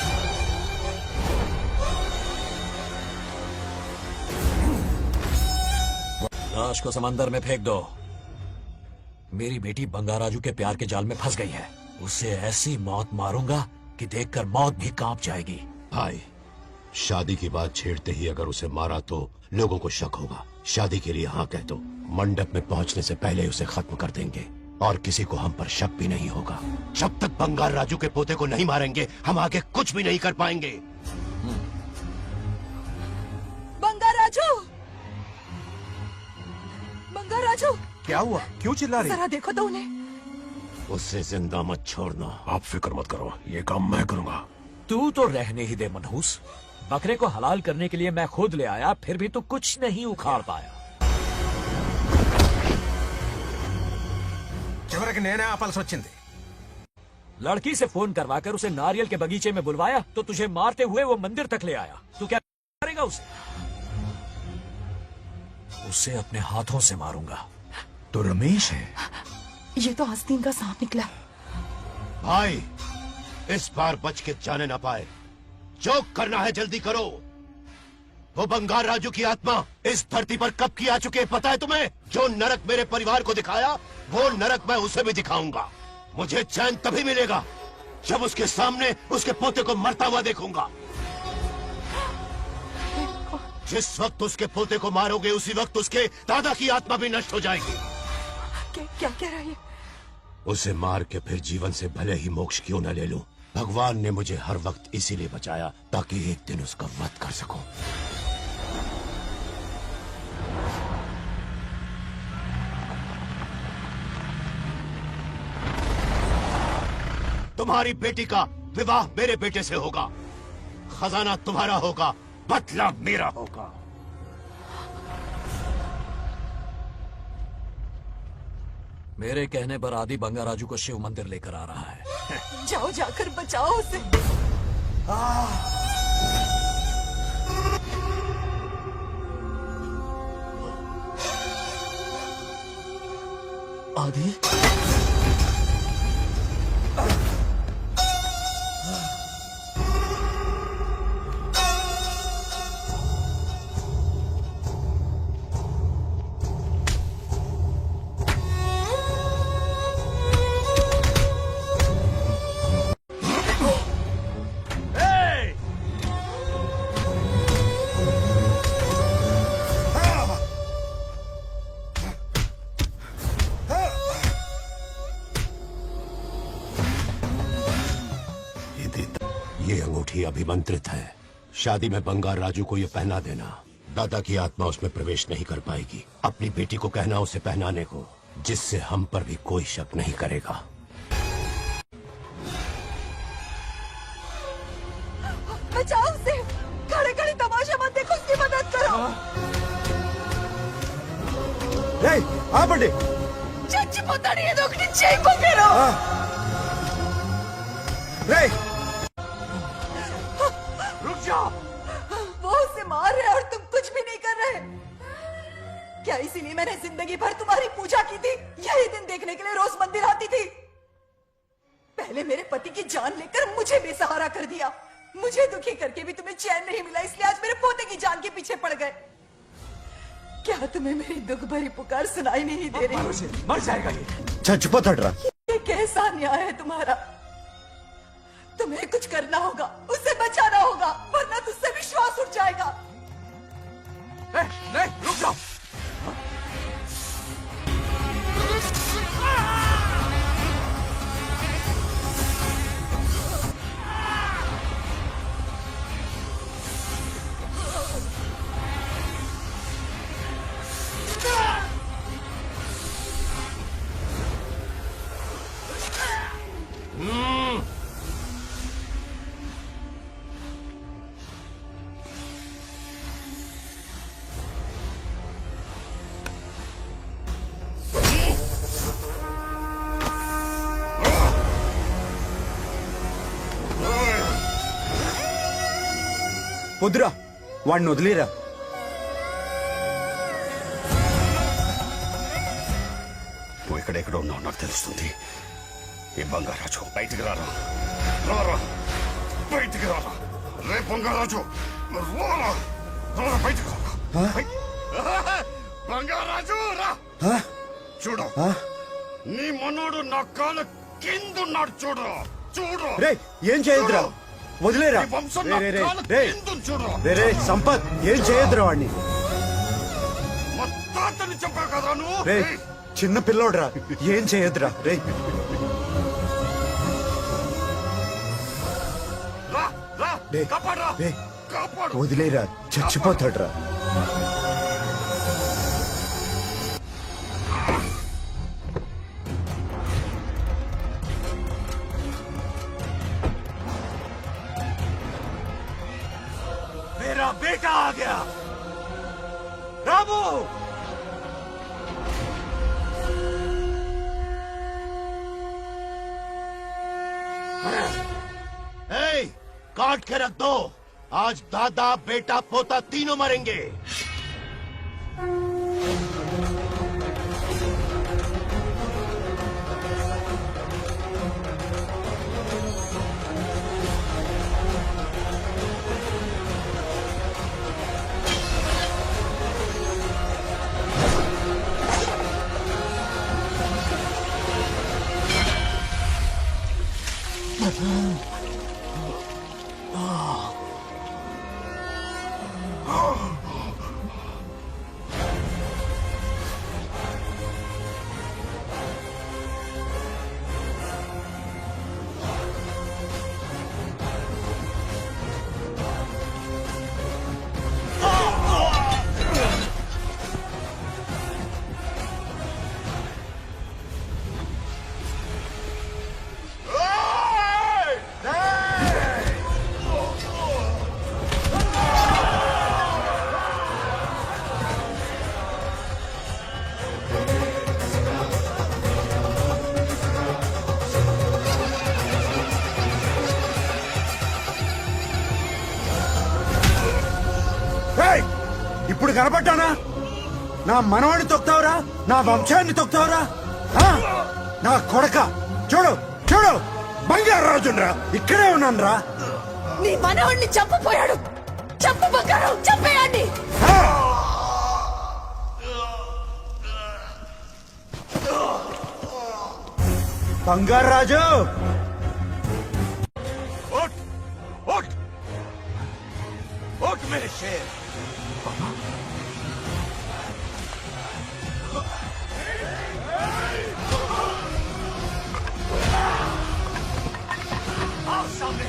लाश को समंदर में फेंक दो। मेरी बेटी बंगाराजू के प्यार के जाल में फंस गई है। उसे ऐसी मौत मारूंगा कि देखकर मौत भी कांप जाएगी। भाई, शादी की बात छेड़ते ही अगर उसे मारा तो लोगों को शक होगा। शादी के लिए हाँ कह दो, मंडप में पहुंचने से पहले उसे खत्म कर देंगे और किसी को हम पर शक भी नहीं होगा। जब तक बंगार राजू के पोते को नहीं मारेंगे, हम आगे कुछ भी नहीं कर पाएंगे। बंगार राजू, बंगार राजू, क्या हुआ? क्यों चिल्ला रही? जरा देखो तो उन्हें। उससे जिंदा मत छोड़ना। आप फिक्र मत करो, ये काम मैं करूंगा। तू तो रहने ही दे मनहूस। बकरे को हलाल करने के लिए मैं खुद ले आया, फिर भी तू कुछ नहीं उखाड़ पाया। చివరికి నేనే ఆపాల్సి వచ్చింది। लड़की से फोन करवाकर उसे नारियल के बगीचे में बुलवाया तो तुझे मारते हुए वो मंदिर तक ले आया। तू क्या करेगा उसे? उसे अपने हाथों से मारूंगा। तो रमेश है। ये तो आस्तीन का सांप निकला। भाई, इस बार बच के जाने ना पाए। जो करना है जल्दी करो। वो बंगार राजू की आत्मा इस धरती पर कब की आ चुकी है पता है तुम्हें? जो नरक मेरे परिवार को दिखाया, वो नरक मैं उसे भी दिखाऊंगा। मुझे चैन तभी मिलेगा जब उसके सामने उसके पोते को मरता हुआ देखूंगा। जिस वक्त उसके पोते को मारोगे, उसी वक्त उसके दादा की आत्मा भी नष्ट हो जाएगी। क्या कह रहा है? उसे मार के फिर जीवन से भले ही मोक्ष क्यों न ले लूं, भगवान ने मुझे हर वक्त इसीलिए बचाया ताकि एक दिन उसका वध कर सकूं। तुम्हारी बेटी का विवाह मेरे बेटे से होगा। खजाना तुम्हारा होगा, बदला मेरा होगा। मेरे कहने पर आदि बंगाराजू को शिव मंदिर लेकर आ रहा है। जाओ, जाकर बचाओ उसे। आदि ये अंगूठी अभिमंत्रित है। शादी में बंगार राजू को ये पहना देना। दादा की आत्मा उसमें प्रवेश नहीं कर पाएगी। अपनी बेटी को कहना उसे पहनाने को, जिससे हम पर भी कोई शक नहीं करेगा। बचाओ उसे, खड़े खड़े तमाशा मत देखो, उसकी मदद करो। बड़े चच्ची पोताड़ी ये दोगनी चेक को करो। रुक जाओ। वो उसे मार रहे और तुम कुछ भी नहीं कर रहे। क्या इसीलिए मैंने जिंदगी भर तुम्हारी पूजा की थी? यही दिन देखने के लिए रोज मंदिर आती थी। पहले मेरे पति की जान लेकर मुझे बेसहारा कर दिया। मुझे दुखी करके भी तुम्हें चैन नहीं मिला, इसलिए आज मेरे पोते की जान के पीछे पड़ गए। क्या तुम्हें मेरी दुख भरी पुकार सुनाई नहीं दे रही? मर जाएगा ये। चुप हट रहा। ये कैसा न्याय है तुम्हारा? तुम्हें कुछ करना होगा, उसे बचाना होगा, वरना तुझसे विश्वास उठ जाएगा। नहीं, रुक जाओ। వద్దురా, వాడిని వదిలేరా. నువ్వు ఎక్కడెక్కడ ఉన్నావు నాకు తెలుస్తుంది. ఈ బంగారాజు బయటికి రారా, రారా బయటికి రారా. రే బంగారాజు, రారా రారా బయటికి రారా. బంగారాజు రా. చూడు, నీ మనోడు నా కాళ్ళ కిందున్నాడు. చూడు చూడు. రే ఏం చేయొద్దురా, వదిలేరా. రే సంపత్, ఏం చేయొద్దురా వాడిని. తాతని చెప్పా కదా నువ్వు. రే చిన్న పిల్లోడ్రా, ఏం చేయొద్దురా. రే వదిలేరా, చచ్చిపోతాడ్రా. मेरा बेटा आ गया। रामू, काट के रख दो। आज दादा बेटा पोता तीनों मरेंगे। ఇప్పుడు కనపడ్డానా? నా మనవాడిని తొక్తావురా, నా వంశాన్ని తొక్తావురా. నా కొడక చూడు చూడు బంగారాజునరా ఇక్కడే ఉన్నానురా. నీ మనవణ్ణి చంపపోయాడు. చంపు బంగారం, చంపేయండి. బంగారాజు उठ उठ उठ मेरे शेर। आओ सामने।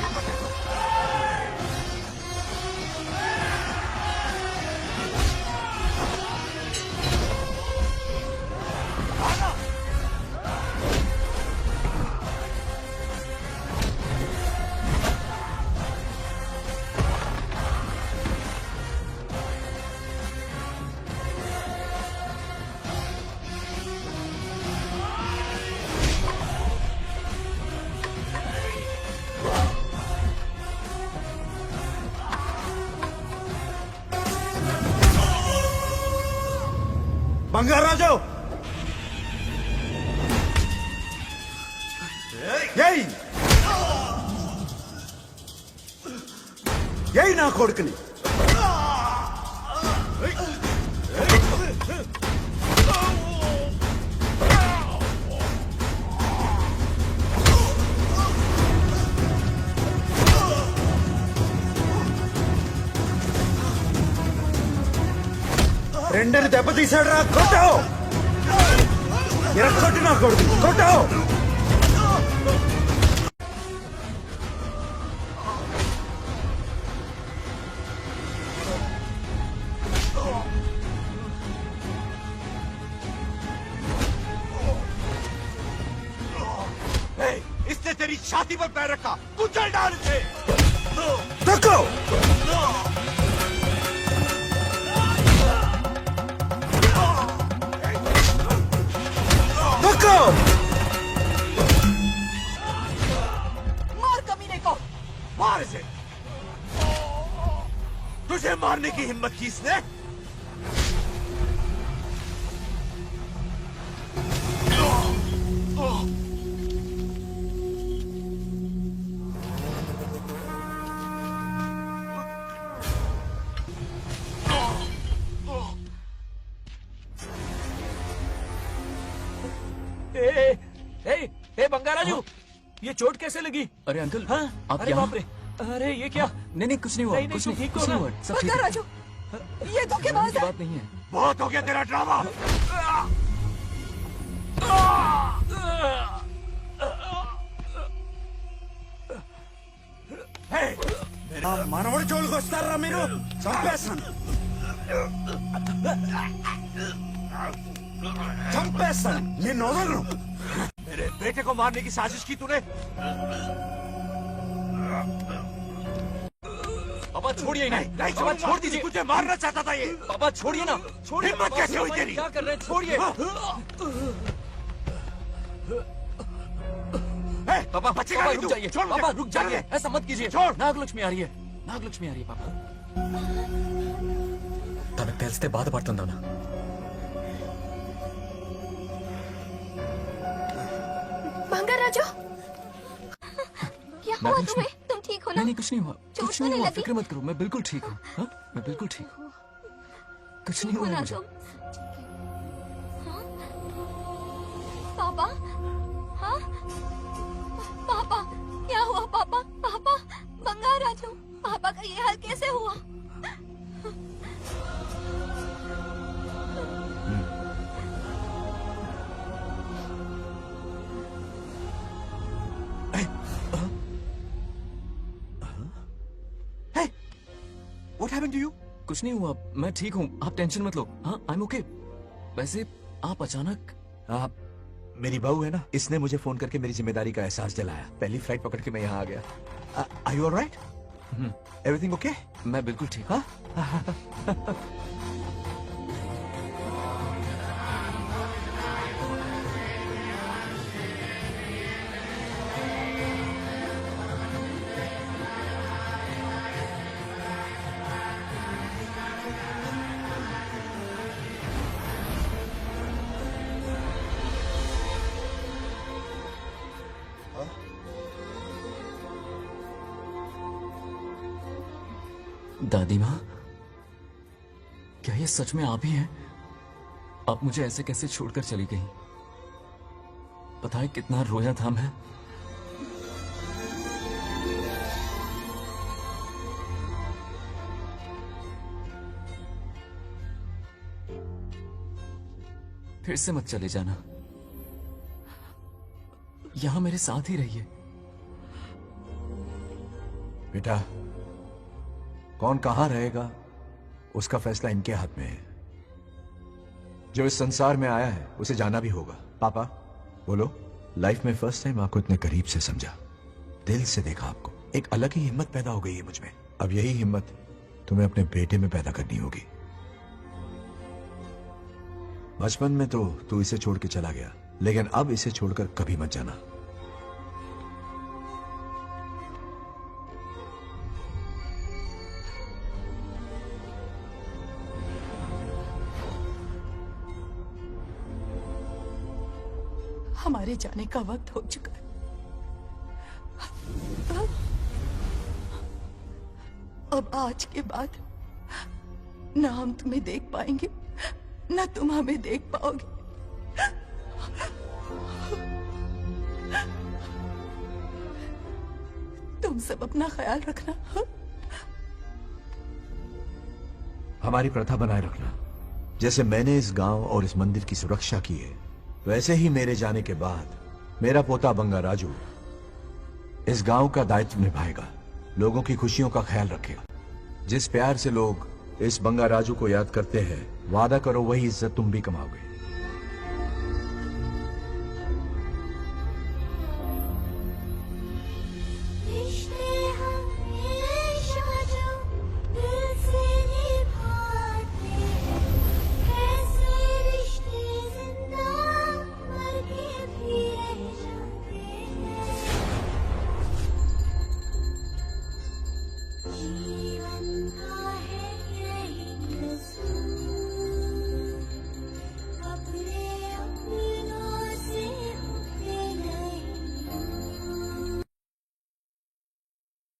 బంగారాజు ఏయ్ ఏయ్ నా కొడుకుని. రెండని దెబ్బతీశాడు రా. కొట్టావు ఎరగొట్టి నా కొడుకు కొట్టావు. इसने तेरी छाती पर पैर रखा, कुचल डाल इसे। तको तको मार कमीने को। मार इसे। तुझे मारने की हिम्मत की इसने? ए बंगाराजू, ये चोट कैसे लगी? अरे अंकल, हाँ? आप अरे यहाँ? बाप रे, अरे ये क्या? नहीं कुछ नहीं हुआ, नहीं, कुछ तुम नहीं, ठीक कुछ हो नहीं ना? हुआ, सब ठीक है। बंगाराजू, ये धोखेबाज है। बात नहीं है। बहुत हो गया तेरा ड्रामा। మనవడి జోలికి వస్తారా మీరు? చంపేస్తాను చంపేస్తాను, నిన్ను వదలను. मेरे बेटे को मारने की साजिश की तूने? पापा छोड़िए नहीं, नहीं पापा छोड़ दीजिए। तुझे मारना चाहता था ये। पापा छोड़िए ना, छोड़िए। हिम्मत पापा, कैसे हुई पापा, तेरी? क्या कर रहे हैं? छोड़िए। पापा बचेगा पापा नहीं रुक तू। जाइए, छोड़ मुझे। पापा रुक चल जाइए, दे। ऐसा मत कीजिए। छोड़। नागलक्ष्मी आ रही है, नागलक्ष्मी आ रही है पापा। తనకు తెలిస్తే బాధపడుతుందన్నా. बंगाराजू, क्या हुआ नागलक्ष्मी। तुम्हें? तुम ठीक हो ना? नहीं कुछ नहीं हुआ, चोट कुछ तो नहीं नहीं हुआ, लगी? फिक्र मत करो, मैं बिल्कुल ठीक हूँ। हाँ? मैं बिल्कुल ठीक हूँ, कुछ नहीं हुआ ना मुझे। तुम? हाँ? पापा, हाँ? पापा, क्या हुआ पापा? पापा, बंगाराजू, पापा का ये हाल कैसे हुआ? What happened to you? कुछ नहीं हुआ, मैं ठीक हूँ, आप टेंशन मत लो। हाँ, I'm okay। वैसे आप अचानक आप मेरी बहू है ना, इसने मुझे फोन करके मेरी जिम्मेदारी का एहसास दिलाया। पहली फ्लाइट पकड़ के मैं यहाँ आ गया। Are you alright? Everything okay? मैं बिल्कुल ठीक। हाँ? दादी माँ, क्या ये सच में आप ही हैं? आप मुझे ऐसे कैसे छोड़कर चली गई? पता है कितना रोया था मैं। फिर से मत चले जाना, यहां मेरे साथ ही रहिए। बेटा, कौन कहां रहेगा उसका फैसला इनके हाथ में है। जो इस संसार में आया है उसे जाना भी होगा। पापा बोलो, लाइफ में फर्स्ट टाइम आपको इतने करीब से समझा, दिल से देखा आपको, एक अलग ही हिम्मत पैदा हो गई है मुझ में। अब यही हिम्मत तुम्हें अपने बेटे में पैदा करनी होगी। बचपन में तो तू इसे छोड़ के चला गया, लेकिन अब इसे छोड़कर कभी मत जाना। हमारे जाने का वक्त हो चुका है। अब आज के बाद न हम तुम्हें देख पाएंगे, न तुम हमें देख पाओगे। तुम सब अपना ख्याल रखना। हमारी प्रथा बनाए रखना। जैसे मैंने इस गांव और इस मंदिर की सुरक्षा की है, वैसे ही मेरे जाने के बाद मेरा पोता बंगा राजू इस गांव का दायित्व निभाएगा, लोगों की खुशियों का ख्याल रखेगा। जिस प्यार से लोग इस बंगा राजू को याद करते हैं, वादा करो वही इज्जत तुम भी कमाओगे।